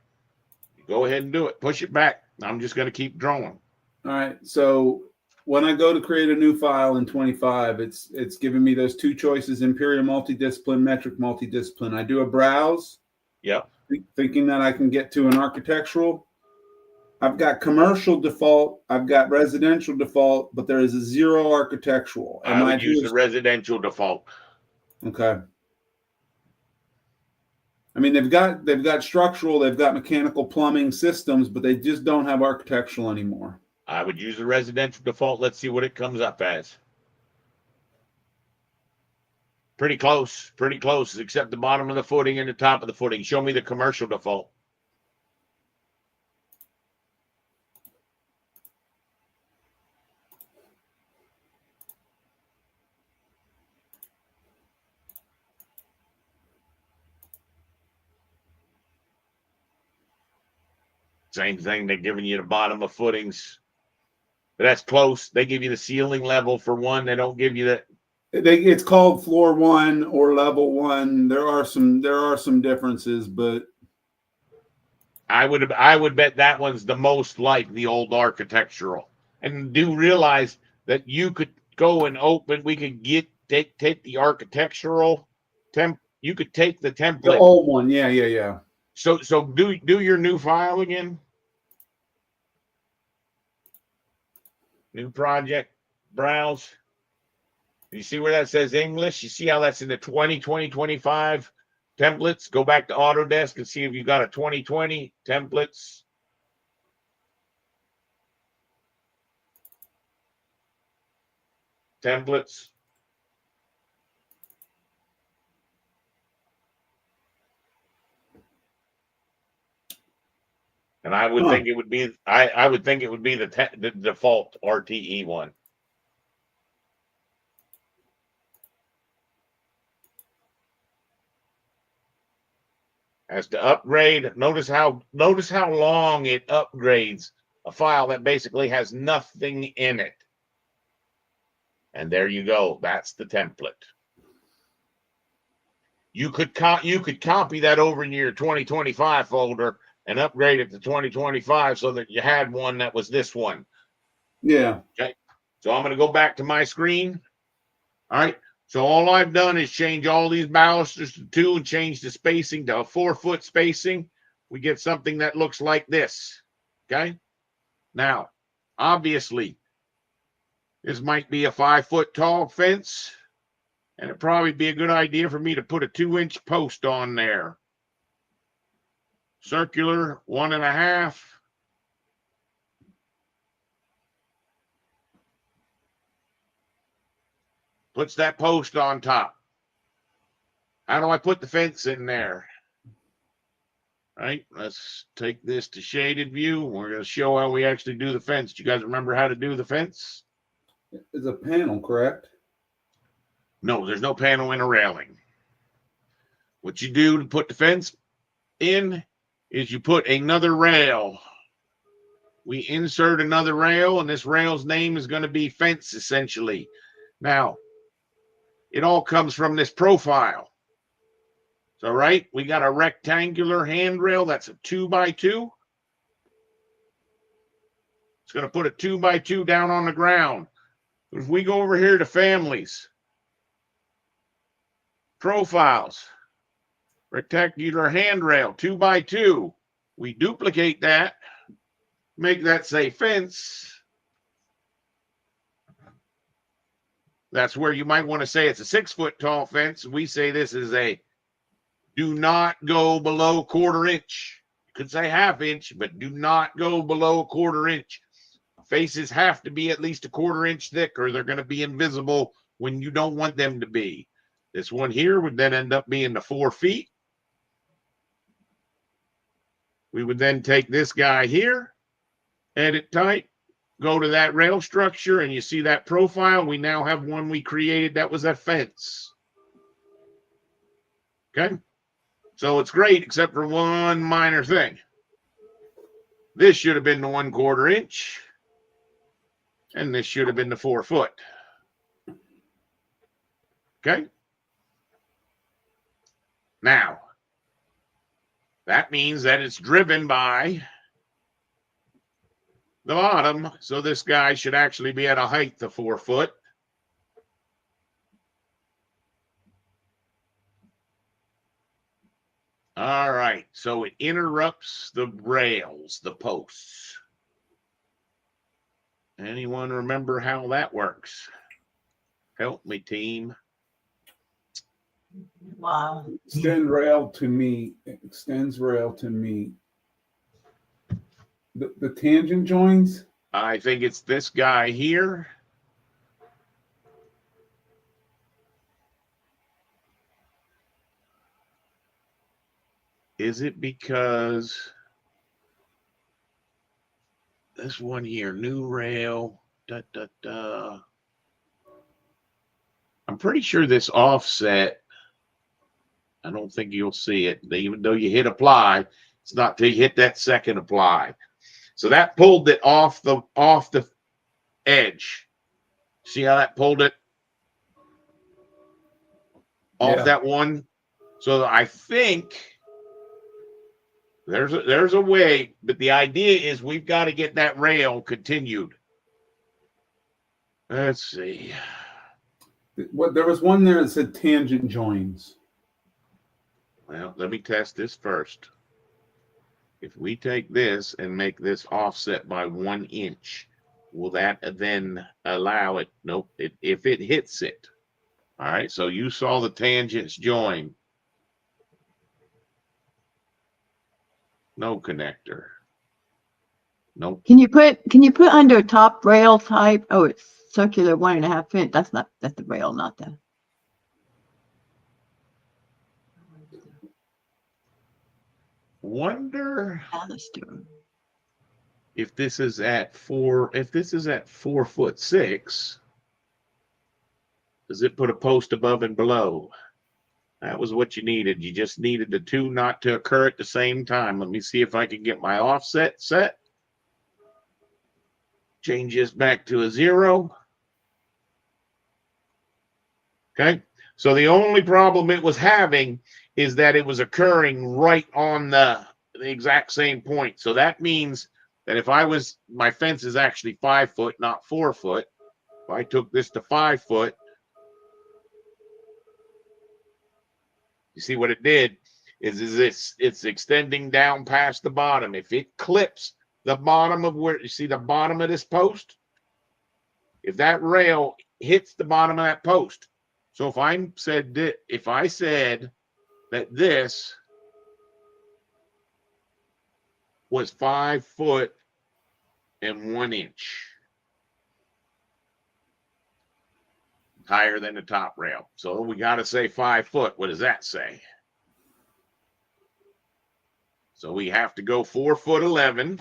Go ahead and do it. Push it back. I'm just going to keep drawing. All right. So when I go to create a new file in 25, it's giving me those two choices: Imperial Multidiscipline, Metric Multidiscipline. I do a browse. Yep. Thinking that I can get to an architectural. I've got commercial default. I've got residential default, but there is a 0 architectural. I would use the residential default. Okay. I mean, they've got structural, they've got mechanical plumbing systems, but they just don't have architectural anymore. I would use the residential default. Let's see what it comes up as. Pretty close, except the bottom of the footing and the top of the footing. Show me the commercial default. Same thing. They're giving you the bottom of footings. But that's close. They give you the ceiling level for one. They don't give you that. It's called floor one or level one. There are some differences, but I would bet that one's the most like the old architectural. And do realize that you could go and open. We could take the architectural You could take the template. the old one, yeah. So do your new file again. New project, browse. You see where that says English? You see how that's in the 2025 templates? Go back to Autodesk and see if you got a 2020 templates. Templates. And I would think it would be I would think it would be the default RTE one. As to upgrade, notice how long it upgrades a file that basically has nothing in it. And there you go. That's the template. You could copy that over into your 2025 folder and upgrade it to 2025 so that you had one that was this one. Yeah. Okay. So I'm going to go back to my screen. All right. So all I've done is change all these balusters to 2 and change the spacing to a 4-foot spacing. We get something that looks like this. Okay. Now, obviously, this might be a 5-foot tall fence, and it'd probably be a good idea for me to put a 2-inch post on there. Circular 1.5. Puts that post on top. How do I put the fence in there? All right, let's take this to shaded view. We're going to show how we actually do the fence. Do you guys remember how to do the fence? It's a panel, correct? No, there's no panel in a railing. What you do to put the fence in is you put another rail. We insert another rail, and this rail's name is going to be fence, essentially. Now, it all comes from this profile. So, right, we got a rectangular handrail that's a 2x2. It's going to put a 2x2 down on the ground. If we go over here to families, profiles, rectangular handrail, 2x2, we duplicate that, make that say fence. That's where you might want to say it's a 6-foot tall fence. We say this is a do not go below 1/4 inch. You could say 1/2 inch, but do not go below 1/4 inch. Faces have to be at least 1/4 inch thick, or they're going to be invisible when you don't want them to be. This one here would then end up being the 4 feet. We would then take this guy here, edit type, go to that rail structure, and you see that profile. We now have one we created that was a fence. Okay. So it's great, except for one minor thing. This should have been the 1/4 inch, and this should have been the 4 foot. Okay. Now, that means that it's driven by the bottom. So this guy should actually be at a height of 4 foot. All right. So it interrupts the rails, the posts. Anyone remember how that works? Help me, team. Wow. Extend rail to meet, extends rail to meet. The tangent joins? I think it's this guy here. Is it because this one here, new rail, I'm pretty sure this offset, I don't think you'll see it. Even though you hit apply, it's not till you hit that second apply. So that pulled it off the edge. See how that pulled it off that one? So I think there's a way, but the idea is we've got to get that rail continued. Let's see. What, there was one there that said tangent joins. Well, let me test this first. If we take this and make this offset by 1 inch, will that then allow it? Nope. If it hits it. All right. So you saw the tangents join. No connector. Nope. Can you put under top rail type? Oh, it's circular 1.5 inch. That's the rail, not the. Wonder banister. if this is at 4'6", does it put a post above and below? That was what you needed. You just needed the two not to occur at the same time. Let me see if I can get my offset set. Change this back to a 0. Okay. So the only problem it was having is that it was occurring right on the exact same point. So that means that if my fence is actually 5 foot, not 4 foot. If I took this to 5 foot, you see what it did is it's extending down past the bottom. If it clips the bottom of where you see the bottom of this post, if that rail hits the bottom of that post. So if I said that this was 5 foot and 1 inch higher than the top rail. So we got to say 5 foot. What does that say? So we have to go 4'11".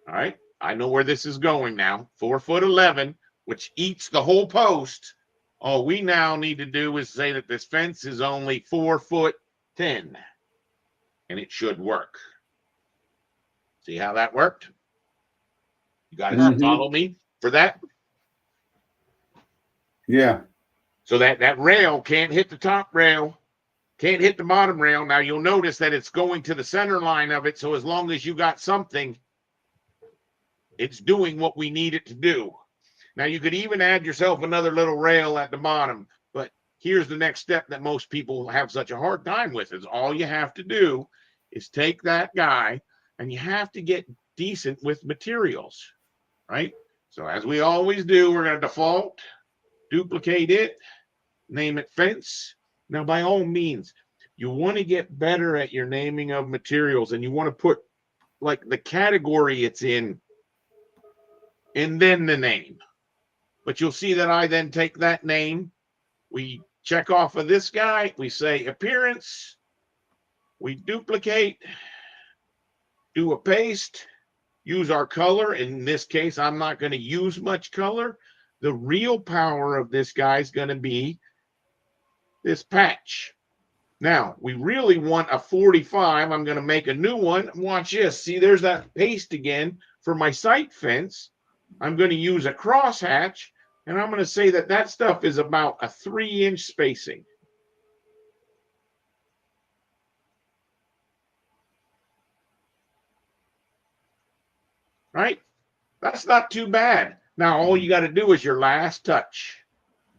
All right. I know where this is going now. 4'11", which eats the whole post. All we now need to do is say that this fence is only 4'10", and it should work. See how that worked? You guys follow me for that? Yeah. So that rail can't hit the top rail, can't hit the bottom rail. Now you'll notice that it's going to the center line of it. So as long as you got something, it's doing what we need it to do. Now you could even add yourself another little rail at the bottom, but here's the next step that most people have such a hard time with is all you have to do is take that guy and you have to get decent with materials, right? So as we always do, we're going to default, duplicate it, name it fence. Now, by all means, you want to get better at your naming of materials and you want to put like the category it's in and then the name. But you'll see that I then take that name, we check off of this guy, we say appearance, we duplicate, do a paste, use our color. In this case, I'm not going to use much color. The real power of this guy is going to be this patch. Now, we really want a 45. I'm going to make a new one. Watch this. See, there's that paste again for my site fence. I'm going to use a crosshatch, and I'm going to say that that stuff is about a 3-inch spacing. Right? That's not too bad. Now, all you got to do is your last touch.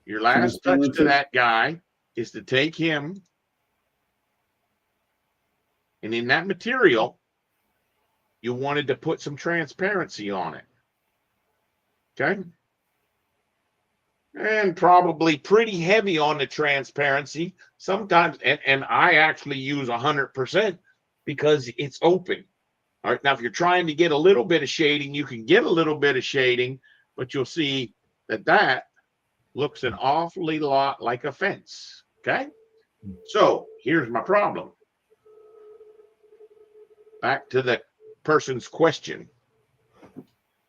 Your last touch to that guy is to take him, and in that material, you wanted to put some transparency on it. Okay? and probably pretty heavy on the transparency sometimes. And I actually use 100% because it's open. All right. Now, if you're trying to get a little bit of shading, you can get a little bit of shading, but you'll see that that looks an awfully lot like a fence. Okay. So here's my problem. Back to the person's question.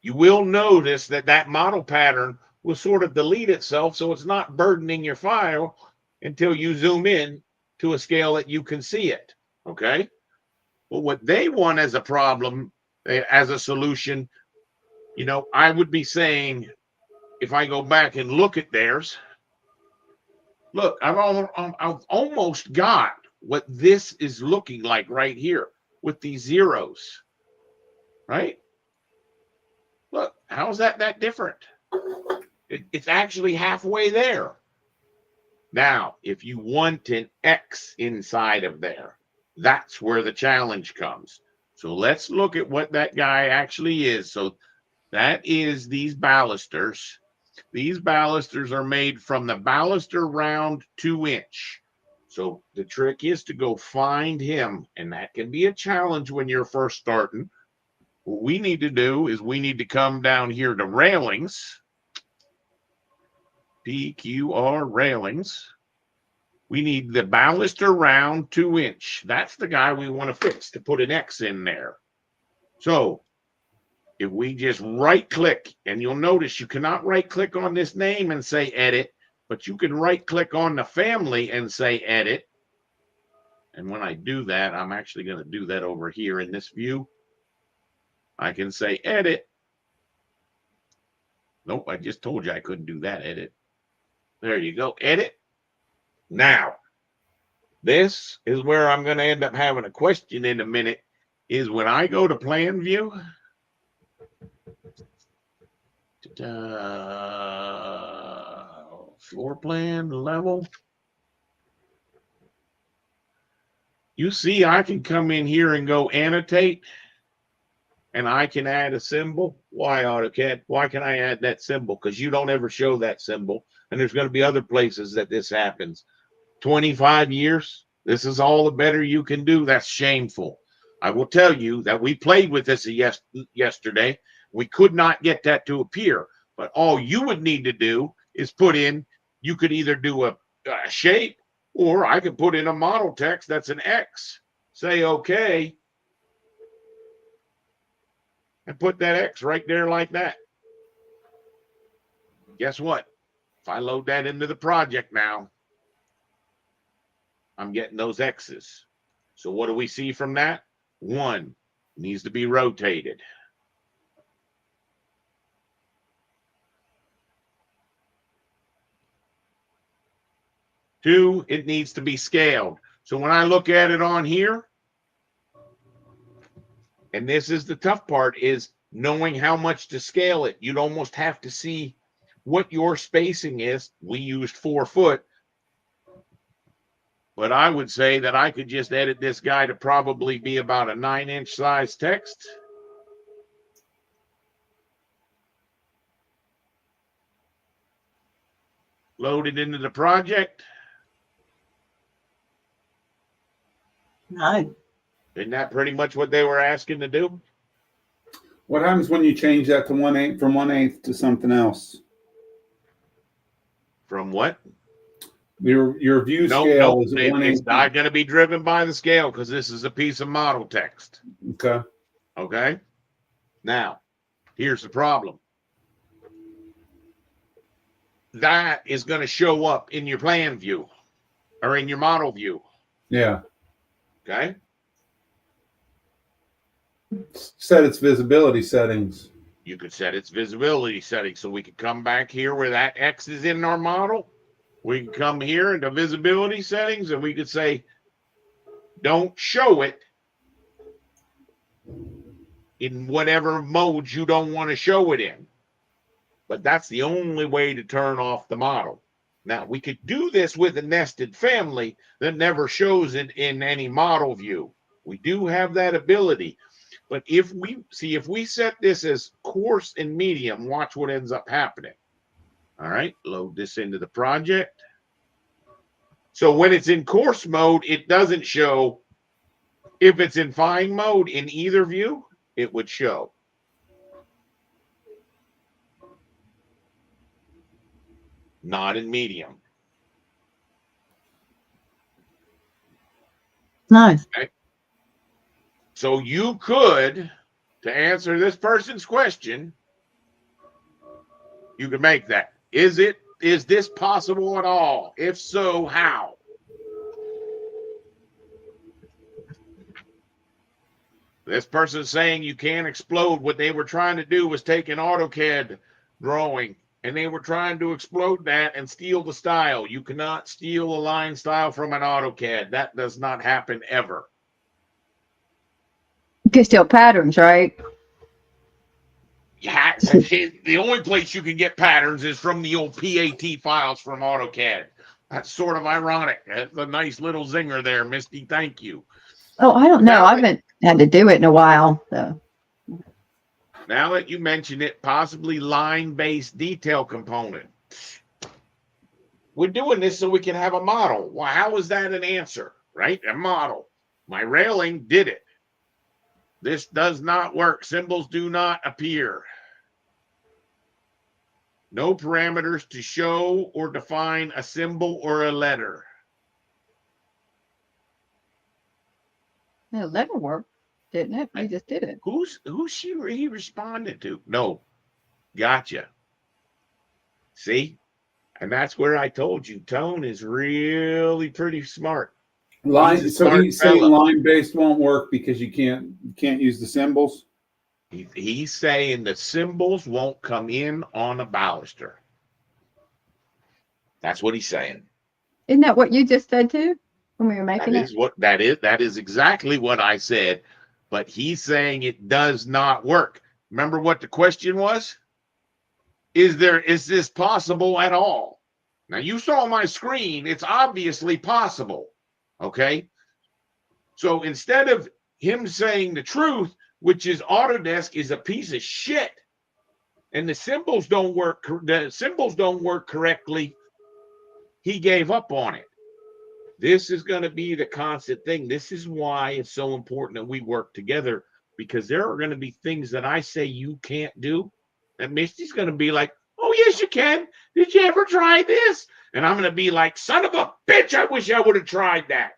You will notice that that model pattern will sort of delete itself, so it's not burdening your file until you zoom in to a scale that you can see it. Okay. Well, what they want as a problem, as a solution, you know, I would be saying, if I go back and look at theirs, look, I've almost got what this is looking like right here with these zeros, right? Look, how's that different? It's actually halfway there. Now, if you want an X inside of there, that's where the challenge comes. So let's look at what that guy actually is. So that is these balusters. These balusters are made from the baluster round 2-inch. So the trick is to go find him, and that can be a challenge when you're first starting. What we need to do is we need to come down here to railings. PQR railings. We need the baluster round 2-inch. That's the guy we want to fix to put an X in there. So if we just right click, and you'll notice you cannot right click on this name and say edit, but you can right click on the family and say edit. And when I do that, I'm actually going to do that over here in this view. I can say edit. Nope, I just told you I couldn't do that. Edit. There you go. Edit. Now, this is where I'm going to end up having a question in a minute, is when I go to plan view. Floor plan level. You see, I can come in here and go annotate, and I can add a symbol. Why, AutoCAD? Why can I add that symbol? Because you don't ever show that symbol. And there's going to be other places that this happens. 25 years. This is all the better you can do. That's shameful. I will tell you that we played with this yesterday. We could not get that to appear. But all you would need to do is put in, you could either do a shape, or I could put in a model text that's an X. Say okay. And put that X right there like that. Guess what? If I load that into the project now, I'm getting those X's. So what do we see from that? 1 needs to be rotated. 2, it needs to be scaled. So when I look at it on here, and this is the tough part, is knowing how much to scale it. You'd almost have to see what your spacing is. We used 4 foot. But I would say that I could just edit this guy to probably be about a 9-inch size text. Load it into the project. 9. Isn't that pretty much what they were asking to do? What happens when you change that to 1/8 from 1/8 to something else? From what? Your view No, scale is it's 1/8. not going to be driven by the scale because this is a piece of model text. Okay. Okay. Now, here's the problem. That is going to show up in your plan view or in your model view. Yeah. Okay. Set its visibility settings. You could set its visibility settings. So we could come back here where that X is in our model. We can come here into visibility settings and we could say, don't show it in whatever modes you don't want to show it in. But that's the only way to turn off the model. Now, we could do this with a nested family that never shows it in any model view. We do have that ability. But if we set this as coarse and medium, watch what ends up happening. All right, load this into the project. So when it's in course mode, it doesn't show. If it's in fine mode in either view, it would show. Not in medium. Nice. So you could, to answer this person's question, you could make that. Is this possible at all? If so, how? This person's saying you can't explode. What they were trying to do was take an AutoCAD drawing, and they were trying to explode that and steal the style. You cannot steal a line style from an AutoCAD. That does not happen ever. You can steal patterns, right? Yeah, the only place you can get patterns is from the old PAT files from AutoCAD. That's sort of ironic. That's a nice little zinger there, Misty. Thank you. Oh, I don't know. Now I haven't had to do it in a while. So Now that you mention it, possibly line-based detail component. We're doing this so we can have a model. Well, how is that an answer, right? A model. My railing did it. This does not work. Symbols do not appear. No parameters to show or define a symbol or a letter. the letter worked, didn't it? You just did it. Who's he responded to? No. Gotcha. See? And that's where I told you Tone is really pretty smart. Line. He's a So smart he's saying fella. line based won't work because you can't use the symbols. He's saying the symbols won't come in on a baluster. That's what he's saying. Isn't that what you just said too when we were making That it? is what that is. That is exactly what I said. But he's saying it does not work. Remember what the question was? Is this possible at all? Now you saw my screen. It's obviously possible. Okay. So instead of him saying the truth, which is Autodesk is a piece of shit, and the symbols don't work correctly, he gave up on it. This is going to be the constant thing. This is why it's so important that we work together, because there are going to be things that I say you can't do, and Misty's going to be like, oh yes you can. Did you ever try this? And I'm going to be like, son of a bitch, I wish I would have tried that.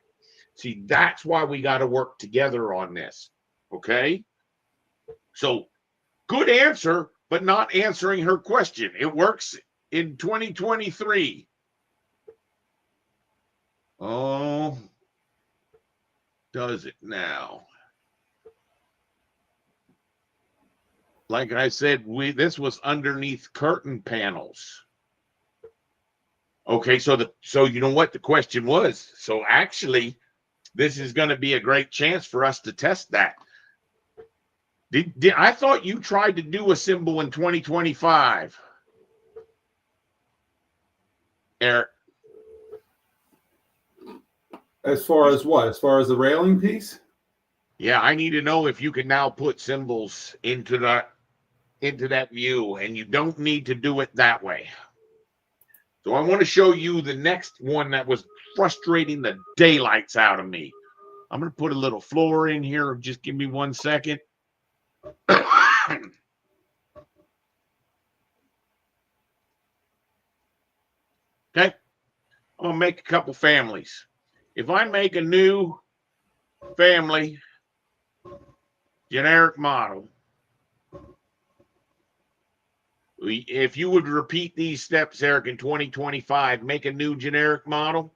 See, that's why we got to work together on this. Okay. So good answer, but not answering her question. It works in 2023. Oh, does it now? Like I said, this was underneath curtain panels. Okay, so you know what the question was. So actually, this is going to be a great chance for us to test that. I thought you tried to do a symbol in 2025, Eric. As far as what? As far as the railing piece? Yeah, I need to know if you can now put symbols into that view, and you don't need to do it that way. So I want to show you the next one that was frustrating the daylights out of me. I'm going to put a little floor in here. Just give me 1 second. Okay. I'm going to make a couple families. If I make a new family generic model, if you would repeat these steps, Eric, in 2025, make a new generic model.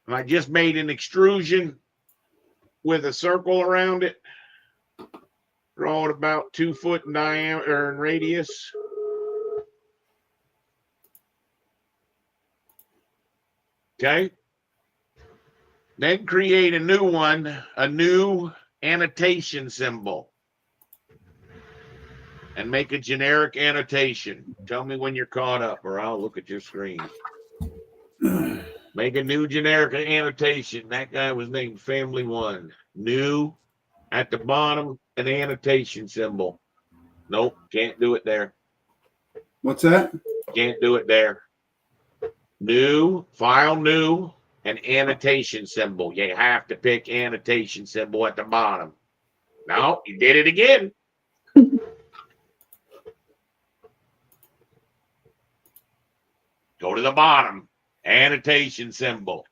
And I just made an extrusion with a circle around it. Draw it about 2 foot in diameter or in radius. Okay. Then create a new one, a new annotation symbol. And make a generic annotation. Tell me when you're caught up, or I'll look at your screen. Make a new generic annotation. That guy was named Family One. New, at the bottom, an annotation symbol. Nope, can't do it there. What's that? Can't do it there. New, file new, and annotation symbol. You have to pick annotation symbol at the bottom. No, you did it again. Go to the bottom. Annotation symbol.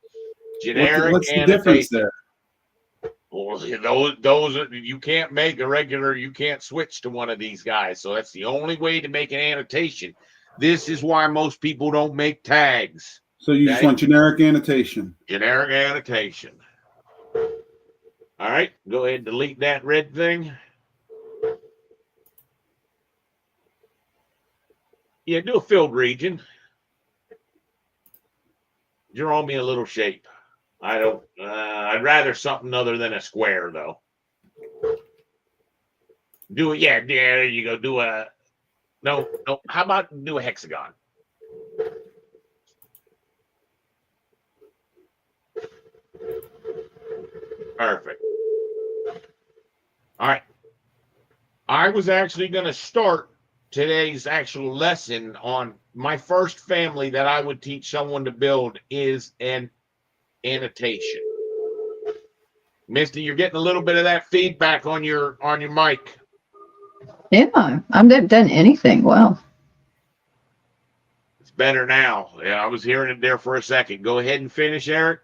Generic What's the annotation. difference there? Well, those are, you can't make a regular, you can't switch to one of these guys. So that's the only way to make an annotation. This is why most people don't make tags. So you just Okay. want generic annotation. Generic annotation. All right, go ahead and delete that red thing. Yeah, do a filled region. Draw me a little shape. I don't, I'd rather something other than a square though. Do it, yeah, there you go. Do a, no, how about do a hexagon? Perfect. All right. I was actually going to start today's actual lesson on my first family that I would teach someone to build is an annotation. Misty, you're getting a little bit of that feedback on your mic. Yeah, I've never done anything. Wow. It's better now. Yeah, I was hearing it there for a second. Go ahead and finish, Eric.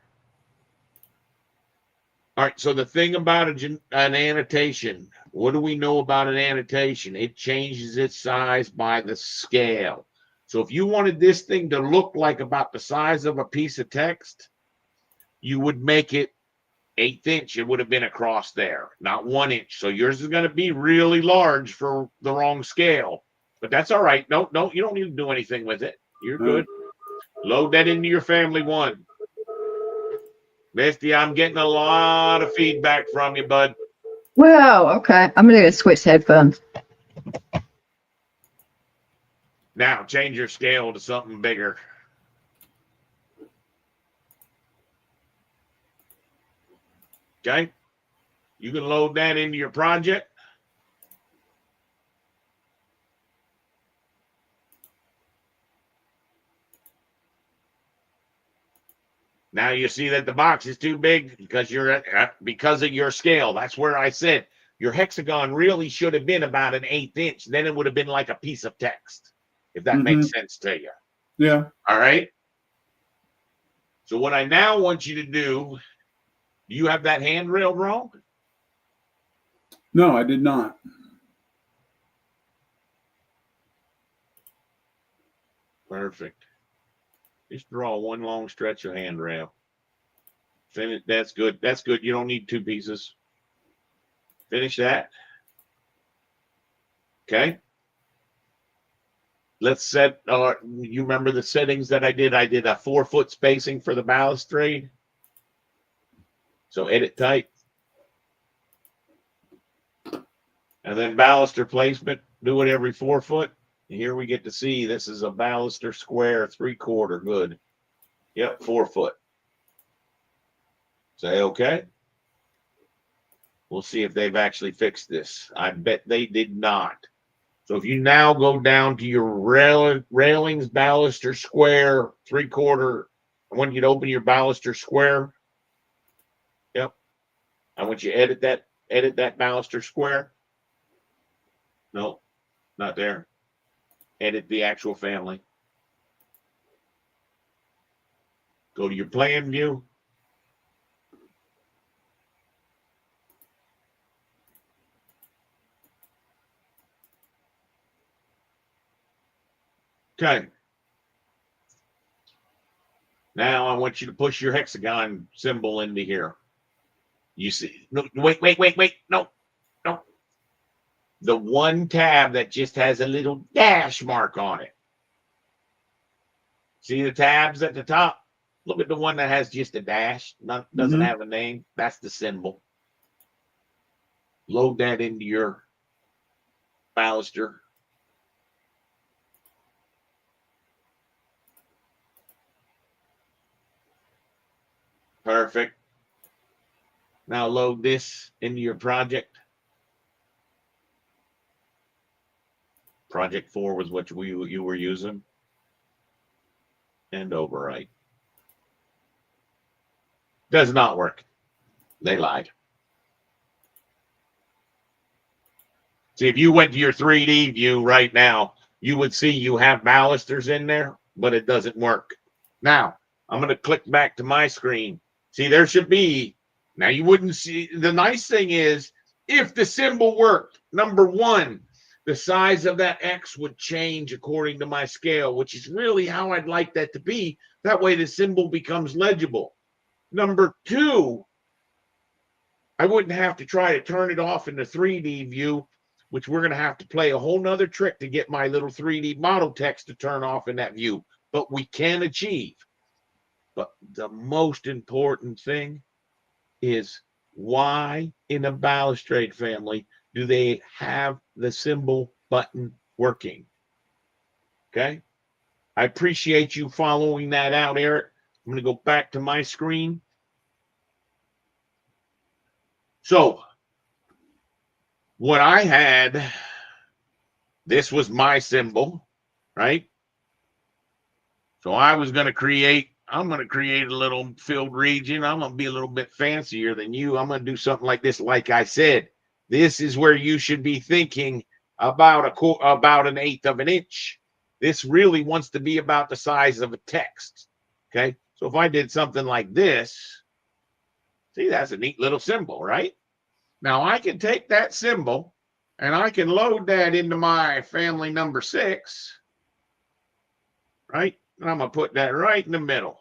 All right. So the thing about an annotation, what do we know about an annotation? It changes its size by the scale. So if you wanted this thing to look like about the size of a piece of text, you would make it 1/8 inch. It would have been across there, not 1 inch. So yours is going to be really large for the wrong scale, but that's all right. No, you don't need to do anything with it. You're good. Load that into your family one. Misty, I'm getting a lot of feedback from you, bud. Well, okay. I'm gonna switch headphones. Now change your scale to something bigger. Okay. You can load that into your project. Now you see that the box is too big because because of your scale. That's where I said your hexagon really should have been about an 1/8 inch. Then it would have been like a piece of text, if that makes sense to you. Yeah. All right. So what I now want you to do you have that handrail wrong? No, I did not. Perfect. Just draw one long stretch of handrail. Finish. That's good. That's good. You don't need 2 pieces. Finish that. Okay. Let's set, you remember the settings that I did? I did a 4-foot spacing for the balustrade. So edit type. And then baluster placement, do it every 4 foot. And here we get to see this is a baluster square 3/4. Good. Yep, 4 foot. Say okay. We'll see if they've actually fixed this. I bet they did not. So if you now go down to your railings baluster square 3/4, I want you to open your baluster square. Yep. I want you to edit that baluster square. No, not there. Edit the actual family. Go to your plan view. Okay. Now I want you to push your hexagon symbol into here. You see, no, wait. No. The one tab that just has a little dash mark on it. See the tabs at the top? Look at the one that has just a dash, doesn't have a name. That's the symbol. Load that into your baluster. Perfect. Now load this into your project. Project 4 was what you were using. And overwrite. Does not work. They lied. See, if you went to your 3D view right now, you would see you have balusters in there, but it doesn't work. Now, I'm going to click back to my screen. See, there should be. Now, you wouldn't see. The nice thing is, if the symbol worked, number one, the size of that X would change according to my scale, which is really how I'd like that to be. That way, the symbol becomes legible. Number two, I wouldn't have to try to turn it off in the 3D view, which we're going to have to play a whole nother trick to get my little 3D model text to turn off in that view. But we can achieve. But the most important thing is, why in a balustrade family do they have the symbol button working? Okay. I appreciate you following that out, Eric. I'm going to go back to my screen. So what I had, this was my symbol, right? So I was going to create, I'm going to create a little filled region. I'm going to be a little bit fancier than you. I'm going to do something like this. Like I said, this is where you should be thinking about about 1/8 of an inch. This really wants to be about the size of a text. Okay. So if I did something like this, see, that's a neat little symbol, right? Now I can take that symbol and I can load that into my family number 6, right? And I'm going to put that right in the middle.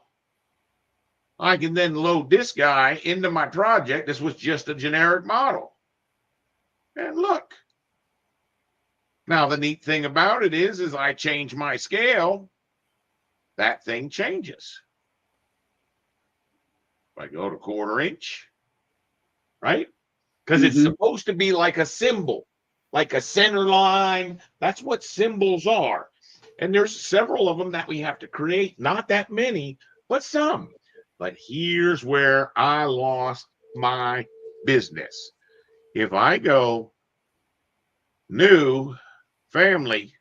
I can then load this guy into my project. This was just a generic model. And look. Now, the neat thing about it is I change my scale, that thing changes. If I go to 1/4 inch, right? Because it's supposed to be like a symbol, like a center line. That's what symbols are. And there's several of them that we have to create. Not that many, but some. But here's where I lost my business. If I go new family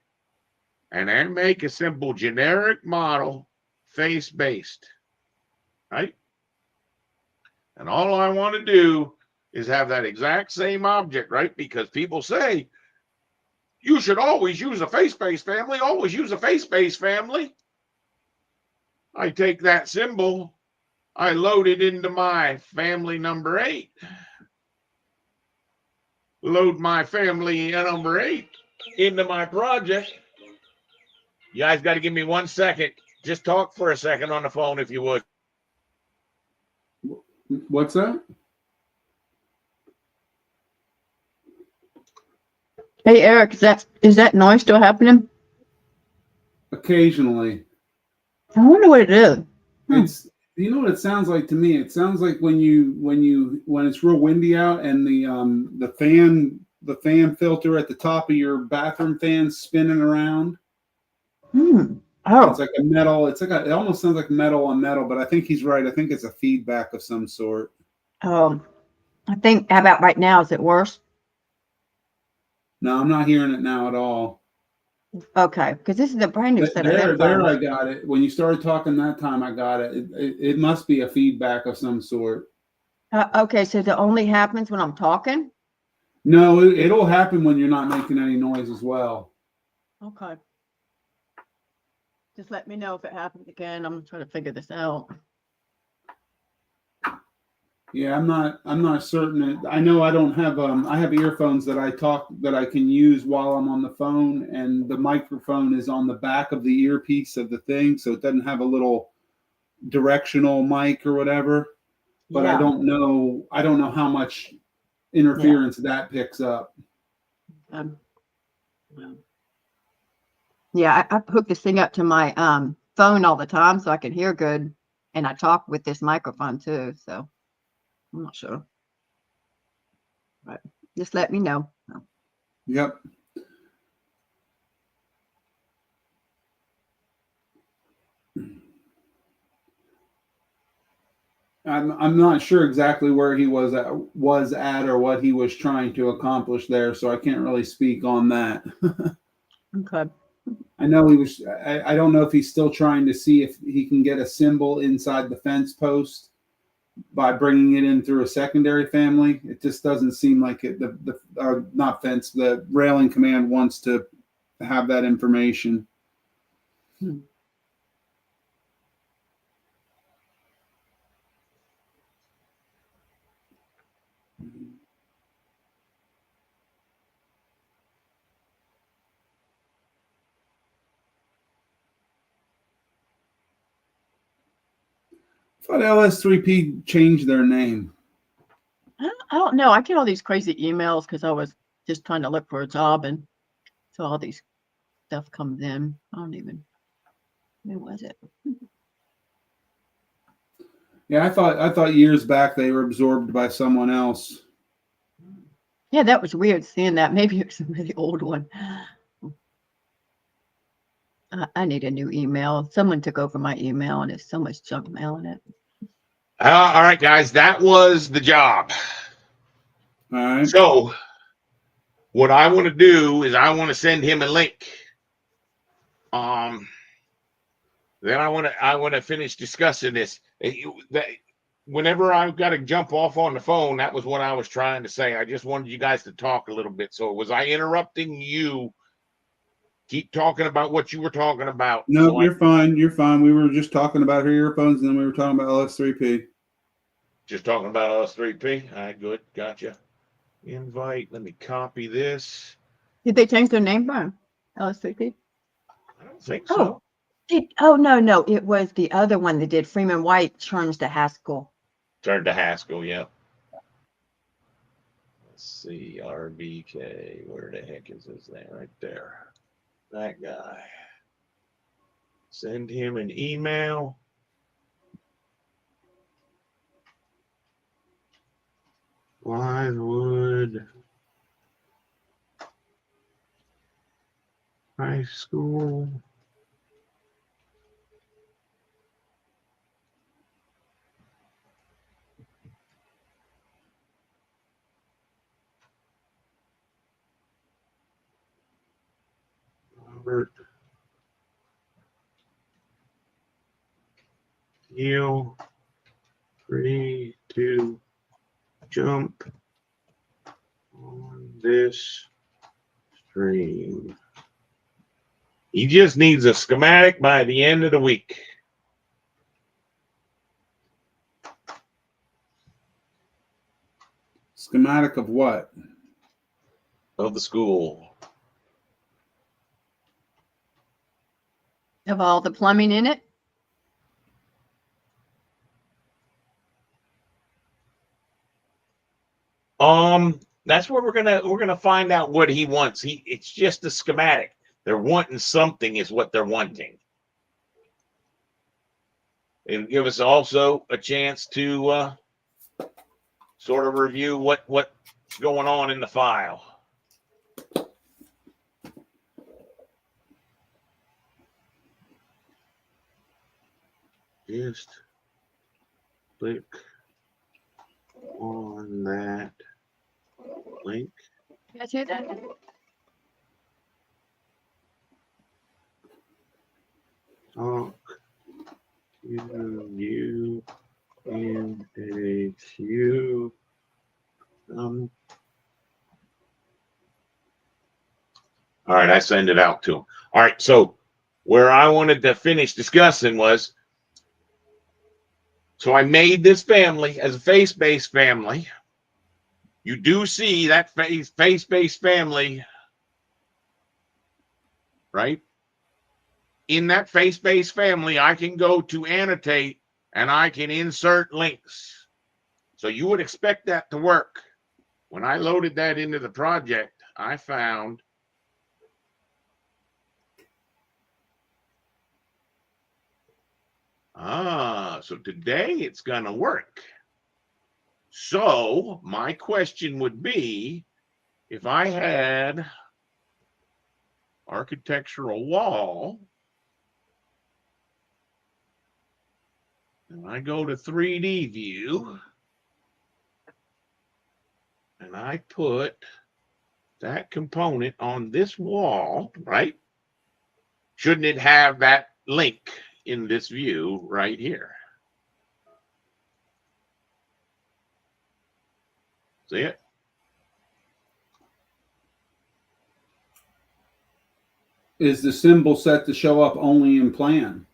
and I make a simple generic model, face-based, right? And all I want to do is have that exact same object, right? Because people say, you should always use a face-based family, always use a face-based family. I take that symbol, I load it into my family number 8. Load my family number 8 into my project. You guys got to give me 1 second. Just talk for a second on the phone if you would. What's that? Hey, Eric, is that noise still happening? Occasionally. I wonder what it is. It's, you know what it sounds like to me? It sounds like when it's real windy out and the fan filter at the top of your bathroom fan spinning around. Oh, It's like a metal. It almost sounds like metal on metal, but I think he's right. I think it's a feedback of some sort. I think, how about right now? Is it worse? No, I'm not hearing it now at all. Okay, because this is a brand new set of There, headphones. I got it. When you started talking that time, I got it. It must be a feedback of some sort. Okay, so it only happens when I'm talking? No, it'll happen when you're not making any noise as well. Okay. Just let me know if it happens again. I'm trying to figure this out. Yeah, I'm not certain. I know I don't have I have earphones that I can use while I'm on the phone, and the microphone is on the back of the earpiece of the thing, so it doesn't have a little directional mic or whatever. But Yeah. I don't know how much interference that picks up. Yeah, I hook this thing up to my phone all the time so I can hear good, and I talk with this microphone too, so I'm not sure. But just let me know. Yep. I'm not sure exactly where he was at or what he was trying to accomplish there, so I can't really speak on that. Okay. I know he was. I don't know if he's still trying to see if he can get a symbol inside the fence post by bringing it in through a secondary family. It just doesn't seem like it. Not fence. The railing command wants to have that information. Hmm. I thought LS3P changed their name. I don't know. I get all these crazy emails because I was just trying to look for a job, and so all these stuff comes in. I don't even. Who was it? Yeah, I thought years back they were absorbed by someone else. Yeah, that was weird seeing that. Maybe it was a really old one. I need a new email. Someone took over my email, and there's so much junk mail in it. All right, guys, that was the job. All right. So what I want to do is I want to send him a link. Then I want to finish discussing this. Whenever I've got to jump off on the phone, that was what I was trying to say. I just wanted you guys to talk a little bit. So was I interrupting you? Keep talking about what you were talking about. No, So you're fine. You're fine. We were just talking about her earphones, and then we were talking about LS3P. Just talking about LS3P. All right, good. Gotcha. Invite. Let me copy this. Did they change their name by LS3P? I don't think so. Oh, no. It was the other one that did Freeman White turns to Haskell. Turn to Haskell, yeah. Let's see, RBK. Where the heck is his name? Right there. That guy. Send him an email. Wildwood High School. Robert Neil, free to jump on this stream. He just needs a schematic by the end of the week. Schematic of what? Of the school. Of all the plumbing in it? That's where we're gonna find out what he wants. It's just a schematic. They're wanting something, is what they're wanting. It'll give us also a chance to sort of review what's going on in the file. Just click on that link. You guys hear that? Talk to you in a few. All right, I send it out to him. All right, so where I wanted to finish discussing was, so I made this family as a face-based family. You do see that face-based family, right? In that face-based family, I can go to annotate and I can insert links. So you would expect that to work. When I loaded that into the project, I found so today it's going to work. So my question would be, if I had architectural wall, and I go to 3D view, and I put that component on this wall, right? Shouldn't it have that link in this view right here? See it? Is the symbol set to show up only in plan?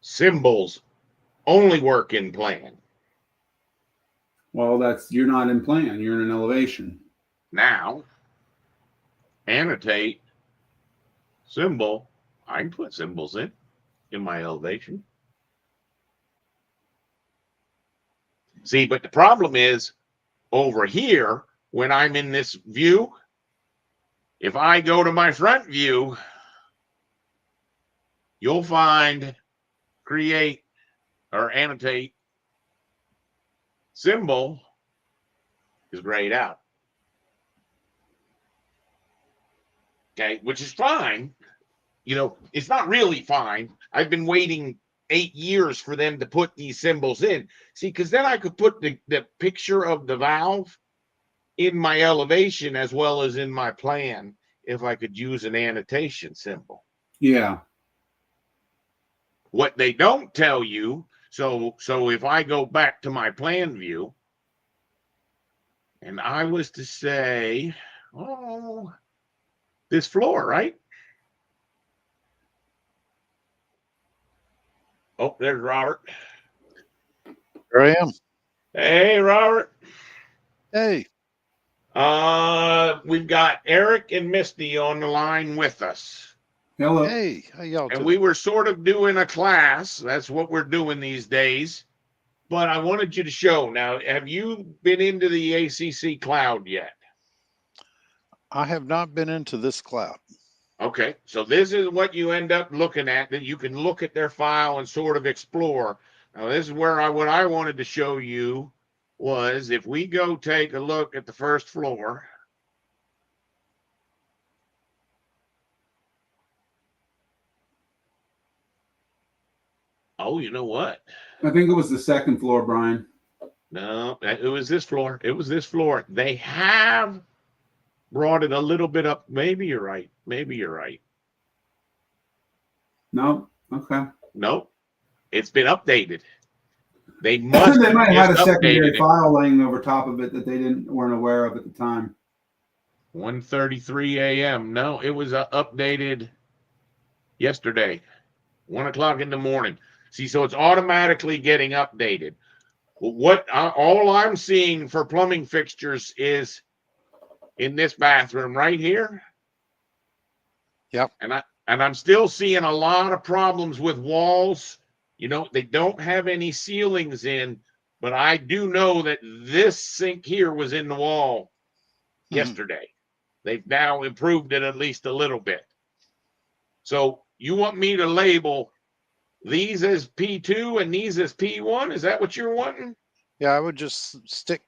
Symbols only work in plan. Well, you're not in plan. You're in an elevation. Now, annotate symbol. I can put symbols in my elevation. See, but the problem is over here, when I'm in this view, if I go to my front view, you'll find create or annotate symbol is grayed out. Okay, which is fine. You know, it's not really fine. I've been waiting 8 years for them to put these symbols in. See, because then I could put the picture of the valve in my elevation as well as in my plan if I could use an annotation symbol. Yeah. What they don't tell you, so if I go back to my plan view and I was to say, oh, this floor, right? Oh, there's Robert. Here I am. Hey, Robert. Hey, We've got Eric and Misty on the line with us. Hello. hey, how y'all And doing? we were sort of doing a class. That's what we're doing these days. But I wanted you to show. Now, have you been into the ACC cloud yet? I have not been into this cloud. Okay, so this is what you end up looking at, that you can look at their file and sort of explore. Now, this is where what I wanted to show you was if we go take a look at the first floor. Oh, you know what? I think it was the second floor, Brian. No, it was this floor. It was this floor. They have brought it a little bit up. Maybe you're right. Maybe you're right. No. Okay. Nope. It's been updated. They must They have might have had a just secondary updated it. file laying over top of it that they weren't aware of at the time. 1:33 a.m. No, it was updated yesterday, 1 o'clock in the morning. See, so it's automatically getting updated. What all I'm seeing for plumbing fixtures is in this bathroom right here. Yep. And I'm still seeing a lot of problems with walls. You know, they don't have any ceilings in, but I do know that this sink here was in the wall yesterday. They've now improved it at least a little bit. So you want me to label these as P2 and these as P1? Is that what you're wanting? Yeah, I would just stick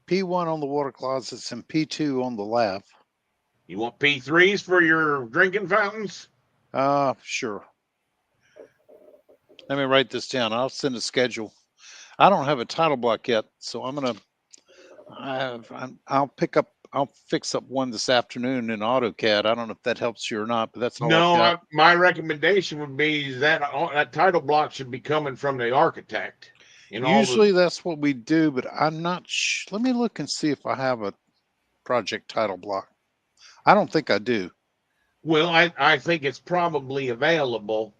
P1 on the water closets and P2 on the lab. You want P3s for your drinking fountains? Sure. Let me write this down. I'll send a schedule. I don't have a title block yet, so I'll fix up one this afternoon in AutoCAD. I don't know if that helps you or not, but that's all I've got. My recommendation would be that title block should be coming from the architect. Usually that's what we do, but I'm not let me look and see if I have a project title block. I don't think I do. Well, I think it's probably available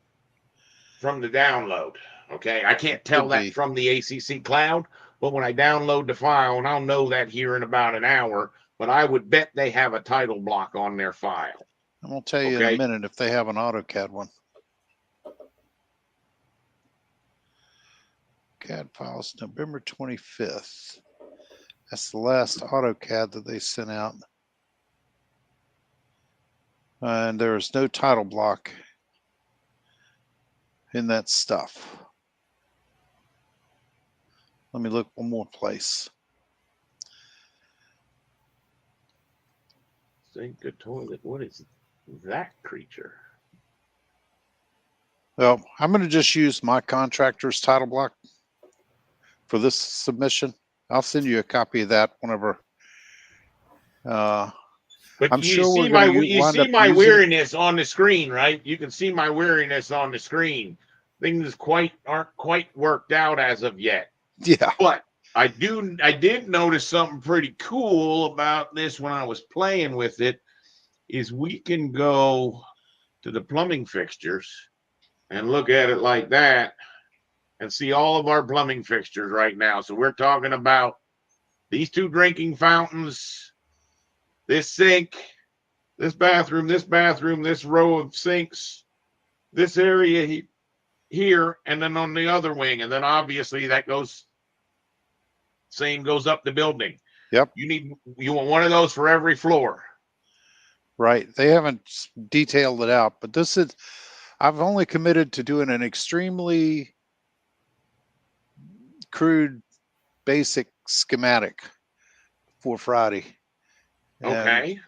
from the download. Okay, I can't tell Could that be. from the ACC cloud, but when I download the file, and I'll know that here in about an hour, but I would bet they have a title block on their file. I'm going to tell you in Okay. a minute if they have an AutoCAD one. CAD files, November 25th. That's the last AutoCAD that they sent out. And there is no title block in that stuff. Let me look one more place. Sink a toilet. What is that creature? Well, I'm going to just use my contractor's title block for this submission. I'll send you a copy of that whenever But I'm you sure see we're my gonna you wind see up my using. weariness on the screen, right? You can see my weariness on the screen. Things aren't quite worked out as of yet. Yeah. But I did notice something pretty cool about this when I was playing with it, is we can go to the plumbing fixtures and look at it like that and see all of our plumbing fixtures right now. So we're talking about these two drinking fountains, this sink, this bathroom, this row of sinks, this area here, and then on the other wing. And then obviously that same goes up the building. Yep. You want one of those for every floor. Right. They haven't detailed it out, but I've only committed to doing an extremely crude, basic schematic for Friday. And Okay.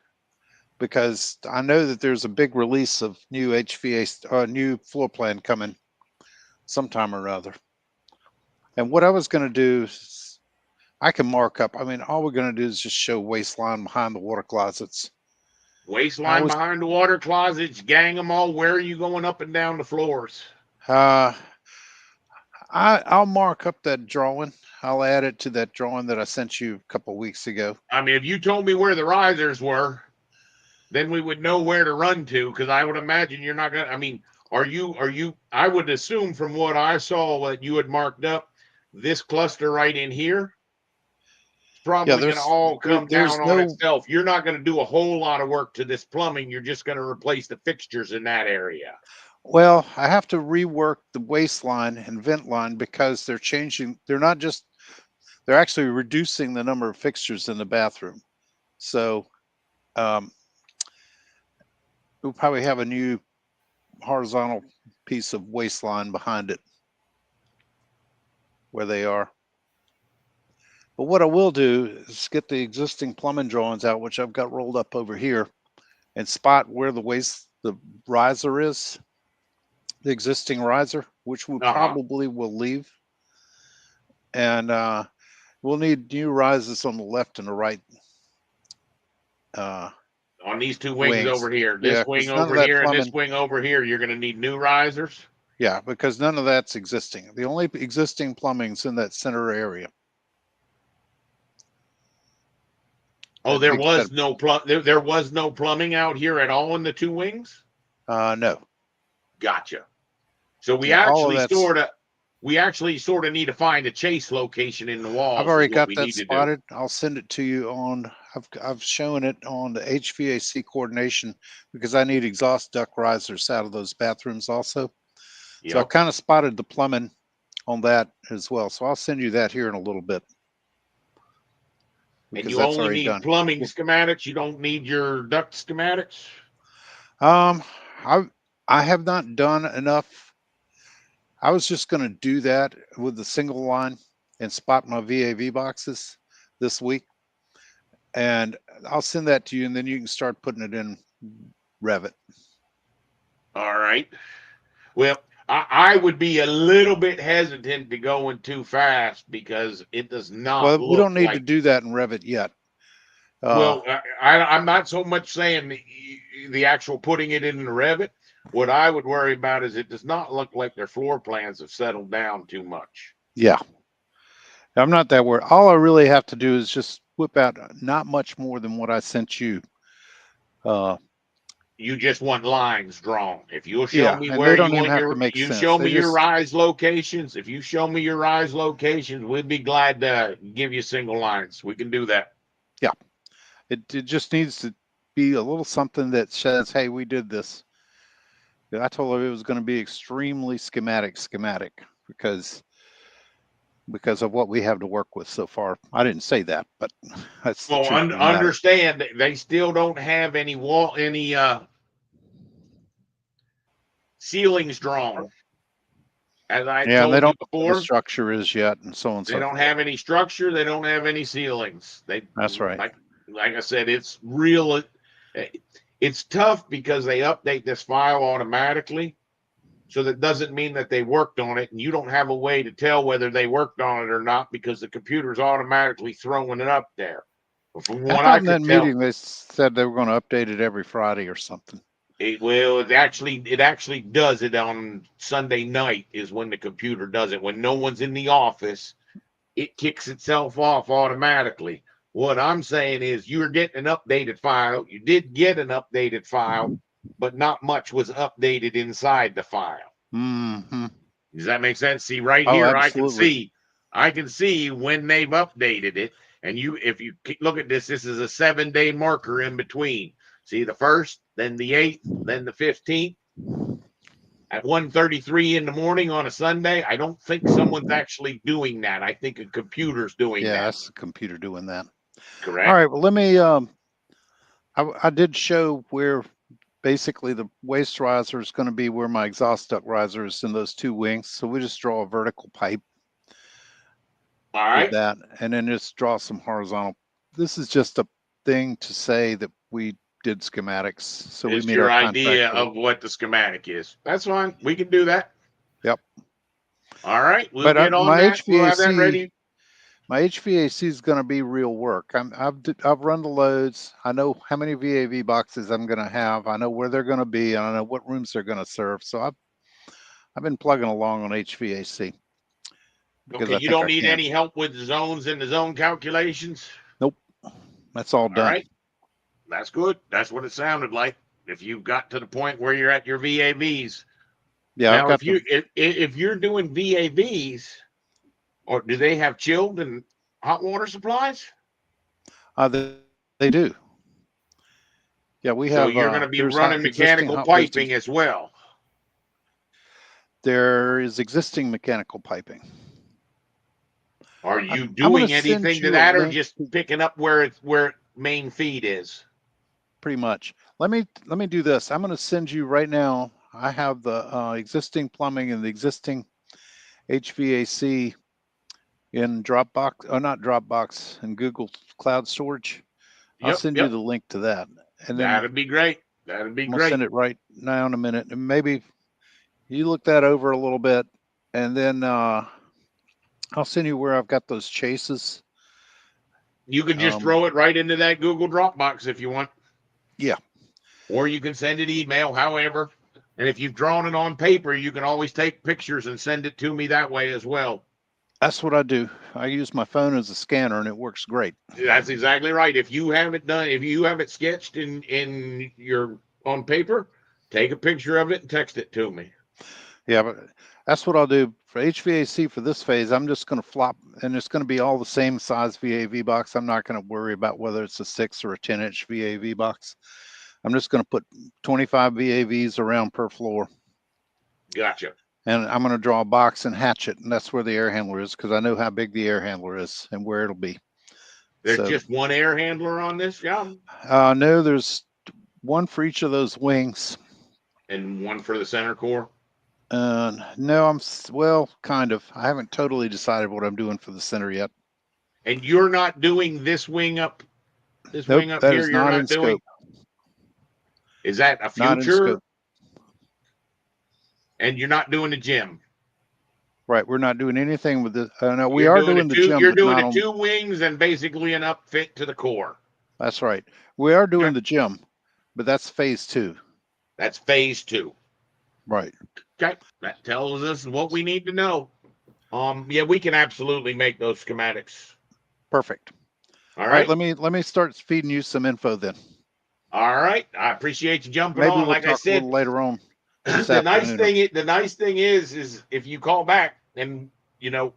because I know that there's a big release of new new floor plan coming sometime or other. And what I was going to do is I can mark up. I mean, all we're going to do is just show waistline behind the water clousets. Waistline behind the water closets, gang them all. Where are you going up and down the floors? I'll mark up that drawing. I'll add it to that drawing that I sent you a couple of weeks ago. I mean, if you told me where the risers were, then we would know where to run to, because I would imagine you're not going to, I mean, are you, I would assume from what I saw that you had marked up, this cluster right in here, it's probably going to all come down on itself. You're not going to do a whole lot of work to this plumbing. You're just going to replace the fixtures in that area. Well, I have to rework the waistline and vent line because they're changing. They're actually reducing the number of fixtures in the bathroom. So we'll probably have a new horizontal piece of waistline behind it where they are. But what I will do is get the existing plumbing drawings out, which I've got rolled up over here, and spot where the riser is, the existing riser, which we probably will leave. And we'll need new risers on the left and the right. On these two wings over here, this wing over here and this wing over here, you're going to need new risers. Yeah, because none of that's existing. The only existing plumbing's in that center area. Oh, there was no plumbing out here at all in the two wings? No. Gotcha. So we actually sort of need to find a chase location in the wall. I've already got that spotted. I'll send it to you on. I've shown it on the HVAC coordination because I need exhaust duct risers out of those bathrooms also. Yep. So I kind of spotted the plumbing on that as well. So I'll send you that here in a little bit. And you only need plumbing schematics. You don't need your duct schematics. I have not done enough. I was just going to do that with the single line and spot my VAV boxes this week. And I'll send that to you, and then you can start putting it in Revit. All right. Well, I would be a little bit hesitant to go in too fast because it does not. Well, we don't need to do that in Revit yet. Well, I'm not so much saying the actual putting it in the Revit. What I would worry about is it does not look like their floor plans have settled down too much. Yeah. I'm not that worried. All I really have to do is just whip out not much more than what I sent you. You just want lines drawn. If you'll show me where you want show me your rise locations. If you show me your rise locations, we'd be glad to give you single lines. We can do that. Yeah. It just needs to be a little something that says, hey, we did this. I told her it was going to be extremely schematic because of what we have to work with so far. I didn't say that, but that's the truth of the matter. Understand they still don't have any ceilings drawn. As I told they don't you before, know what the structure is yet, and so on and so forth. They don't have any structure. They don't have any ceilings. That's right. Like I said, it's real. It's tough because they update this file automatically. So that doesn't mean that they worked on it, and you don't have a way to tell whether they worked on it or not because the computer's automatically throwing it up there. From I what thought I in that could tell, meeting they said they were going to update it every Friday or something. it actually does it on Sunday night is when the computer does it. When no one's in the office, it kicks itself off automatically. What I'm saying is you're getting an updated file. You did get an updated file, but not much was updated inside the file. Hmm. Does that make sense? See, right Oh, here, absolutely. I can see when they've updated it. And if you look at this, this is a 7-day marker in between. See the 1st, then the 8th, then the 15th. At 1:33 in the morning on a Sunday, I don't think someone's actually doing that. I think a computer's doing Yeah, that. that's the computer doing that. Correct. All right. Well, let me. I did show where basically the waste riser is going to be where my exhaust duct riser is in those two wings. So we just draw a vertical pipe All with right. that, and then just draw some horizontal. This is just a thing to say that we did schematics. So we It's made your our idea contractor. of what the schematic is. That's fine. We can do that. Yep. All right. We'll But get on my that. We'll have that HVAC ready. My HVAC is going to be real work. I've run the loads. I know how many VAV boxes I'm going to have. I know where they're going to be, and I know what rooms they're going to serve. So I've been plugging along on HVAC because Okay. I You think don't I need can. any help with the zones and the zone calculations. Nope, that's all All done. right. That's good. That's what it sounded like. If you've got to the point where you're at your VAVs. Yeah, I've Now, got them. if you're doing VAVs, or do they have chilled and hot water supplies? They do. Yeah, we So have. you're going to be There's running existing mechanical hot waste. piping as well. There is existing mechanical piping. Are you I'm going to doing send anything to you a that, or link. just picking up where main feed is? Pretty much. Let me do this. I'm going to send you right now. I have the existing plumbing and the existing HVAC in Dropbox, or not Dropbox, in Google Cloud Storage. I'll send you Yep. the link to that, and then That'd be great. That'd be I'm gonna great. send it right now in a minute, and maybe you look that over a little bit, and then I'll send you where I've got those chases. You can just throw it right into that Google Dropbox if you want. Yeah. Or you can send it email, however. And if you've drawn it on paper, you can always take pictures and send it to me that way as well. That's what I do. I use my phone as a scanner, and it works great. That's exactly right. If you have it done, if you have it sketched in your on paper, take a picture of it and text it to me. Yeah, but that's what I'll do for HVAC for this phase. I'm just going to flop, and it's going to be all the same size VAV box. I'm not going to worry about whether it's a 6 or a 10-inch VAV box. I'm just going to put 25 VAVs around per floor. Gotcha. And I'm going to draw a box and hatch it, and that's where the air handler is, because I know how big the air handler is and where it'll be. There's just one air handler on this job? No, there's one for each of those wings. And one for the center core? No, well, kind of. I haven't totally decided what I'm doing for the center yet. And you're not doing this wing up Nope, here? that is You're not in not doing? scope. Is that a Not in future? scope. And you're not doing the gym? Right, we're not doing anything with the. No, we You're are doing the gym. You're but doing not the on- two wings and basically an upfit to the core. That's right. We are doing Okay. the gym, but that's phase 2. That's phase 2. Right. Okay, that tells us what we need to know. Yeah, we can absolutely make those schematics. Perfect. All All right. right. Let me start feeding you some info then. All right. I appreciate you jumping Maybe on. we'll Like I talk a said, little later on. the nice thing is if you call back, and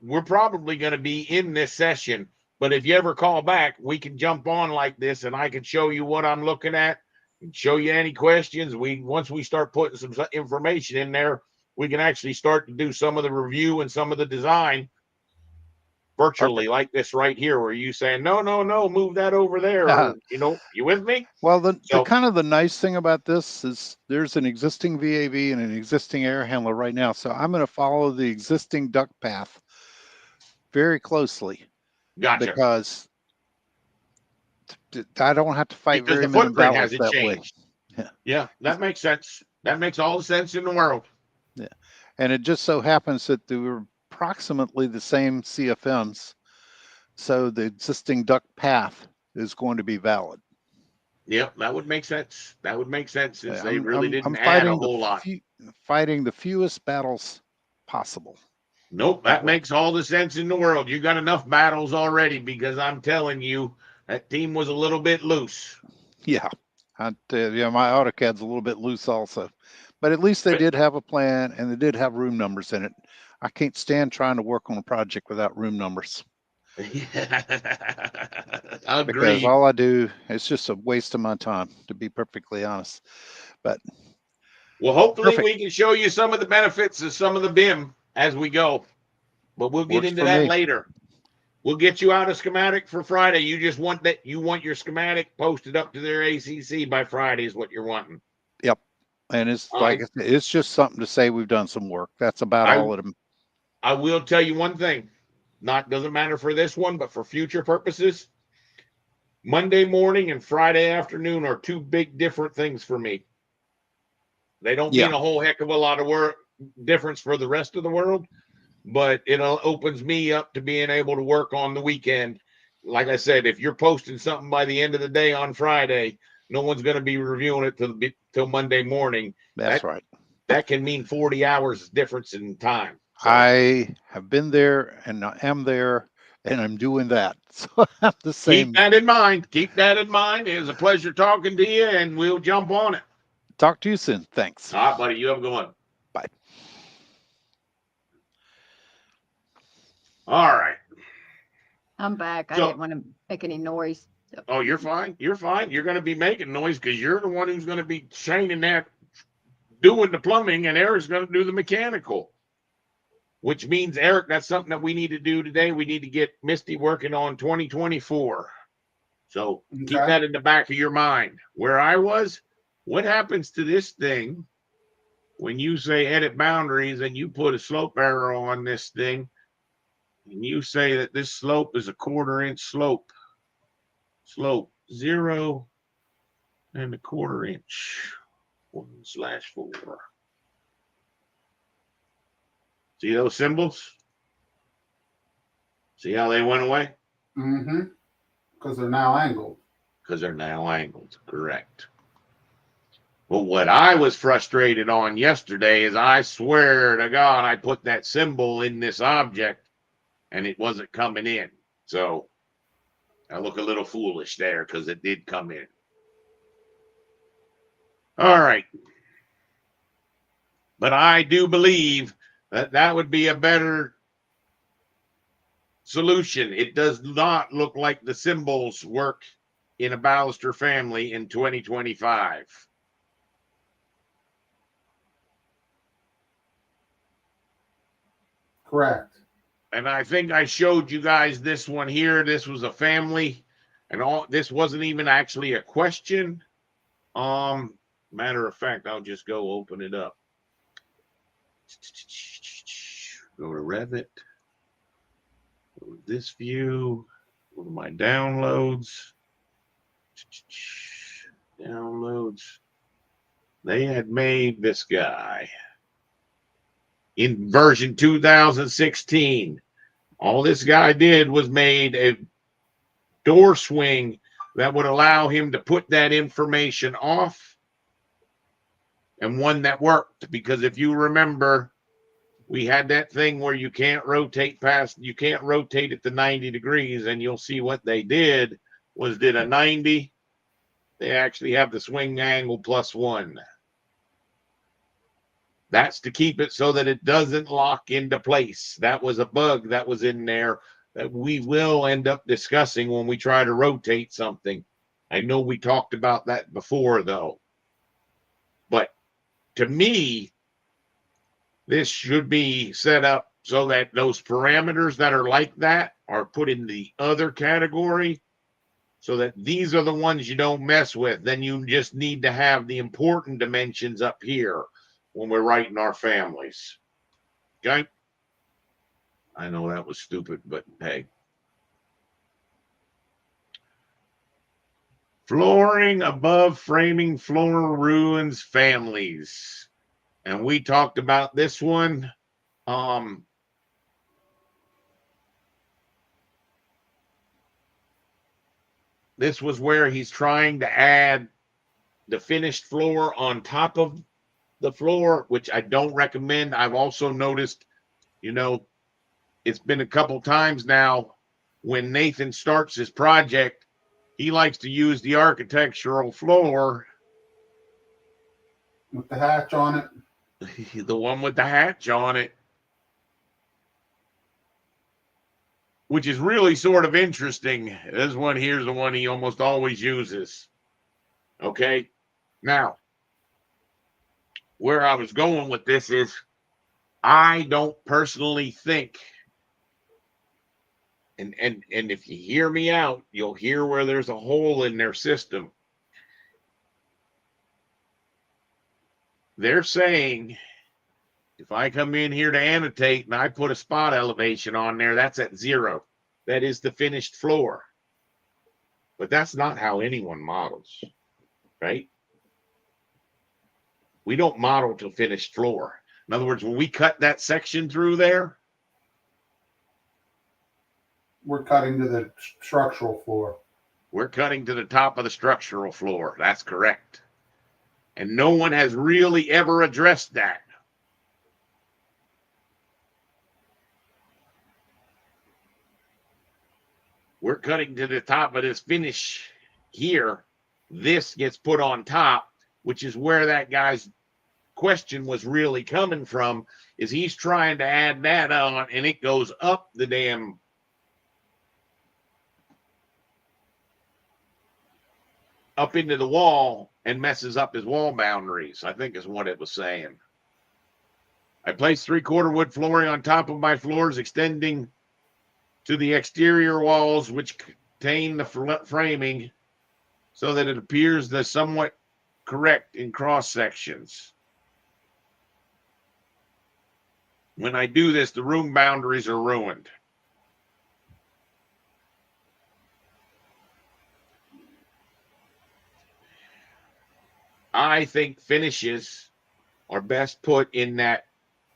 we're probably going to be in this session, but if you ever call back, we can jump on like this, and I can show you what I'm looking at and show you any questions. Once we start putting some information in there, we can actually start to do some of the review and some of the design virtually. Perfect. Like this right here, where you saying, no, move that over there. Or, you with me? Well, the kind of the nice thing about this is there's an existing VAV and an existing air handler right now. So I'm going to follow the existing duct path very closely. Gotcha. Because I don't have to fight because very the many footprint battles hasn't that changed. way. Yeah, that makes sense. That makes all the sense in the world. Yeah. And it just so happens that they were approximately the same CFMs. So the existing duct path is going to be valid. Yep, that would make sense. That would make sense since they I'm- really I'm didn't add a fighting whole lot. fighting the fewest battles possible. Nope, that makes all the sense in the world. You got enough battles already because I'm telling you, that team was a little bit loose. Yeah. Yeah, my AutoCAD's a little bit loose also, but at least they But- did have a plan and they did have room numbers in it. I can't stand trying to work on a project without room numbers because Agreed. all I do, it's just a waste of my time, to be perfectly honest. But Well, hopefully Perfect. we can show you some of the benefits of some of the BIM as we go. But we'll get Works into for that me. later. We'll get you out a schematic for Friday. You just want that you want your schematic posted up to their ACC by Friday is what you're wanting. and it's like I said, it's just something to say we've done some work. That's about I- all of them. I will tell you one thing. Doesn't matter for this one, but for future purposes, Monday morning and Friday afternoon are two big different things for me. They don't Yeah. mean a whole heck of a lot of work difference for the rest of the world, but it opens me up to being able to work on the weekend. Like I said, if you're posting something by the end of the day on Friday, no one's going to be reviewing it till Monday morning. That's right. That can mean 40 hours difference in time. So, I have been there and I am there and I'm doing that. So I'm the same. keep that in mind. Keep that in mind. It was a pleasure talking to you, and we'll jump on it. Talk to you soon. Thanks. All right, buddy. You have a good one. Bye. All right. I'm back. I So- didn't want to make any noise. So. Oh, you're fine. You're fine. You're going to be making noise because you're the one who's going to be training that, doing the plumbing, and Eric's going to do the mechanical. Which means, Eric, that's something that we need to do today. We need to get Misty working on 2024. So keep Okay. that in the back of your mind. Where I was, what happens to this thing when you say edit boundaries and you put a slope arrow on this thing and you say that this slope is a 1/4 inch slope? Slope 0 and a 1/4 inch. 1/4. See those symbols? See how they went away? Mm-hmm. Because they're now angled. Because they're now angled, correct. But what I was frustrated on yesterday is I swear to God, I put that symbol in this object and it wasn't coming in. So I look a little foolish there because it did come in. All right. But I do believe that would be a better solution. It does not look like the symbols work in a Ballister family in 2025. Correct. And I think I showed you guys this one here. This was a family, and all this wasn't even actually a question. Matter of fact, I'll just go open it up. Go to Revit. Go to this view. Go to my downloads. Downloads. They had made this guy in version 2016. All this guy did was made a door swing that would allow him to put that information off, and one that worked. Because if you remember, we had that thing where you can't rotate it to 90 degrees, and you'll see what they did was did a 90. They actually have the swing angle +1. That's to keep it so that it doesn't lock into place. That was a bug that was in there that we will end up discussing when we try to rotate something. I know we talked about that before, though. But to me, this should be set up so that those parameters that are like that are put in the other category, so that these are the ones you don't mess with. Then you just need to have the important dimensions up here when we're writing our families. Okay? I know that was stupid, but hey. Flooring above framing floor ruins families. And we talked about this one. this was where he's trying to add the finished floor on top of the floor, which I don't recommend. I've also noticed, it's been a couple times now when Nathan starts his project, he likes to use the architectural floor, With the hatch on it. the one with the hatch on it, which is really sort of interesting. This one here's the one he almost always uses. Okay. Now, where I was going with this is I don't personally think, and if you hear me out, you'll hear where there's a hole in their system. They're saying if I come in here to annotate and I put a spot elevation on there, that's at 0. That is the finished floor. But that's not how anyone models, right? We don't model to finished floor. In other words, when we cut that section through there, We're cutting to the structural floor. we're cutting to the top of the structural floor. That's correct. And no one has really ever addressed that. We're cutting to the top of this finish here. This gets put on top, which is where that guy's question was really coming from, is he's trying to add that on and it goes up the damn up into the wall and messes up his wall boundaries, I think is what it was saying. I placed 3/4 wood flooring on top of my floors, extending to the exterior walls, which contain the framing, so that it appears the somewhat correct in cross sections. When I do this, the room boundaries are ruined. I think finishes are best put in that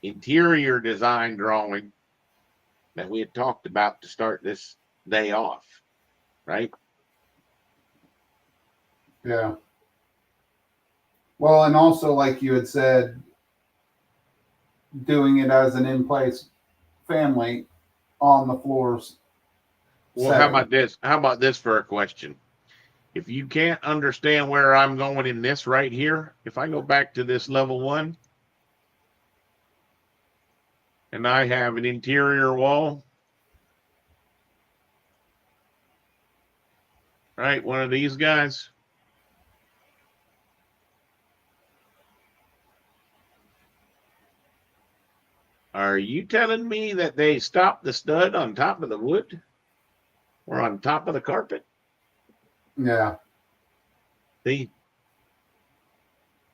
interior design drawing that we had talked about to start this day off, right? Yeah. Well, and also, like you had said, doing it as an in-place family on the floors. Well, how about this? How about this for a question? If you can't understand where I'm going in this right here, if I go back to this level 1 and I have an interior wall, right? One of these guys. Are you telling me that they stopped the stud on top of the wood or on top of the carpet? Yeah. The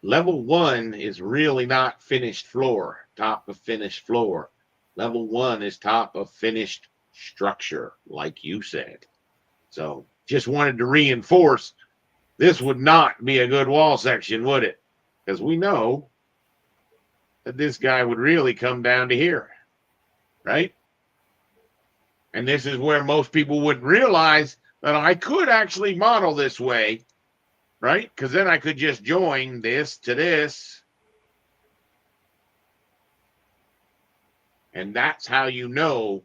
level 1 is really not finished floor, top of finished floor. Level 1 is top of finished structure, like you said. So just wanted to reinforce this would not be a good wall section, would it? Because we know that this guy would really come down to here, right? And this is where most people wouldn't realize that I could actually model this way, right? Because then I could just join this to this. And that's how you know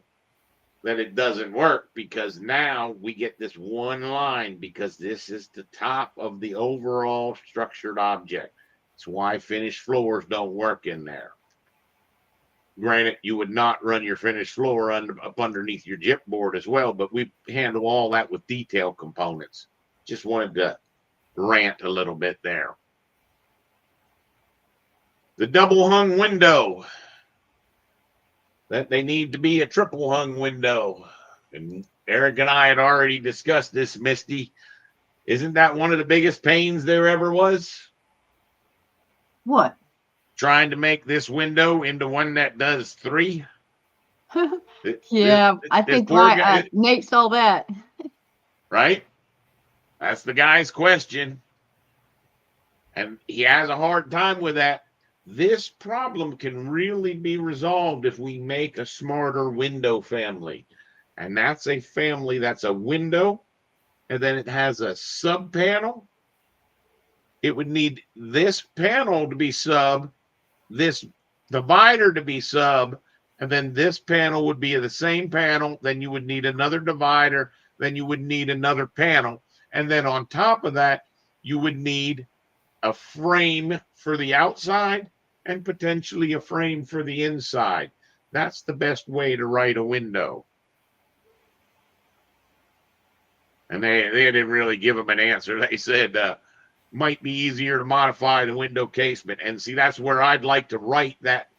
that it doesn't work, because now we get this one line, because this is the top of the overall structured object. It's why finished floors don't work in there. Granted, you would not run your finished floor up underneath your gyp board as well, but we handle all that with detail components. Just wanted to rant a little bit there. The double hung window, that they need to be a triple hung window. And Eric and I had already discussed this, Misty. Isn't that one of the biggest pains there ever was? What? Trying to make this window into one that does 3. Yeah, I this think poor why guy- Nate saw that. right? That's the guy's question. And he has a hard time with that. This problem can really be resolved if we make a smarter window family. And that's a family that's a window and then it has a sub panel, it would need this panel to be sub, this divider to be sub, and then this panel would be the same panel. Then you would need another divider. Then you would need another panel. And then on top of that, you would need a frame for the outside and potentially a frame for the inside. That's the best way to write a window. And they didn't really give them an answer. They said, might be easier to modify the window casement. And see, that's where I'd like to write that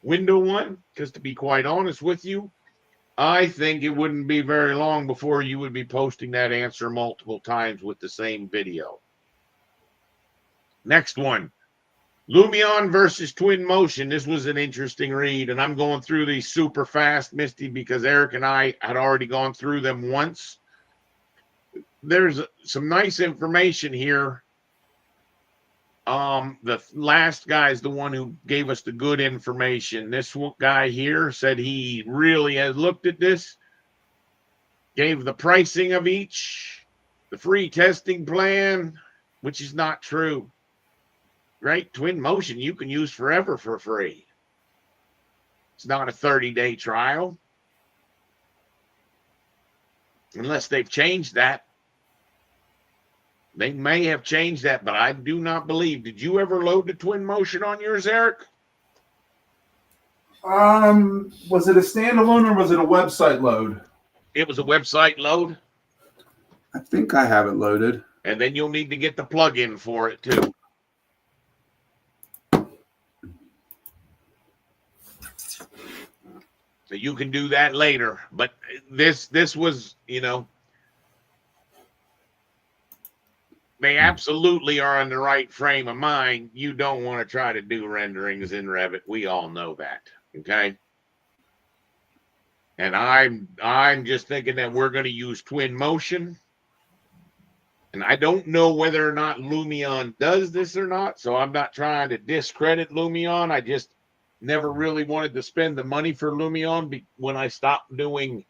window one, because to be quite honest with you, I think it wouldn't be very long before you would be posting that answer multiple times with the same video. Next one, Lumion versus Twin Motion. This was an interesting read, and I'm going through these super fast, Misty, because Eric and I had already gone through them once. There's some nice information here. The last guy is the one who gave us the good information. This guy here said he really has looked at this, gave the pricing of each, the free testing plan, which is not true. Right? Twin Motion you can use forever for free. It's not a 30-day trial. Unless they've changed that. They may have changed that, but I do not believe. Did you ever load the Twin Motion on yours, Eric? Was it a standalone or was it a website load? It was a website load. I think I have it loaded. And then you'll need to get the plug-in for it too. So you can do that later. But this was, they absolutely are in the right frame of mind. You don't want to try to do renderings in Revit. We all know that. Okay. And I'm just thinking that we're going to use Twin Motion. And I don't know whether or not Lumion does this or not. So I'm not trying to discredit Lumion. I just never really wanted to spend the money for Lumion when I stopped doing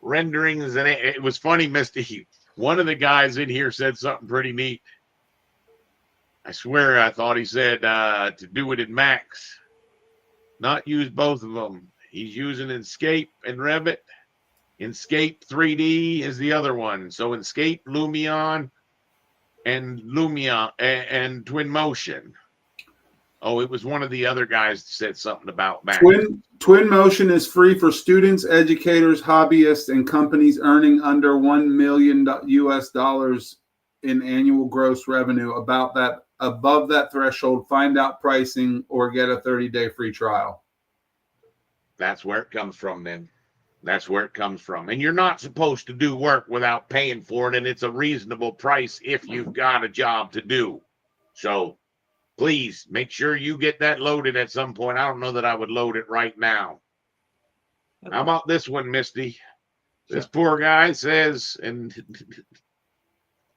renderings. And it was funny, Misty. One of the guys in here said something pretty neat. I swear I thought he said to do it in Max. Not use both of them. He's using Enscape and Revit. Enscape 3D is the other one. So Enscape, Lumion, and Twin Motion. Oh, it was one of the other guys that said something about Max. Twin Motion is free for students, educators, hobbyists, and companies earning under $1 million US in annual gross revenue. Above that threshold, find out pricing or get a 30-day free trial. That's where it comes from then. That's where it comes from. And you're not supposed to do work without paying for it, and it's a reasonable price if you've got a job to do. So please make sure you get that loaded at some point. I don't know that I would load it right now. How about this one, Misty? This poor guy says, and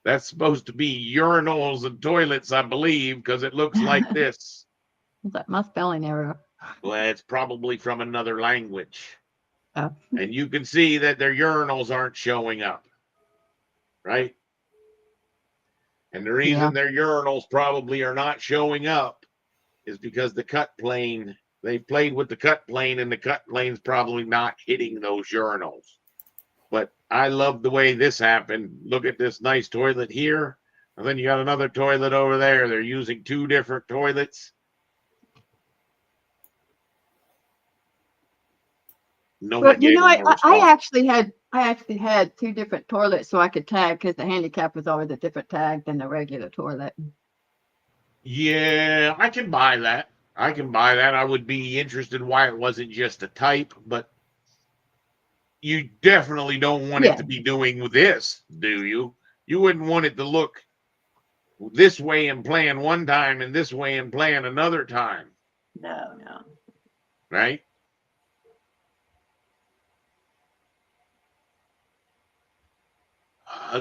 that's supposed to be urinals and toilets, I believe, because it looks like this. Is that my spelling error? Well, it's probably from another language. Oh. And you can see that their urinals aren't showing up. Right? And the reason their urinals probably are not showing up is because the cut plane, they played with the cut plane, and the cut plane's probably not hitting those urinals. But I love the way this happened. Look at this nice toilet here. And then you got another toilet over there. They're using two different toilets. No one But you gave know, them a I response. actually had two different toilets so I could tag, because the handicap was always a different tag than the regular toilet. Yeah, I can buy that. I would be interested why it wasn't just a type, but you definitely don't want it to be doing this, do you? You wouldn't want it to look this way and plan one time and this way and plan another time, No. right?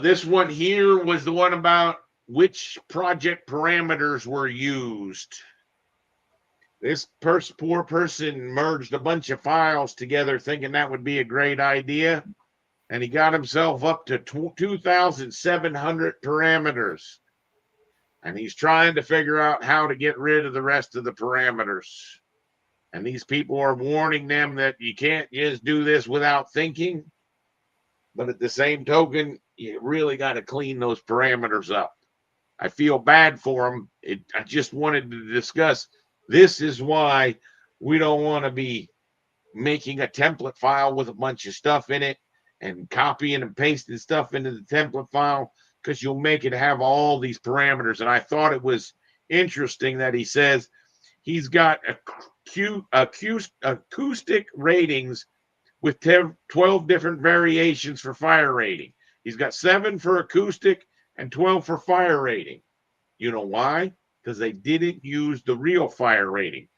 This one here was the one about which project parameters were used. This poor person merged a bunch of files together thinking that would be a great idea. and he got himself up to 2,700 parameters. And he's trying to figure out how to get rid of the rest of the parameters. And these people are warning them that you can't just do this without thinking. But at the same token, you really got to clean those parameters up. I feel bad for them. I just wanted to discuss, this is why we don't want to be making a template file with a bunch of stuff in it and copying and pasting stuff into the template file, because you'll make it have all these parameters. And I thought it was interesting that he says he's got acoustic ratings with 12 different variations for fire rating. He's got 7 for acoustic and 12 for fire rating. You know why? Because they didn't use the real fire rating.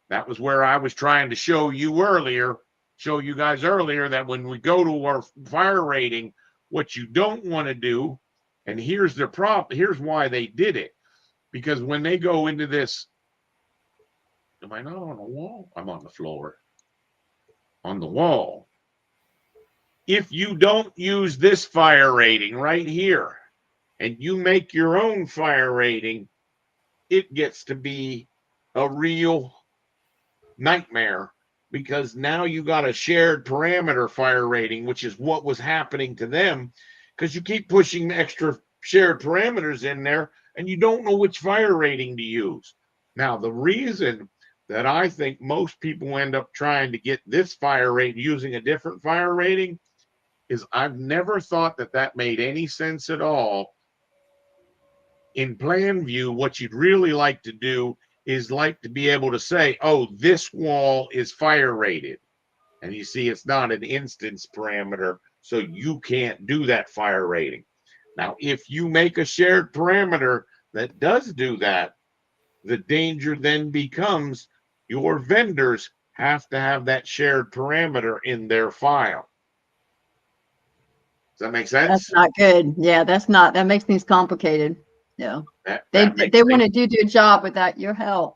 That was where I was trying to show you guys earlier, that when we go to our fire rating, what you don't want to do, and here's the problem, here's why they did it. Because when they go into this, am I not on the wall? I'm on the floor. On the wall. If you don't use this fire rating right here, and you make your own fire rating, it gets to be a real nightmare, because now you got a shared parameter fire rating, which is what was happening to them, because you keep pushing extra shared parameters in there and you don't know which fire rating to use. Now, the reason that I think most people end up trying to get this fire rate using a different fire rating is I've never thought that made any sense at all. In plan view, what you'd really like to do is like to be able to say, oh, this wall is fire rated. And you see, it's not an instance parameter, so you can't do that fire rating. Now, if you make a shared parameter that does do that, the danger then becomes your vendors have to have that shared parameter in their file. Does that make sense? That's not good. Yeah, that makes things complicated. Yeah. They want to do their job without your help.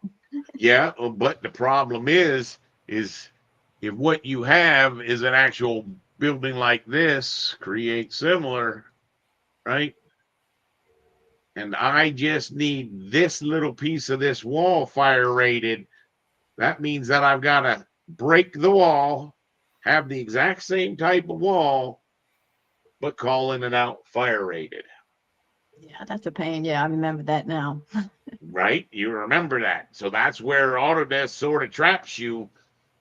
Yeah, but the problem is if what you have is an actual building like this, create similar, right? And I just need this little piece of this wall fire rated. That means that I've got to break the wall, have the exact same type of wall, but calling it out fire rated. Yeah, that's a pain. Yeah, I remember that now. Right? You remember that. So that's where Autodesk sort of traps you.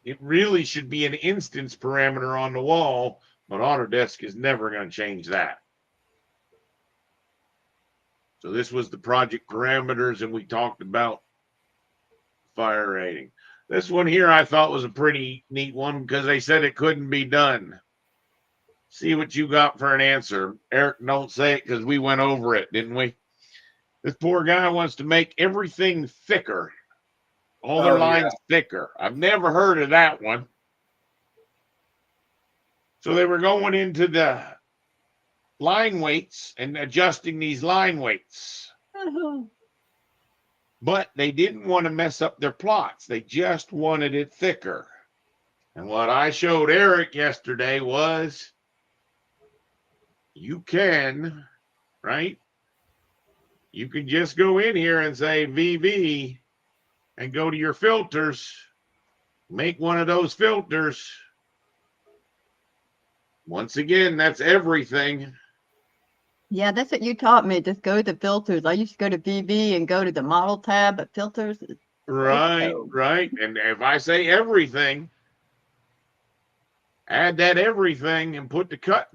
It really should be an instance parameter on the wall, but Autodesk is never going to change that. So this was the project parameters, and we talked about fire rating. This one here I thought was a pretty neat one because they said it couldn't be done. See what you got for an answer. Eric, don't say it because we went over it, didn't we? This poor guy wants to make everything thicker. All their lines thicker. I've never heard of that one. So they were going into the line weights and adjusting these line weights. But they didn't want to mess up their plots. They just wanted it thicker. And what I showed Eric yesterday was you can, right? You can just go in here and say VV and go to your filters, make one of those filters. Once again, that's everything. Yeah, that's what you taught me. Just go to the filters. I used to go to VV and go to the model tab, but filters. Right, right. And if I say everything, add that everything and put the cut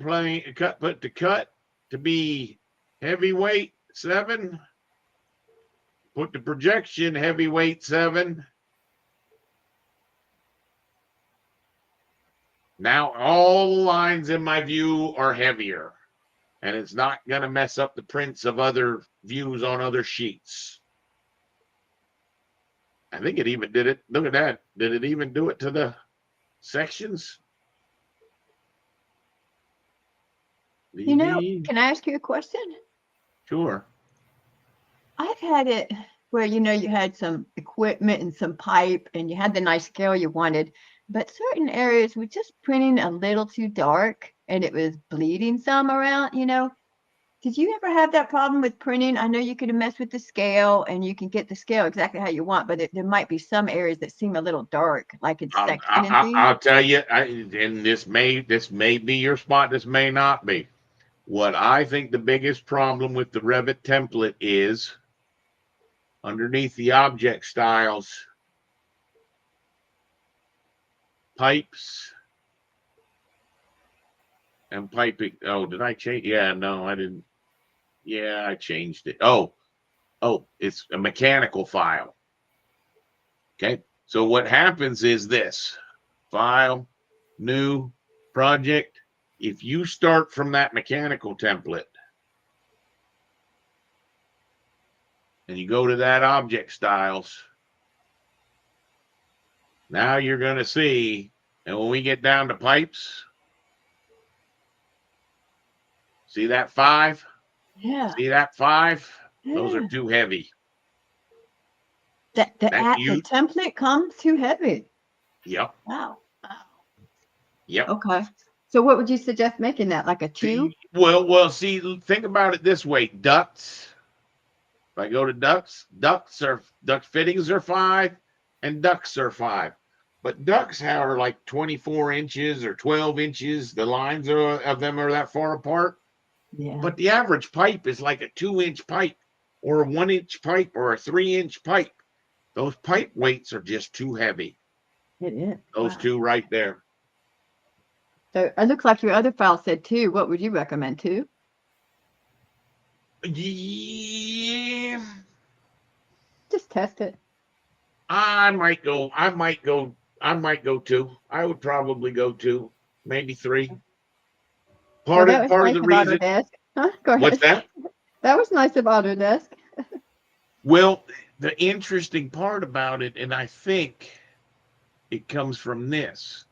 to be heavyweight 7. Put the projection heavyweight 7. Now all the lines in my view are heavier, and it's not going to mess up the prints of other views on other sheets. I think it even did it. Look at that. Did it even do it to the sections? You know, can I ask you a question? Sure. I've had it where, you know, you had some equipment and some pipe and you had the nice scale you wanted, but certain areas were just printing a little too dark. and it was bleeding some around, Did you ever have that problem with printing? I know you can mess with the scale and you can get the scale exactly how you want, but there might be some areas that seem a little dark, like it's section and things. I'll tell you, and this may be your spot. This may not be. What I think the biggest problem with the Revit template is underneath the object styles, pipes and piping. Oh, did I change? Yeah, no, I didn't. Yeah, I changed it. Oh, it's a mechanical file. Okay. So what happens is this: file, new project. If you start from that mechanical template and you go to that object styles, now you're going to see, and when we get down to pipes, see that 5? Yeah. See that 5? Those are too heavy. The you- template comes too heavy. Yep. Wow. Yep. Okay. So what would you suggest making that? Like a 2? Well, see, think about it this way. Ducts. If I go to duct fittings are 5 and ducts are 5. But ducts are like 24 inches or 12 inches. The lines of them are that far apart. Yeah. But the average pipe is like a 2-inch pipe or a 1-inch pipe or a 3-inch pipe. Those pipe weights are just too heavy. It is. Those Wow. two right there. So it looks like your other file said 2. What would you recommend? 2? Yeah. Just test it. I might go 2. I would probably go 2, maybe 3. Part Well, of that was the nice of reason. Autodesk. Huh? Go ahead. What's that? That was nice of Autodesk. Well, the interesting part about it, and I think it comes from this.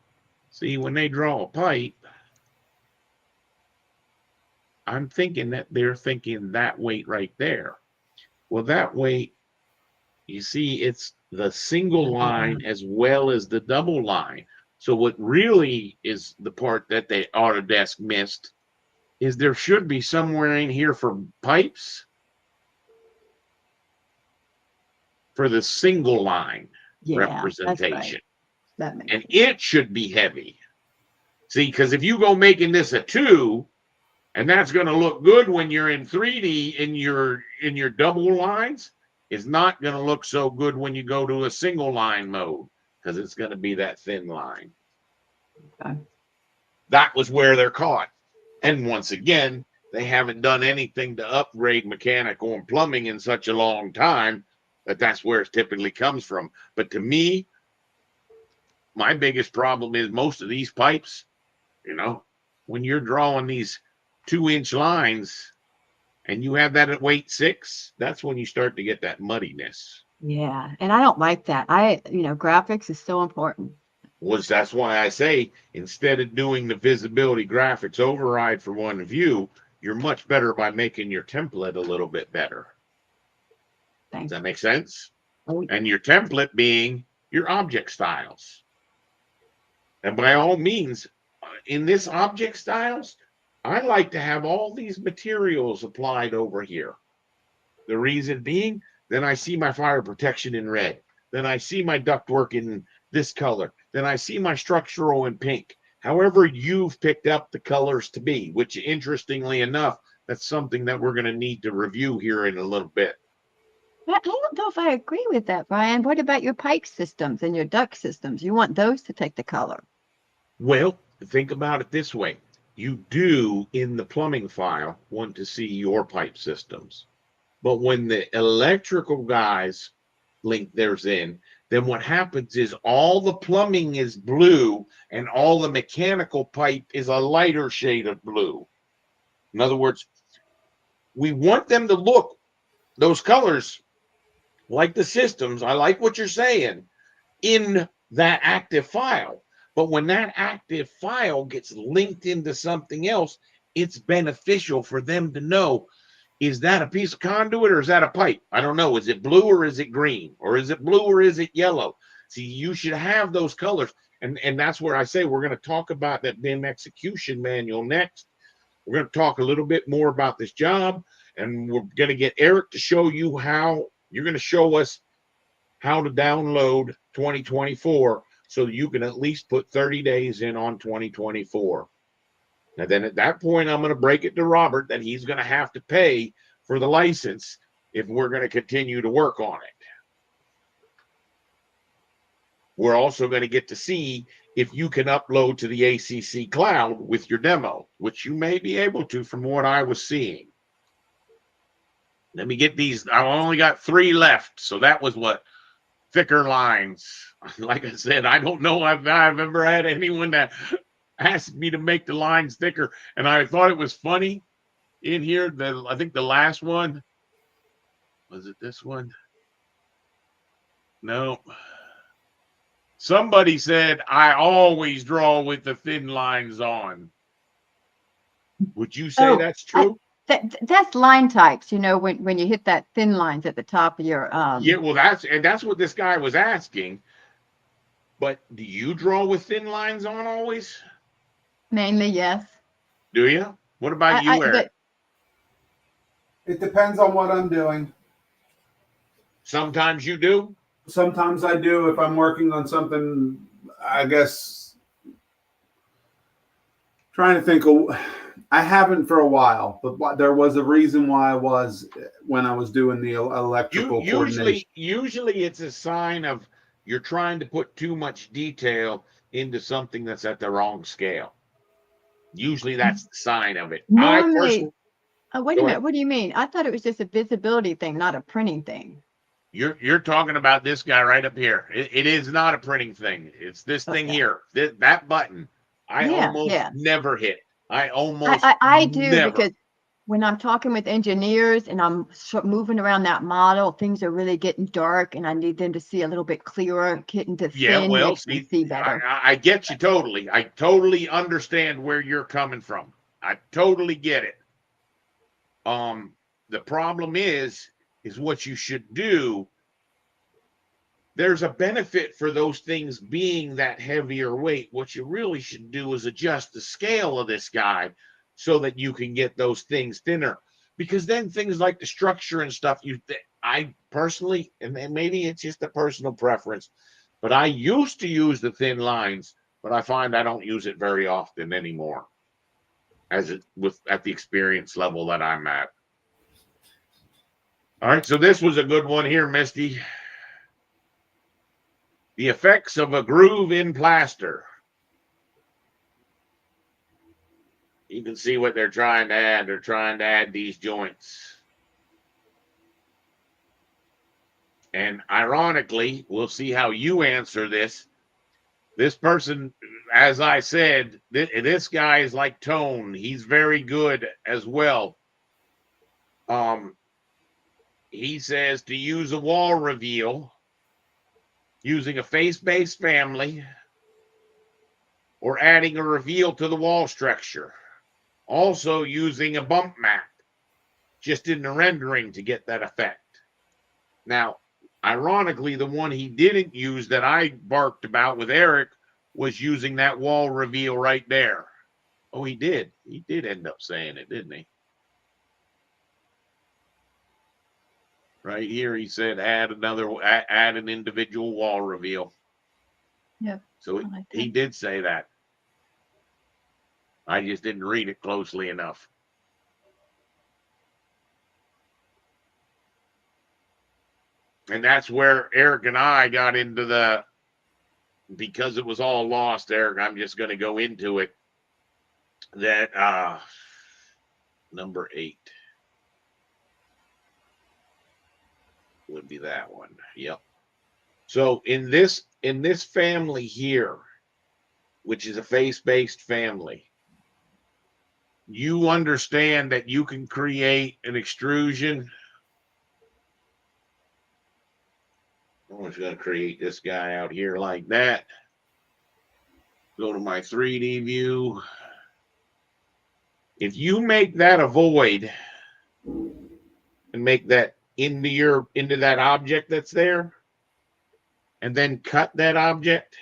See, when they draw a pipe, I'm thinking that they're thinking that weight right there. Well, that weight, you see, it's the single line as well as the double line. So what really is the part that they Autodesk missed is there should be somewhere in here for pipes for the single line Yeah, representation. that's right. That makes And sense. it should be heavy. See, because if you go making this a 2, and that's going to look good when you're in 3D in your double lines, it's not going to look so good when you go to a single line mode because it's going to be that thin line. Okay. That was where they're caught. And once again, they haven't done anything to upgrade mechanical and plumbing in such a long time that that's where it typically comes from. But to me, my biggest problem is most of these pipes, when you're drawing these 2-inch lines and you have that at weight 6, that's when you start to get that muddiness. Yeah, and I don't like that. Graphics is so important. That's why I say instead of doing the visibility graphics override for one view, you're much better by making your template a little bit better. Does Thanks. that make sense? Oh, And your template being your object styles. And by all means, in this object styles, I like to have all these materials applied over here. The reason being, then I see my fire protection in red. Then I see my ductwork in this color. Then I see my structural in pink. However you've picked up the colors to be, which interestingly enough, that's something that we're going to need to review here in a little bit. I don't know if I agree with that, Brian. What about your pipe systems and your duct systems? You want those to take the color. Well, think about it this way. You do, in the plumbing file, want to see your pipe systems. But when the electrical guys link theirs in, then what happens is all the plumbing is blue and all the mechanical pipe is a lighter shade of blue. In other words, we want them to look, those colors, like the systems, I like what you're saying, in that active file. But when that active file gets linked into something else, it's beneficial for them to know, is that a piece of conduit or is that a pipe? I don't know. Is it blue or is it green? Or is it blue or is it yellow? See, you should have those colors. And that's where I say we're going to talk about that BIM execution manual next. We're going to talk a little bit more about this job, and we're going to get Eric to show you how you're going to show us how to download 2024 so you can at least put 30 days in on 2024. Now, then at that point, I'm going to break it to Robert that he's going to have to pay for the license if we're going to continue to work on it. We're also going to get to see if you can upload to the ACC cloud with your demo, which you may be able to from what I was seeing. Let me get these. I only got 3 left. So that was what? Thicker lines. Like I said, I don't know if I've ever had anyone that asked me to make the lines thicker. And I thought it was funny in here. I think the last one, was it this one? No. Somebody said, I always draw with the thin lines on. Would you say that's true? That's line types, you know, when you hit that thin lines at the top of your Yeah, well, that's what this guy was asking. But do you draw with thin lines on always? mainly, yes. Do you? What about you, Eric? It depends on what I'm doing. Sometimes you do. Sometimes I do if I'm working on something, I guess. Trying to think of, I haven't for a while, but there was a reason why I was when I was doing the electrical coordination. Usually it's a sign of you're trying to put too much detail into something that's at the wrong scale. Usually that's the sign of it. Normally, wait a Go minute. ahead. What do you mean? I thought it was just a visibility thing, not a printing thing. You're talking about this guy right up here. It is not a printing thing. It's this thing Okay. here. That button. I Yeah, almost yeah. never hit. I almost I do never. because when I'm talking with engineers and I'm moving around that model, things are really getting dark and I need them to see a little bit clearer. Getting to Yeah, thin well, makes them see better. I get you totally. I totally understand where you're coming from. I totally get it. The problem is what you should do. There's a benefit for those things being that heavier weight. What you really should do is adjust the scale of this guy so that you can get those things thinner. Because then things like the structure and stuff, I personally, and maybe it's just a personal preference, but I used to use the thin lines, but I find I don't use it very often anymore at the experience level that I'm at. All right, so this was a good one here, Misty. The effects of a groove in plaster. You can see what they're trying to add. They're trying to add these joints. And ironically, we'll see how you answer this. This person, as I said, this guy is like Tone. He's very good as well. He says to use a wall reveal using a face-based family or adding a reveal to the wall structure. Also using a bump mat just in the rendering to get that effect. Now, ironically, the one he didn't use that I barked about with Eric was using that wall reveal right there. Oh, he did. He did end up saying it, didn't he? Right here, he said add an individual wall reveal. Yep. So he did say that. I just didn't read it closely enough. And that's where Eric and I got into because it was all lost, Eric, I'm just going to go into it. That number 8 would be that one. Yep. So in this family here, which is a face-based family, you understand that you can create an extrusion. I'm just going to create this guy out here like that. Go to my 3D view. If you make that a void and make that into that object that's there, and then cut that object,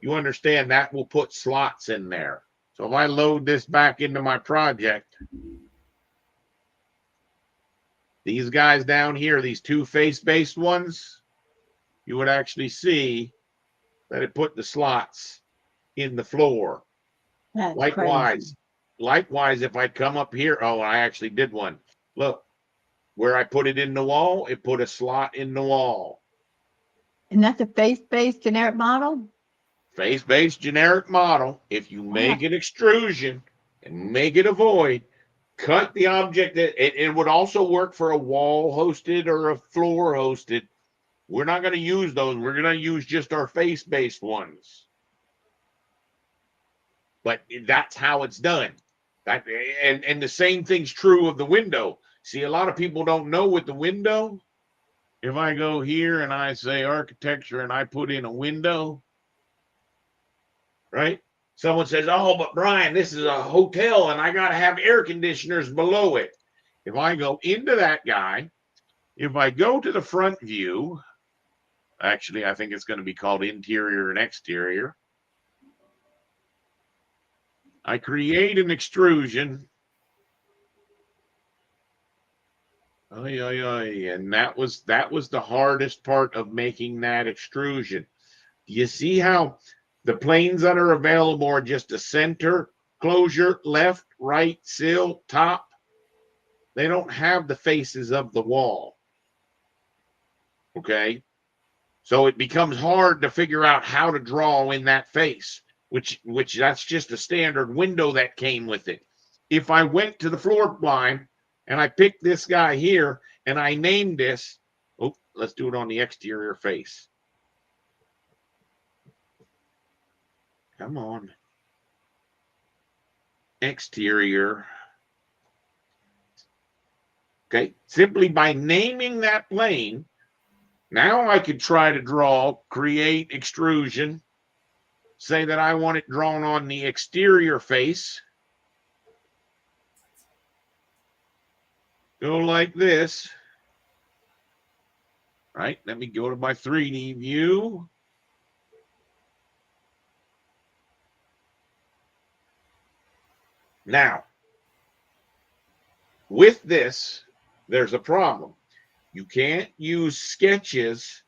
you understand that will put slots in there. So if I load this back into my project, these guys down here, these two face-based ones, you would actually see that it put the slots in the floor. That's Likewise, if I come up here, oh, I actually did one. Look, where I put it in the wall, it put a slot in the wall. And that's a face-based generic model? Face-based generic model. If you make an extrusion and make it a void, cut the object. It would also work for a wall hosted or a floor hosted. We're not going to use those. We're going to use just our face-based ones. But that's how it's done. And the same thing's true of the window. See, a lot of people don't know with the window. If I go here and I say architecture and I put in a window, right? Someone says, oh, but Brian, this is a hotel and I got to have air conditioners below it. If I go into that guy, if I go to the front view, actually, I think it's going to be called interior and exterior. I create an extrusion. And that was the hardest part of making that extrusion. You see how the planes that are available are just a center, closure, left, right, sill, top. They don't have the faces of the wall. Okay? So it becomes hard to figure out how to draw in that face, which that's just a standard window that came with it. If I went to the floor plan and I picked this guy here and I named this, oh, let's do it on the exterior face. Come on. Exterior. Okay, simply by naming that plane, now I could try to draw, create extrusion, say that I want it drawn on the exterior face. Go like this. Right, let me go to my 3D view. Now, with this, there's a problem. You can't use sketches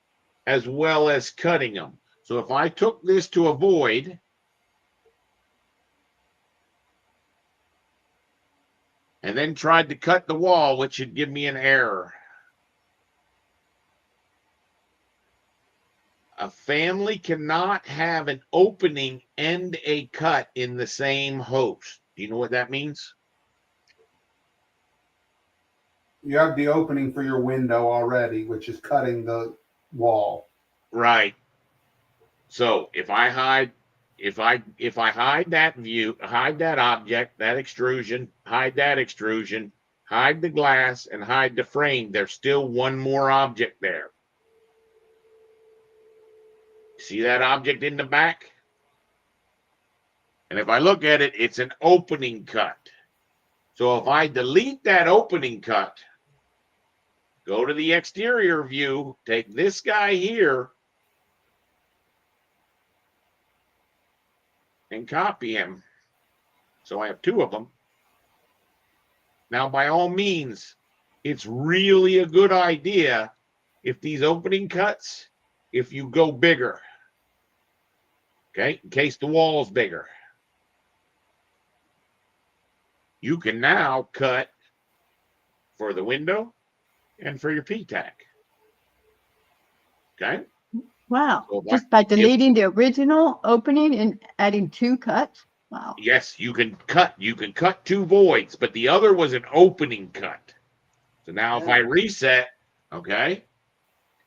as well as cutting them. So if I took this to a void, and then tried to cut the wall, which would give me an error. A family cannot have an opening and a cut in the same host. Do you know what that means? You have the opening for your window already, which is cutting the wall. Right. So if I hide that view, hide that object, that extrusion, hide the glass, and hide the frame, there's still one more object there. See that object in the back? And if I look at it, it's an opening cut. So if I delete that opening cut, go to the exterior view, take this guy here, and copy him. So I have two of them. Now, by all means, it's really a good idea if these opening cuts, if you go bigger. Okay, in case the wall is bigger. You can now cut for the window and for your P-tack. Okay? Wow. So Just by deleting the original opening and adding two cuts? Wow. Yes, you can cut two voids, but the other was an opening cut. So now if I reset, okay.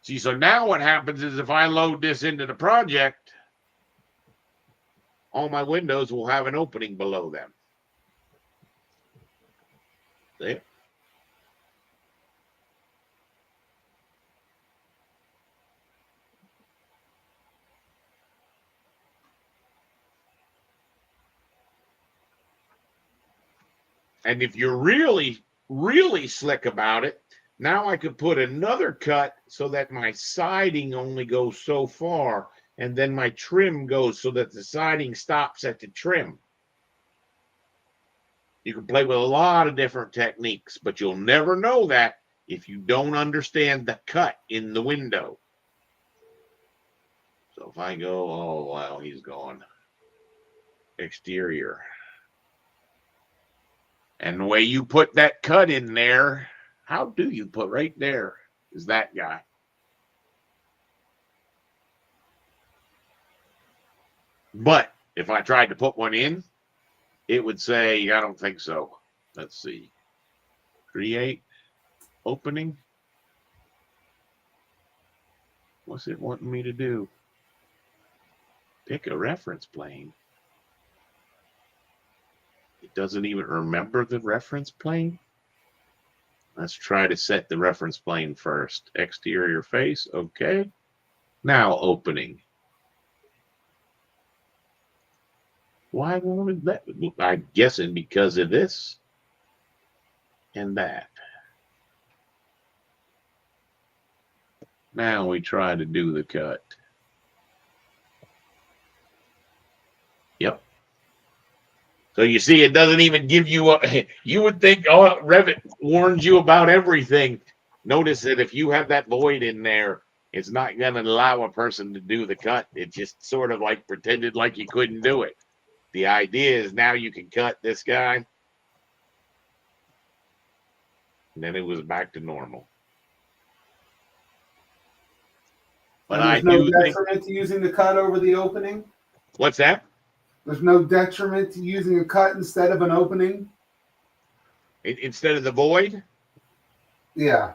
See, so now what happens is if I load this into the project, all my windows will have an opening below them. See? And if you're really, really slick about it, now I could put another cut so that my siding only goes so far. and then my trim goes so that the siding stops at the trim. You can play with a lot of different techniques, but you'll never know that if you don't understand the cut in the window. So if I go, oh, wow, he's gone. Exterior. And the way you put that cut in there, how do you put right there is that guy. But if I tried to put one in, it would say, I don't think so. Let's see. Create opening. What's it wanting me to do? Pick a reference plane. It doesn't even remember the reference plane. Let's try to set the reference plane first. Exterior face. Okay. Now opening. Why won't it let me? I'm guessing because of this and that. Now we try to do the cut. Yep. So you see, it doesn't even give you a, you would think, oh, Revit warns you about everything. Notice that if you have that void in there, it's not going to allow a person to do the cut. It just sort of like pretended like you couldn't do it. The idea is now you can cut this guy. And then it was back to normal. But And I there's no do think, detriment to using the cut over the opening. what's that? There's no detriment to using a cut instead of an opening. Instead of the void? Yeah.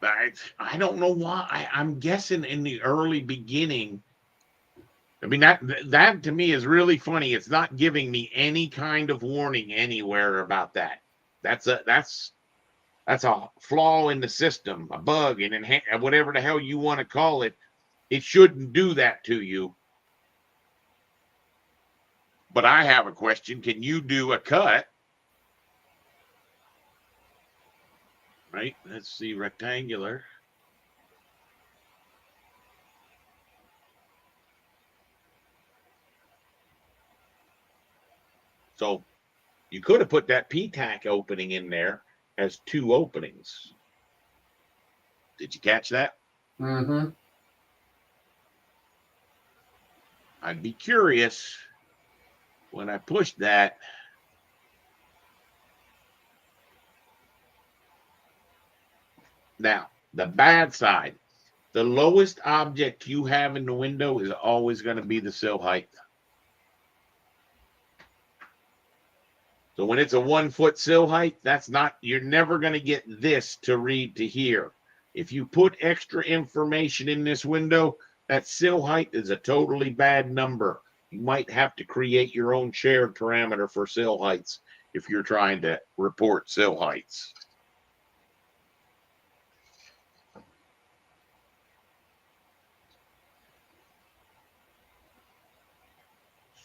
I don't know why. I'm guessing in the early beginning. I mean, that to me is really funny. It's not giving me any kind of warning anywhere about that. That's a flaw in the system, a bug, and whatever the hell you want to call it. It shouldn't do that to you. But I have a question. Can you do a cut? Right? Let's see, rectangular. So you could have put that PTAC opening in there as two openings. Did you catch that? Mm-hmm. I'd be curious when I pushed that. Now, the bad side, the lowest object you have in the window is always going to be the sill height. So when it's a 1 foot sill height, you're never going to get this to read to here. If you put extra information in this window, that sill height is a totally bad number. You might have to create your own shared parameter for sill heights if you're trying to report sill heights.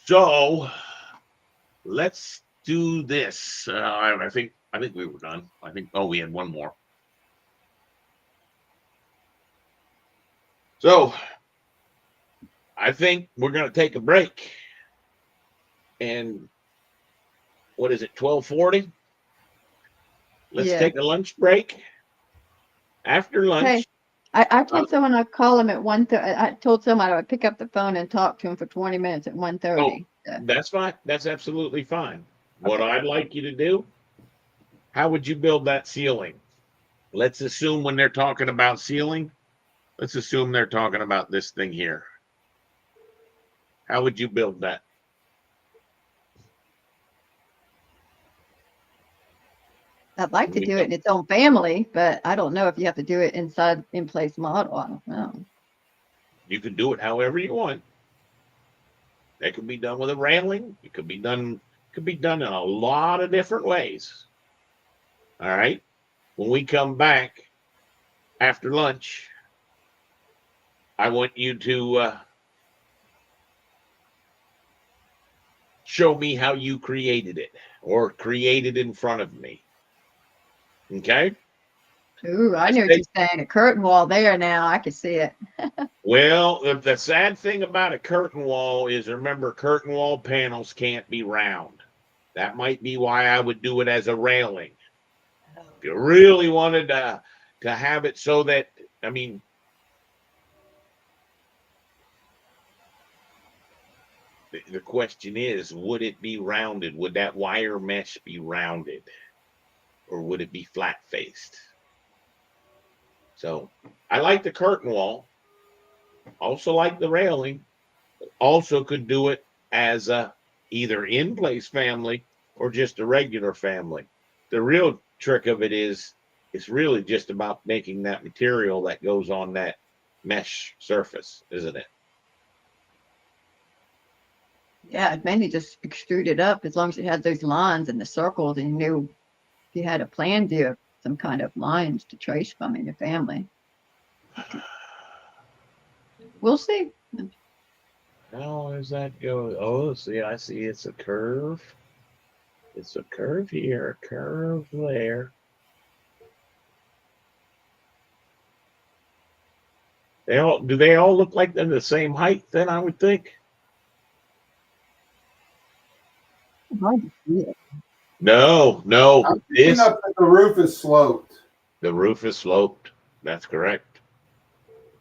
So let's do this. I think we were done. We had one more. So I think we're going to take a break. And what is it, 12:40? Let's take a lunch break. After lunch. Hey, I told someone I'd call him at 1:30. I told someone I would pick up the phone and talk to him for 20 minutes at 1:30. That's fine. That's absolutely fine. What I'd like you to do, how would you build that ceiling? Let's assume when they're talking about ceiling, let's assume they're talking about this thing here. How would you build that? I'd like to do it in its own family, but I don't know if you have to do it inside in-place model. I don't know. You can do it however you want. That could be done with a railing. It could be done in a lot of different ways. All right. When we come back after lunch, I want you to show me how you created it or create it in front of me. Okay? Ooh, I know what you're saying. A curtain wall there now. I can see it. Well, the sad thing about a curtain wall is, remember, curtain wall panels can't be round. That might be why I would do it as a railing. If you really wanted to have it so that, I mean, the question is, would it be rounded? Would that wire mesh be rounded? Or would it be flat faced? So I like the curtain wall. Also like the railing. Also could do it as a either in place family or just a regular family. The real trick of it is it's really just about making that material that goes on that mesh surface, isn't it? Yeah, it mainly just extrude it up as long as it had those lines and the circles and you knew if you had a plan view of some kind of lines to trace from in your family. We'll see. How does that go? Oh, see, I see it's a curve. It's a curve here, a curve there. Do they all look like they're the same height then, I would think? Hard to see it. No, I'm picking this up that the roof is sloped. the roof is sloped. That's correct.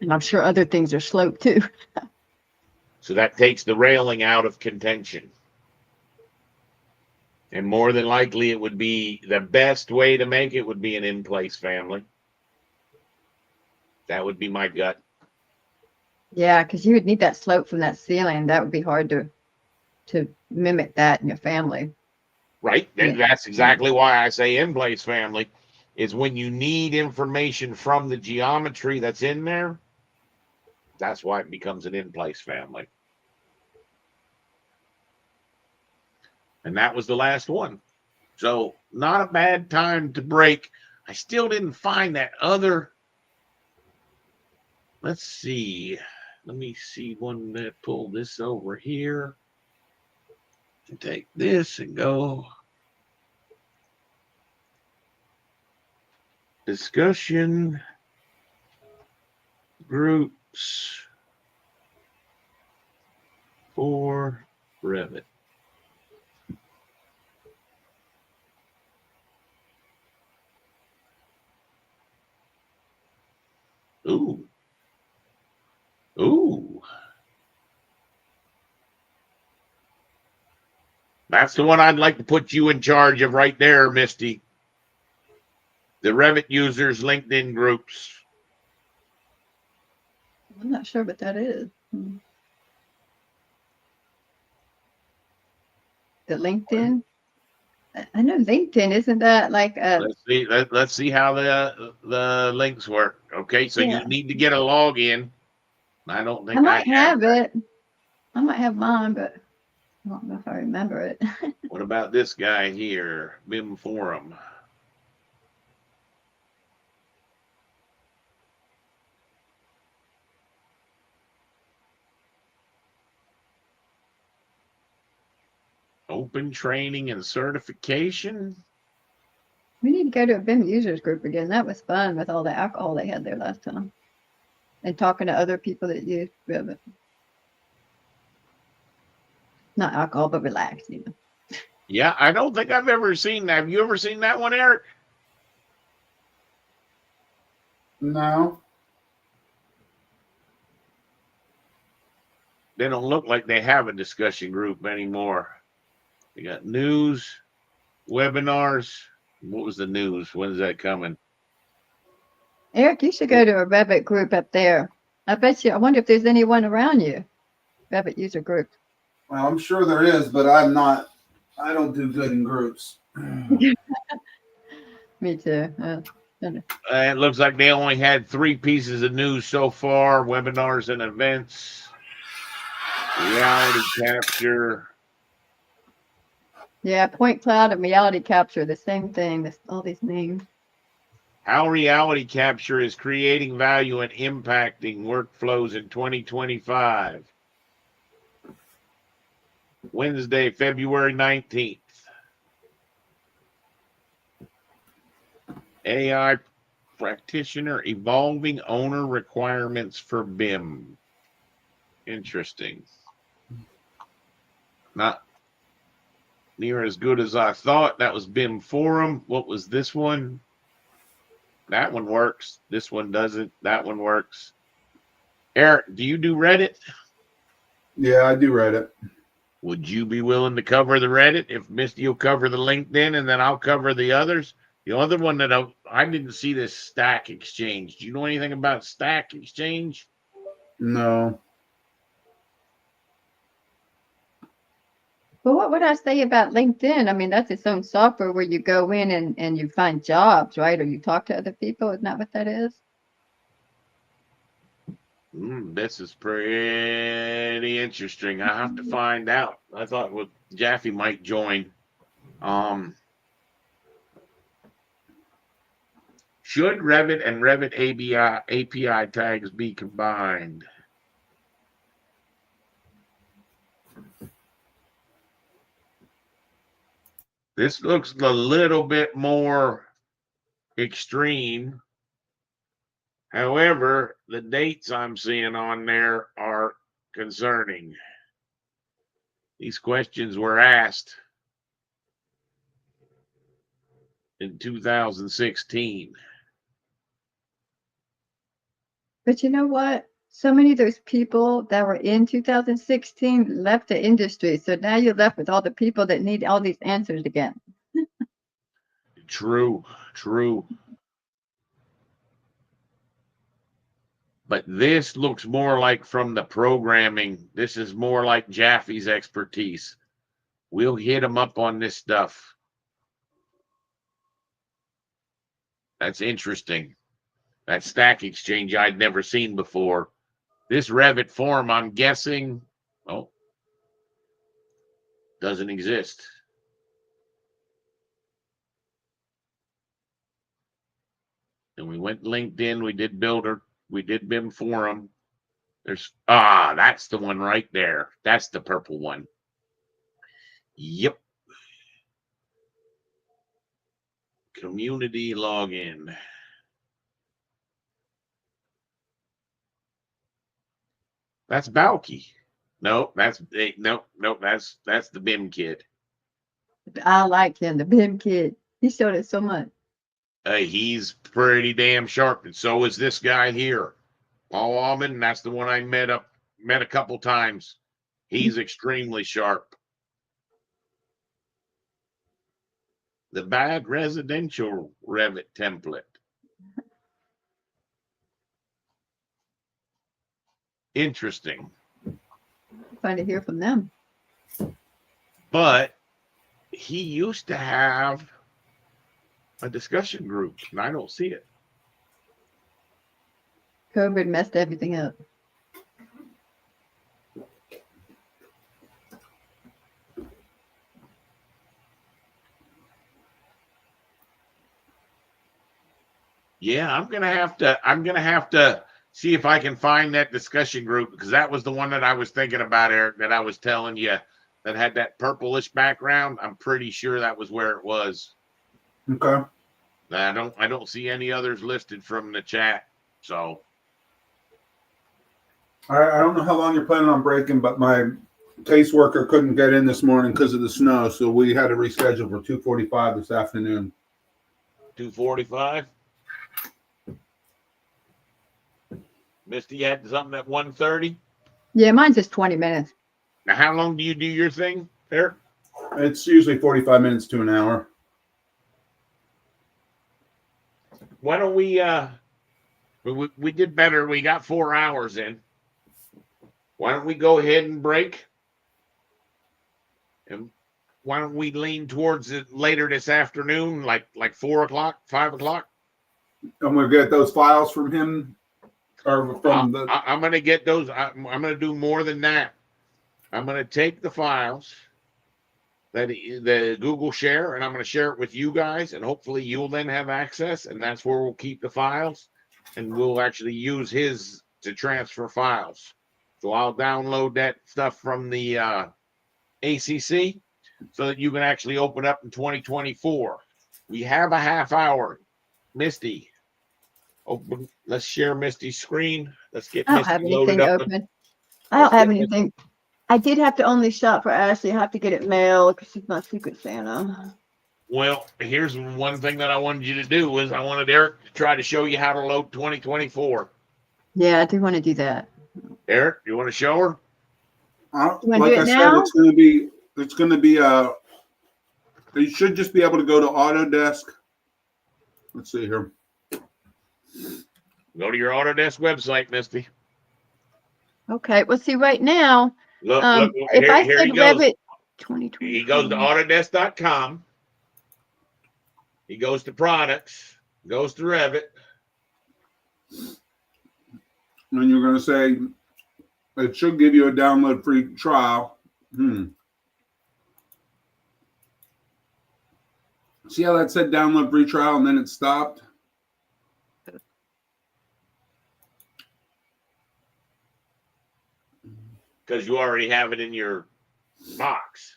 And I'm sure other things are sloped too. So that takes the railing out of contention. And more than likely it would be the best way to make it would be an in-place family. That would be my gut. Yeah, because you would need that slope from that ceiling. That would be hard to mimic that in your family. Right? Yeah. That's exactly why I say in-place family is when you need information from the geometry that's in there. That's why it becomes an in-place family. And that was the last one. So not a bad time to break. I still didn't find that other. Let's see. Let me see one that pull this over here. And take this and go. Discussion groups for Revit. Ooh. Ooh. That's the one I'd like to put you in charge of right there, Misty. The Revit users LinkedIn groups. I'm not sure what that is. The LinkedIn? I know LinkedIn, isn't that like a Let's see how the links work. Okay, so Yeah. you need to get a login. I don't think I might I have. have it. I might have mine, but I don't know if I remember it. What about this guy here? BIM forum. Open training and certification. We need to go to a BIM users group again. That was fun with all the alcohol they had there last time. And talking to other people that use Revit. Not alcohol, but relax, you know. Yeah, I don't think I've ever seen that. Have you ever seen that one, Eric? No. They don't look like they have a discussion group anymore. They got news, webinars. What was the news? When is that coming? Eric, you should go to a Revit group up there. I bet you, I wonder if there's anyone around you. Revit user group. Well, I'm sure there is, but I'm not. I don't do good in groups. Me too. It looks like they only had 3 pieces of news so far: webinars and events, reality capture. Yeah, point cloud and reality capture, the same thing. This all these names. How reality capture is creating value and impacting workflows in 2025. Wednesday, February 19th. AI practitioner evolving owner requirements for BIM. Interesting. Not near as good as I thought. That was BIM Forum. What was this one? That one works. This one doesn't. That one works. Eric, do you do Reddit? Yeah, I do Reddit. Would you be willing to cover the Reddit if Misty will cover the LinkedIn and then I'll cover the others? The other one that I didn't see this Stack Exchange. Do you know anything about Stack Exchange? No. But what would I say about LinkedIn? I mean, that's its own software where you go in and you find jobs, right? Or you talk to other people. Isn't that what that is? This is pretty interesting. I have to find out. I thought Jaffe might join. Should Revit and Revit API tags be combined? This looks a little bit more extreme. However, the dates I'm seeing on there are concerning. These questions were asked in 2016. But you know what? So many of those people that were in 2016 left the industry. So now you're left with all the people that need all these answers again. True. But this looks more like from the programming. This is more like Jaffe's expertise. We'll hit him up on this stuff. That's interesting. That Stack Exchange I'd never seen before. This Revit form, I'm guessing, doesn't exist. And we went LinkedIn, we did Builder, we did BIM Forum. That's the one right there. That's the purple one. Yep. Community login. That's Balky. No, that's the BIM kid. I like him, the BIM kid. He showed us so much. He's pretty damn sharp, and so is this guy here, Paul Allman. That's the one I met a couple times. He's extremely sharp. The bad residential Revit template. Interesting. Fun to hear from them. But he used to have a discussion group, and I don't see it. COVID messed everything up. Yeah, I'm gonna have to see if I can find that discussion group, because that was the one that I was thinking about, Eric, that I was telling you that had that purplish background. I'm pretty sure that was where it was. Okay. I don't see any others listed from the chat. So I don't know how long you're planning on breaking, but my caseworker couldn't get in this morning because of the snow, so we had to reschedule for 2:45 this afternoon. 2:45. Misty, you had something at 1:30. Yeah, mine's just 20 minutes. Now, how long do you do your thing, Eric? It's usually 45 minutes to an hour. Why don't we did better. We got 4 hours in. Why don't we go ahead and break? And why don't we lean towards it later this afternoon, like 4 o'clock, 5 o'clock? I'm going to get those files from him, or from I'm going to get those. I'm going to do more than that. I'm going to take the files that the Google share, and I'm going to share it with you guys, and hopefully you'll then have access, and that's where we'll keep the files, and we'll actually use his to transfer files. So I'll download that stuff from the ACC so that you can actually open up in 2024. We have a half hour. Misty, Open. Let's share Misty's screen. Let's get I don't have Misty loaded anything up. open. I don't Let's have get Misty- anything. I did have to only shop for Ashley. I have to get it mailed because she's my Secret Santa. Well, here's one thing that I wanted you to do was I wanted Eric to try to show you how to load 2024. Yeah, I do want to do that. Eric, you want to show her? You wanna Like do I it said, now? it's gonna be you should just be able to go to Autodesk. Let's see here. Go to your Autodesk website, Misty. Okay. Well, see, right now, Look, if I here said he goes. Revit 2020, He goes to Autodesk.com. He goes to products, goes to Revit. And you're gonna say it should give you a download free trial. See how that said download free trial and then it stopped? Because you already have it in your box.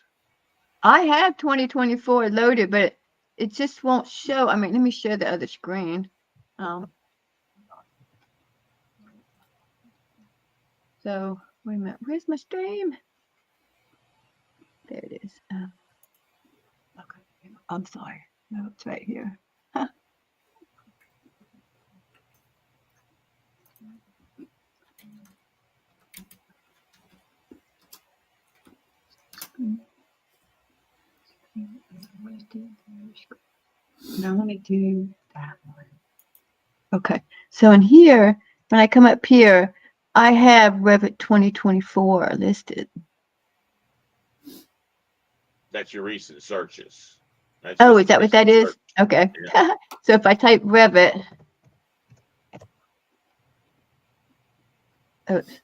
I have 2024 loaded, but it just won't show. I mean, let me share the other screen. So wait a minute, where's my stream? There it is. Okay, I'm sorry. No, it's right here. No, let me do that one. Okay, so in here, when I come up here, I have Revit 2024 listed. That's your recent searches. That's Oh, just is that what recent that is? search. Okay. So if I type Revit, oops.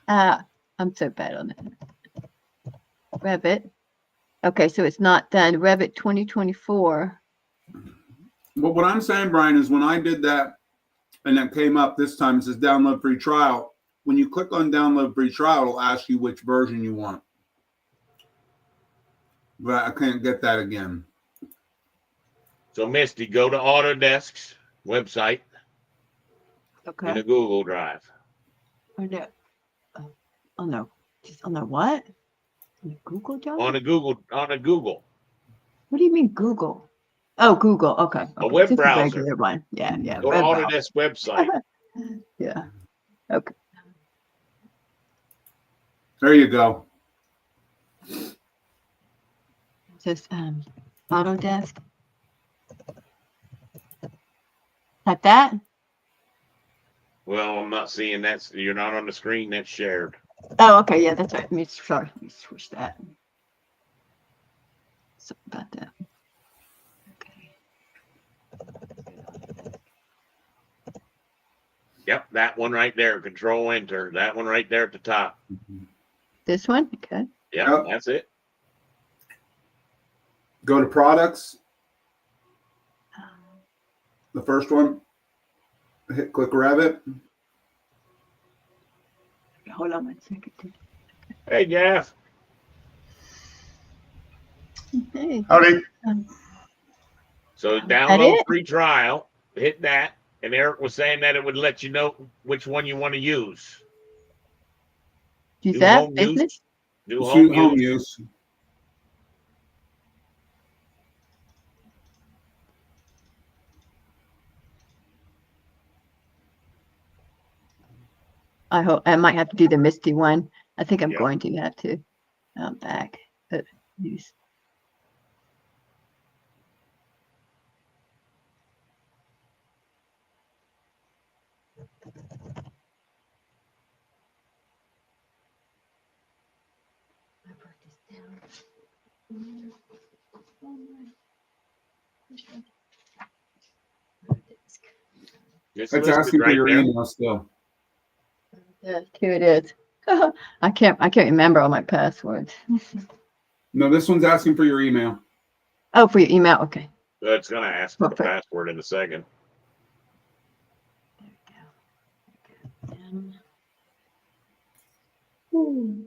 I'm so bad on it. Revit. Okay, so it's not done. Revit 2024. But what I'm saying, Brian, is when I did that and that came up this time, it says download free trial. When you click on download free trial, it'll ask you which version you want. But I can't get that again. So Misty, go to Autodesk's website in Okay. a Google Drive. Or no. Oh no. Just on the what? On the Google Drive? On a Google. What do you mean Google? Oh, Google. Okay. A Okay. web Just browser. regular one. Yeah, yeah. Go to web browser. Autodesk website. Yeah. Okay. There you go. Just Autodesk. Like that? Well, I'm not seeing that. You're not on the screen. That's shared. Oh, okay. Yeah, that's right. Sorry. Let me switch that. Something about that. Okay. Yep, that one right there. Control Enter. That one right there at the top. This one? Okay. Yep, that's it. Go to products. The first one. Click Revit. Hold on 1 second. Hey, Jeff. Hey. Howdy. So that download it? free trial. Hit that. And Eric was saying that it would let you know which one you want to use. Use Do that home use. business? Do Home home use. use. I hope I might have to do the Misty one. I think I'm Yeah. going to have to. Back. Use. I wrote this down. It's It's listed asking for right your there. email still. Yeah, here it is. I can't remember all my passwords. No, this one's asking for your email. Oh, for your email. Okay. So it's going to ask for the Perfect. password in a second. There we go. Ooh.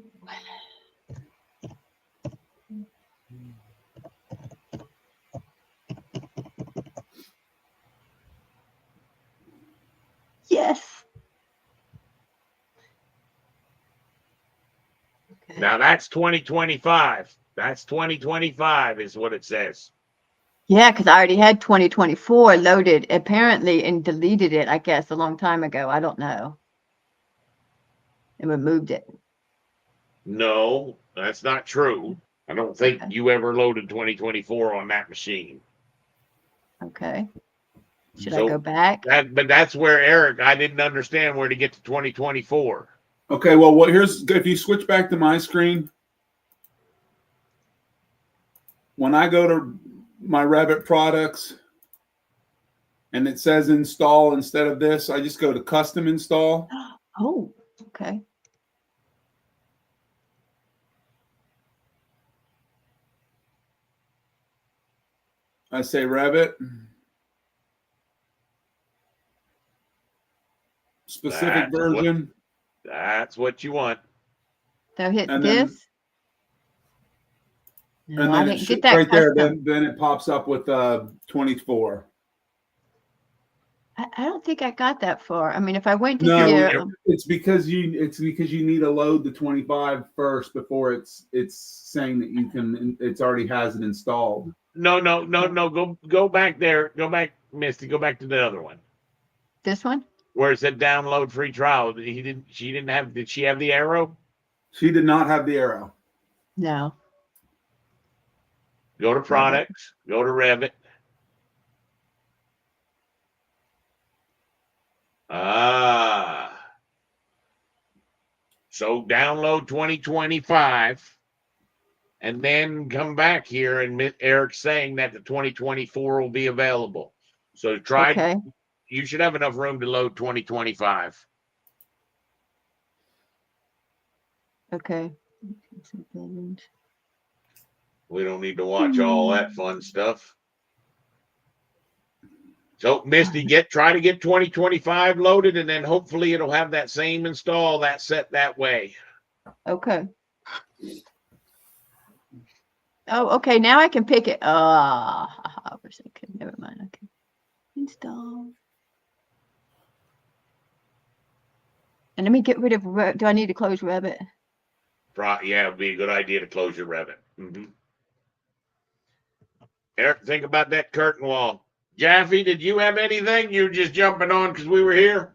Now that's 2025. That's 2025 is what it says. Yeah, because I already had 2024 loaded apparently and deleted it, I guess, a long time ago. I don't know. And removed it. No, that's not true. I don't think Okay. you ever loaded 2024 on that machine. Okay. Should I So go back? but that's where Eric, I didn't understand where to get to 2024. Okay, well, what here's if you switch back to my screen, when I go to my Revit products and it says install instead of this, I just go to custom install. Oh, okay. I say Revit. Specific That's what- version. That's what you want. So hit And then- this. No, And I then it didn't should, get that right there, custom. then it pops up with 24. I don't think I got that far. I mean, if I went to No, here, it's because you need to load the 25 first before it's saying that you can. It's already has it installed. No. Go back there. Go back, Misty. Go back to the other one this one? where it said download free trial. She didn't have. Did she have the arrow? She did not have the arrow. No. Go to products. Go to Revit. So download 2025 and then come back here and Eric's saying that the 2024 will be available. So try, Okay. you should have enough room to load 2025. Okay. We don't need to watch all that fun stuff. So Misty, try to get 2025 loaded and then hopefully it'll have that same install that set that way. Okay. Oh, okay. Now I can pick it. Okay, never mind. Okay. Install. And let me get rid of. Do I need to close Revit? Yeah, it'd be a good idea to close your Revit. Mm-hmm. Eric, think about that curtain wall. Jaffe, did you have anything? You were just jumping on because we were here?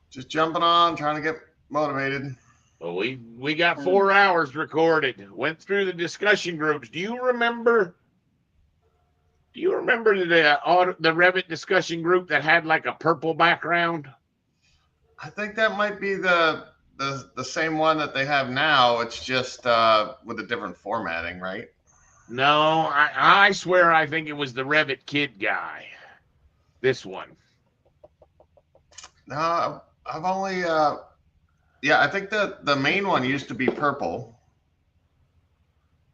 Just jumping on, trying to get motivated. Well, we got 4 hours recorded. Went through the discussion groups. Do you remember the Revit discussion group that had like a purple background? I think that might be the same one that they have now. It's just with a different formatting, right? No, I swear I think it was the Revit Kid guy. This one. No, I've only yeah, I think the main one used to be purple.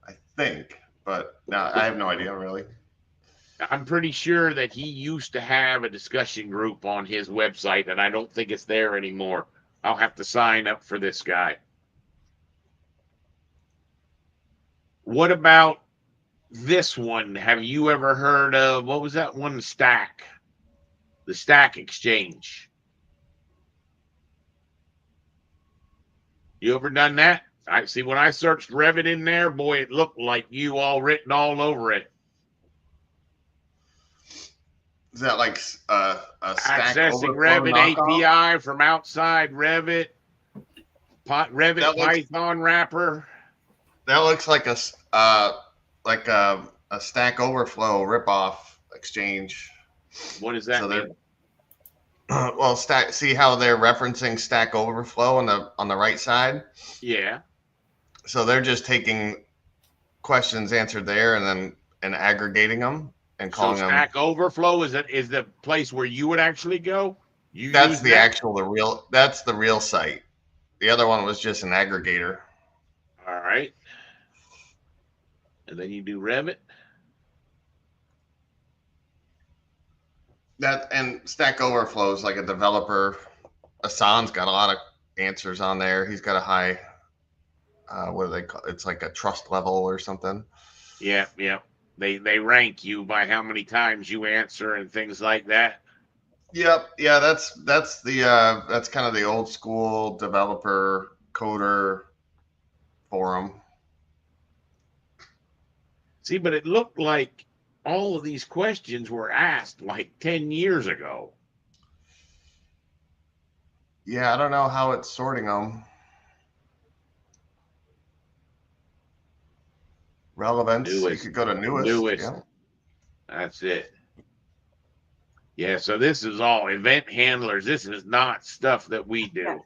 I think, but no, I have no idea really. I'm pretty sure that he used to have a discussion group on his website, and I don't think it's there anymore. I'll have to sign up for this guy. What about this one? Have you ever heard of, what was that one, Stack? The Stack Exchange. You ever done that? I see when I searched Revit in there, boy, it looked like you all written all over it. Is that like a Stack Accessing Overflow Revit knockoff? API from outside Revit. Revit That looks- Python wrapper. That looks like a Stack Overflow ripoff exchange. What does that So they're- mean? Well, Stack. See how they're referencing Stack Overflow on the right side. Yeah. So they're just taking questions answered there and aggregating them and So calling them. Stack Overflow is the place where you would actually go? You That's use the that? actual that's the real site. The other one was just an aggregator. All right. And then you do Revit. That and Stack Overflow is like a developer. Hassan's got a lot of answers on there. He's got a high, what do they call? It's like a trust level or something. Yeah. They rank you by how many times you answer and things like that. Yep. Yeah. That's kind of the old school developer coder for them. See, but it looked like all of these questions were asked like 10 years ago. Yeah, I don't know how it's sorting them. Relevance. Newest. You could go to newest. Newest. Yeah. That's it. Yeah, so this is all event handlers. This is not stuff that we do.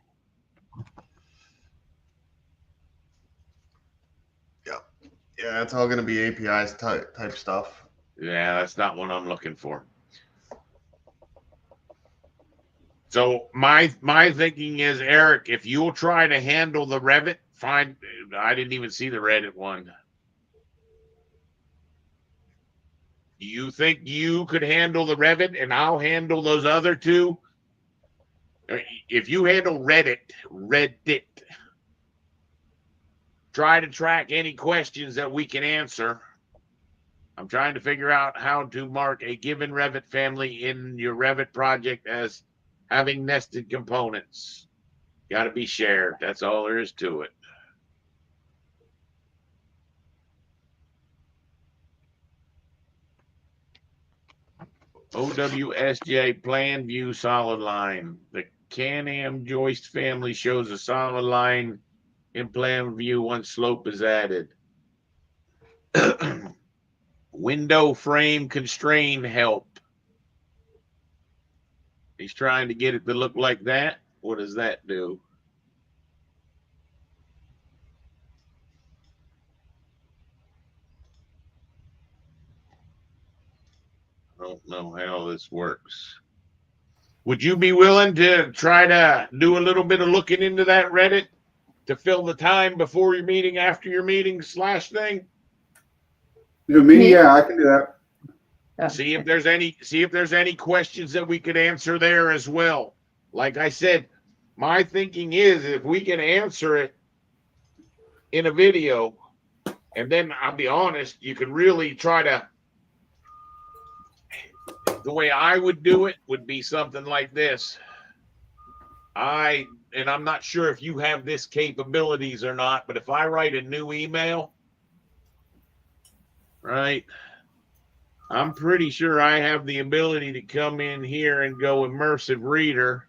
Yeah, it's all going to be APIs type stuff. Yeah, that's not what I'm looking for. So my thinking is, Eric, if you'll try to handle the Revit, fine. I didn't even see the Reddit one. Do you think you could handle the Revit and I'll handle those other two? If you handle Reddit, try to track any questions that we can answer. I'm trying to figure out how to mark a given Revit family in your Revit project as having nested components. Got to be shared. That's all there is to it. OWSJ plan view solid line. The Can-Am joist family shows a solid line in plan view once slope is added. Window frame constrain help. He's trying to get it to look like that. What does that do? I don't know how this works. Would you be willing to try to do a little bit of looking into that Reddit to fill the time before your meeting, after your meeting / thing? Me? Yeah, I can do that. See if there's any questions that we could answer there as well. Like I said, my thinking is if we can answer it in a video, and then I'll be honest, you can really try to. The way I would do it would be something like this. I'm not sure if you have this capabilities or not, but if I write a new email, right, I'm pretty sure I have the ability to come in here and go immersive reader,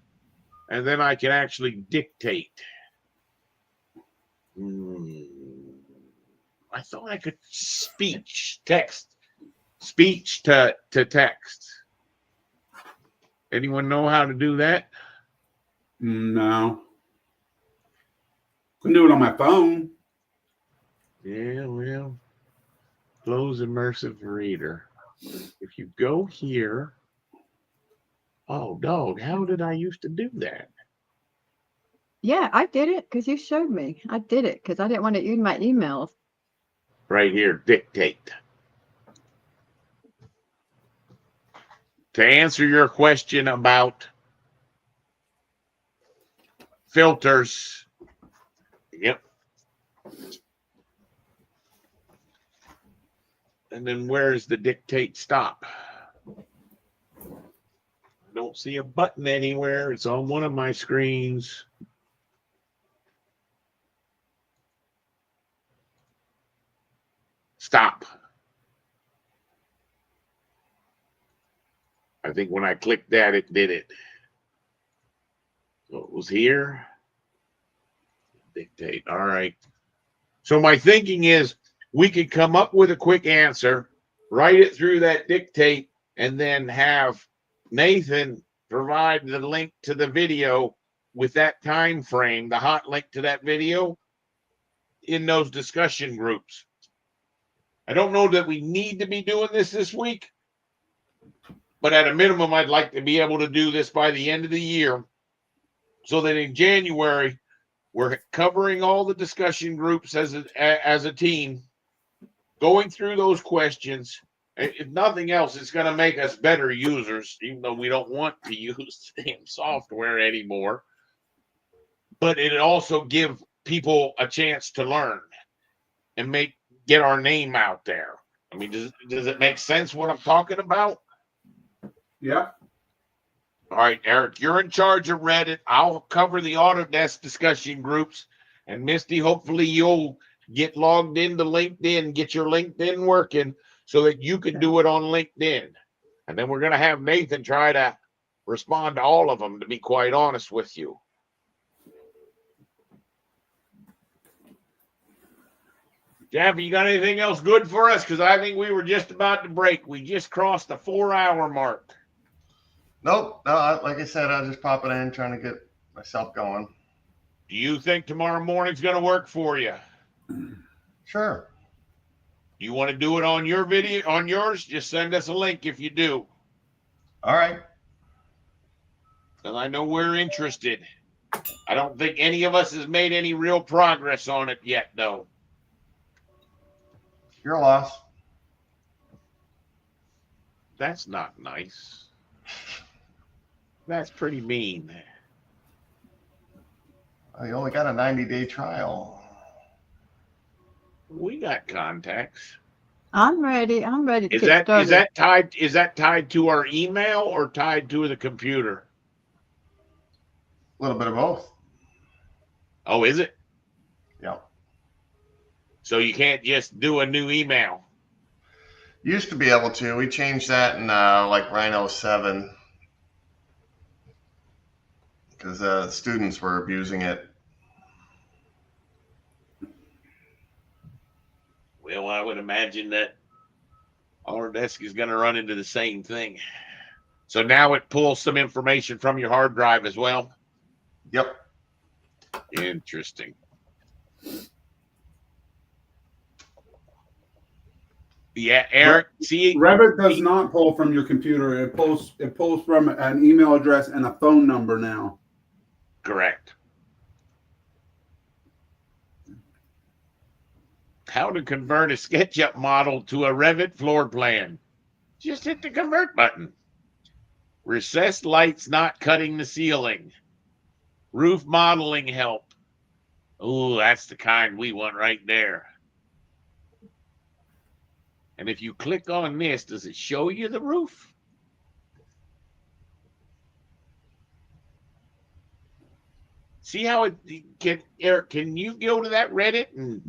and then I can actually dictate. I thought I could speech to text. Anyone know how to do that? No. Can do it on my phone. Yeah, well, close immersive reader. If you go here, oh, dog, how did I used to do that? Yeah, I did it because you showed me. I did it because I didn't want to use my emails. Right here, dictate. To answer your question about filters, yep. And then where's the dictate stop? I don't see a button anywhere. It's on one of my screens. Stop. I think when I clicked that, it did it. So it was here. Dictate. All right. So my thinking is we could come up with a quick answer, write it through that dictate, and then have Nathan provide the link to the video with that time frame, the hot link to that video in those discussion groups. I don't know that we need to be doing this week, but at a minimum, I'd like to be able to do this by the end of the year so that in January, we're covering all the discussion groups as a team, going through those questions. If nothing else, it's going to make us better users, even though we don't want to use the damn software anymore. But it also give people a chance to learn and get our name out there. I mean, does it make sense what I'm talking about? Yeah. All right, Eric, you're in charge of Reddit. I'll cover the Autodesk discussion groups. And Misty, hopefully you'll get logged into LinkedIn, get your LinkedIn working so that you can do it on LinkedIn. And then we're going to have Nathan try to respond to all of them, to be quite honest with you. Jeff, you got anything else good for us? Because I think we were just about to break. We just crossed the 4-hour mark. Nope. No, like I said, I was just popping in, trying to get myself going. Do you think tomorrow morning's going to work for you? Sure. You want to do it on your video, on yours? Just send us a link if you do. All right. Because I know we're interested. I don't think any of us has made any real progress on it yet, though. Your loss. That's not nice. That's pretty mean. You only got a 90-day trial. We got contacts. I'm ready. I'm ready to Is get that started. is that tied to our email or tied to the computer? A little bit of both. Oh, is it? Yeah. So you can't just do a new email. Used to be able to. We changed that in like Rhino 7 because students were abusing it. Well, I would imagine that Autodesk is going to run into the same thing. So now it pulls some information from your hard drive as well. Yep. Interesting. Yeah, Eric, see, Revit does not pull from your computer. It pulls from an email address and a phone number now. correct. How to convert a SketchUp model to a Revit floor plan. Just hit the convert button. Recessed lights not cutting the ceiling. Roof modeling help. Oh, that's the kind we want right there. And if you click on this, does it show you the roof? See how it can, Eric, can you go to that Reddit and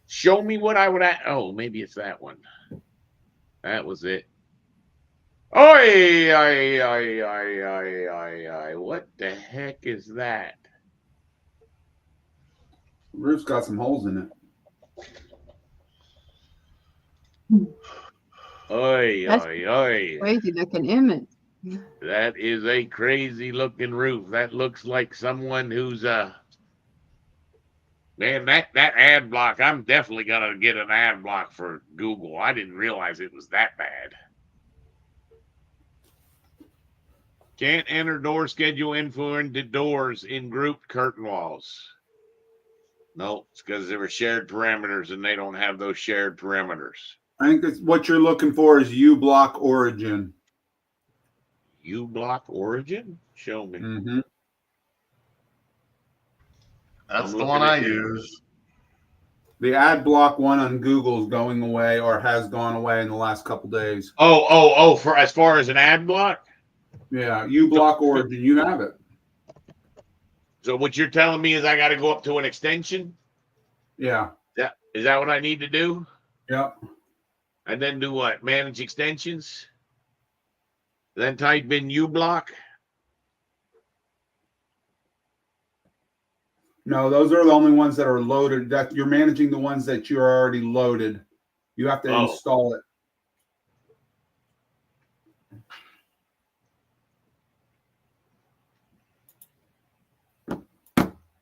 show me what I would oh, maybe it's that one. That was it. Oi, what the heck is that? Roof's got some holes in it. Oi, That's oi. Crazy looking image. That is a crazy looking roof. That looks like someone who's man, that ad block, I'm definitely gonna get an ad block for Google. I didn't realize it was that bad. Can't enter door schedule info into doors in grouped curtain walls. No, it's because there were shared parameters and they don't have those shared parameters. I think it's, what you're looking for is uBlock Origin. uBlock Origin? Show me. Mm-hmm. That's I'm the one looking I at it. use. The ad block one on Google is going away or has gone away in the last couple days. Oh, for as far as an ad block? Yeah, uBlock Origin, you have it. So what you're telling me is I got to go up to an extension? Yeah. Is that what I need to do? Yep. And then do what? Manage extensions? Then type in uBlock? No, those are the only ones that are loaded. That you're managing the ones that you're already loaded. You have to Oh. install it.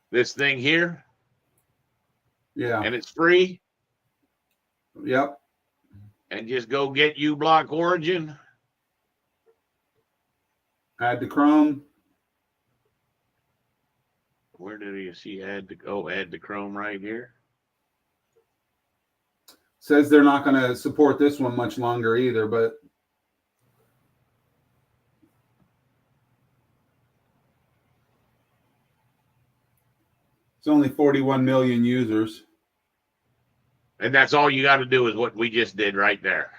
This thing here? Yeah. And it's free? Yep. And just go get uBlock Origin? Add to Chrome. Where did you see add to Chrome right here? Says they're not going to support this one much longer either, but it's only 41 million users. And that's all you got to do is what we just did right there.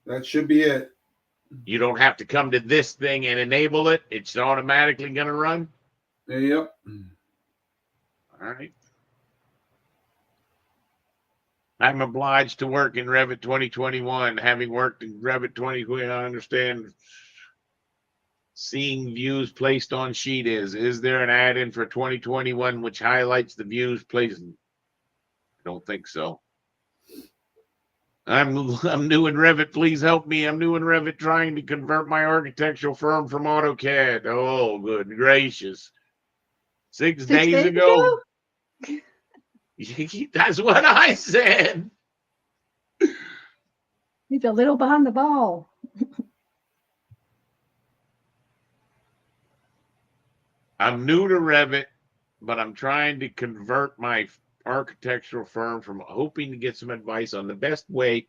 That should be it. You don't have to come to this thing and enable it. It's automatically going to run. Yep. All right. I'm obliged to work in Revit 2021. Having worked in Revit 2020, I understand seeing views placed on sheet is. Is there an add-in for 2021 which highlights the views placed? I don't think so. I'm new in Revit. Please help me. I'm new in Revit trying to convert my architectural firm from AutoCAD. Oh, good gracious. 6 days ago? That's what I said. He's a little behind the ball. I'm new to Revit, but I'm trying to convert my architectural firm from hoping to get some advice on the best way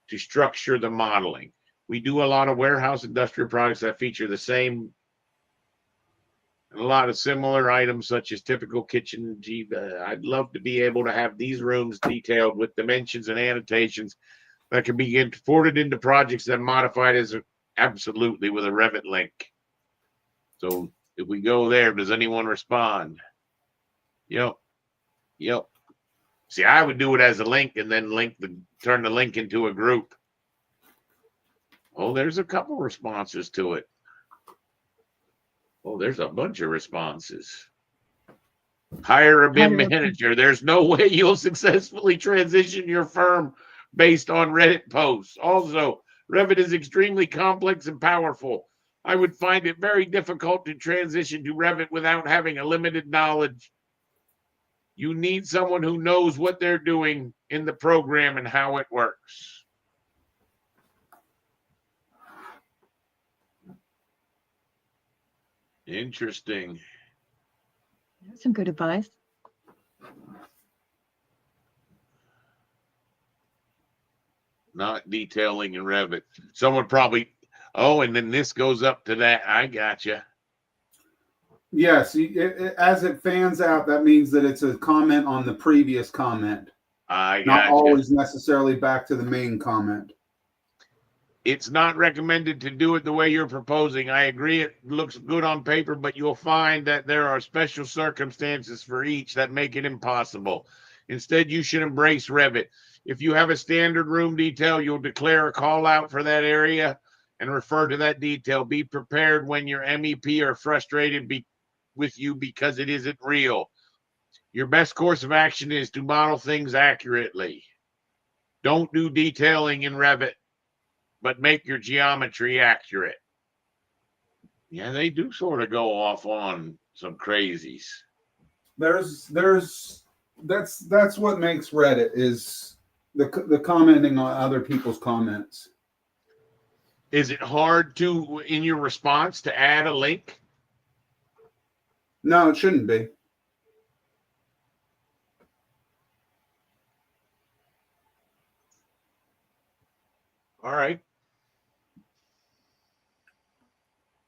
to structure the modeling. We do a lot of warehouse industrial products that feature the same, a lot of similar items such as typical kitchen. I'd love to be able to have these rooms detailed with dimensions and annotations that can be imported into projects and modified as absolutely with a Revit link. So if we go there, does anyone respond? Yep. See, I would do it as a link and then turn the link into a group. Oh, there's a couple responses to it. Oh, there's a bunch of responses. Hire a BIM manager. There's no way you'll successfully transition your firm based on Reddit posts. Also, Revit is extremely complex and powerful. I would find it very difficult to transition to Revit without having a limited knowledge. You need someone who knows what they're doing in the program and how it works. Interesting. That's some good advice. Not detailing in Revit. Someone probably, oh, and then this goes up to that. I gotcha. Yes, as it fans out, that means that it's a comment on the previous comment, I not gotcha. always necessarily back to the main comment. It's not recommended to do it the way you're proposing. I agree it looks good on paper, but you'll find that there are special circumstances for each that make it impossible. Instead, you should embrace Revit. If you have a standard room detail, you'll declare a call out for that area and refer to that detail. Be prepared when your MEP are frustrated with you because it isn't real. Your best course of action is to model things accurately. Don't do detailing in Revit, but make your geometry accurate. Yeah, they do sort of go off on some crazies. That's what makes Reddit is the commenting on other people's comments. Is it hard to, in your response, to add a link? No, it shouldn't be. All right.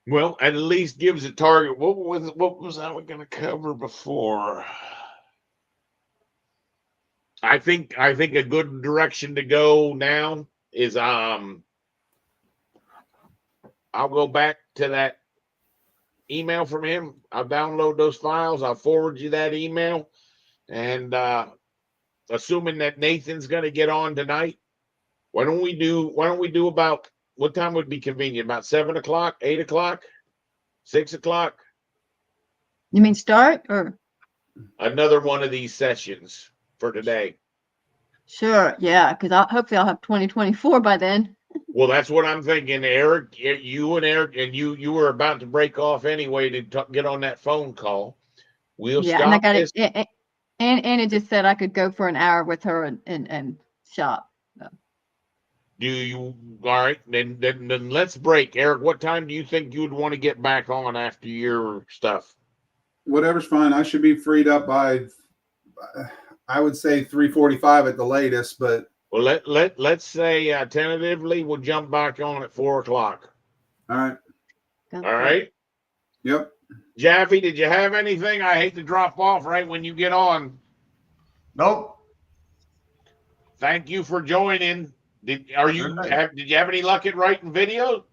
Well, at least gives a target. What was I going to cover before? I think a good direction to go now is I'll go back to that email from him. I'll download those files. I'll forward you that email. And assuming that Nathan's going to get on tonight, why don't we do about, what time would be convenient? About 7 o'clock, 8 o'clock, 6 o'clock? You mean start or? Another one of these sessions for today. Sure, yeah, because hopefully I'll have 2024 by then. Well, that's what I'm thinking, Eric. You and Eric, and you were about to break off anyway to get on that phone call. We'll Yeah, and I stop got this. it. And it just said I could go for an hour with her and shop. Do you? All right, then let's break. Eric, what time do you think you would want to get back on after your stuff? Whatever's fine. I should be freed up by, I would say 3:45 at the latest, but. Well, let's say tentatively we'll jump back on at 4 o'clock. All right. All right. Yep. Jaffe, did you have anything? I hate to drop off right when you get on. Nope. Thank you for joining. Did you have any luck at writing videos?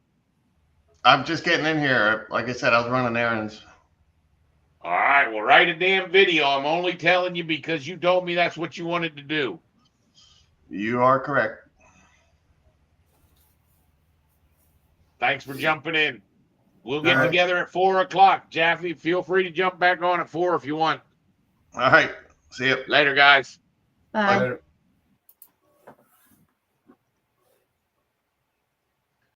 I'm just getting in here. Like I said, I was running errands. All right, well, write a damn video. I'm only telling you because you told me that's what you wanted to do. You are correct. Thanks for jumping in. We'll get All right. together at 4 o'clock. Jaffe, feel free to jump back on at 4 if you want. All right. See you. Later, guys. Bye. Later.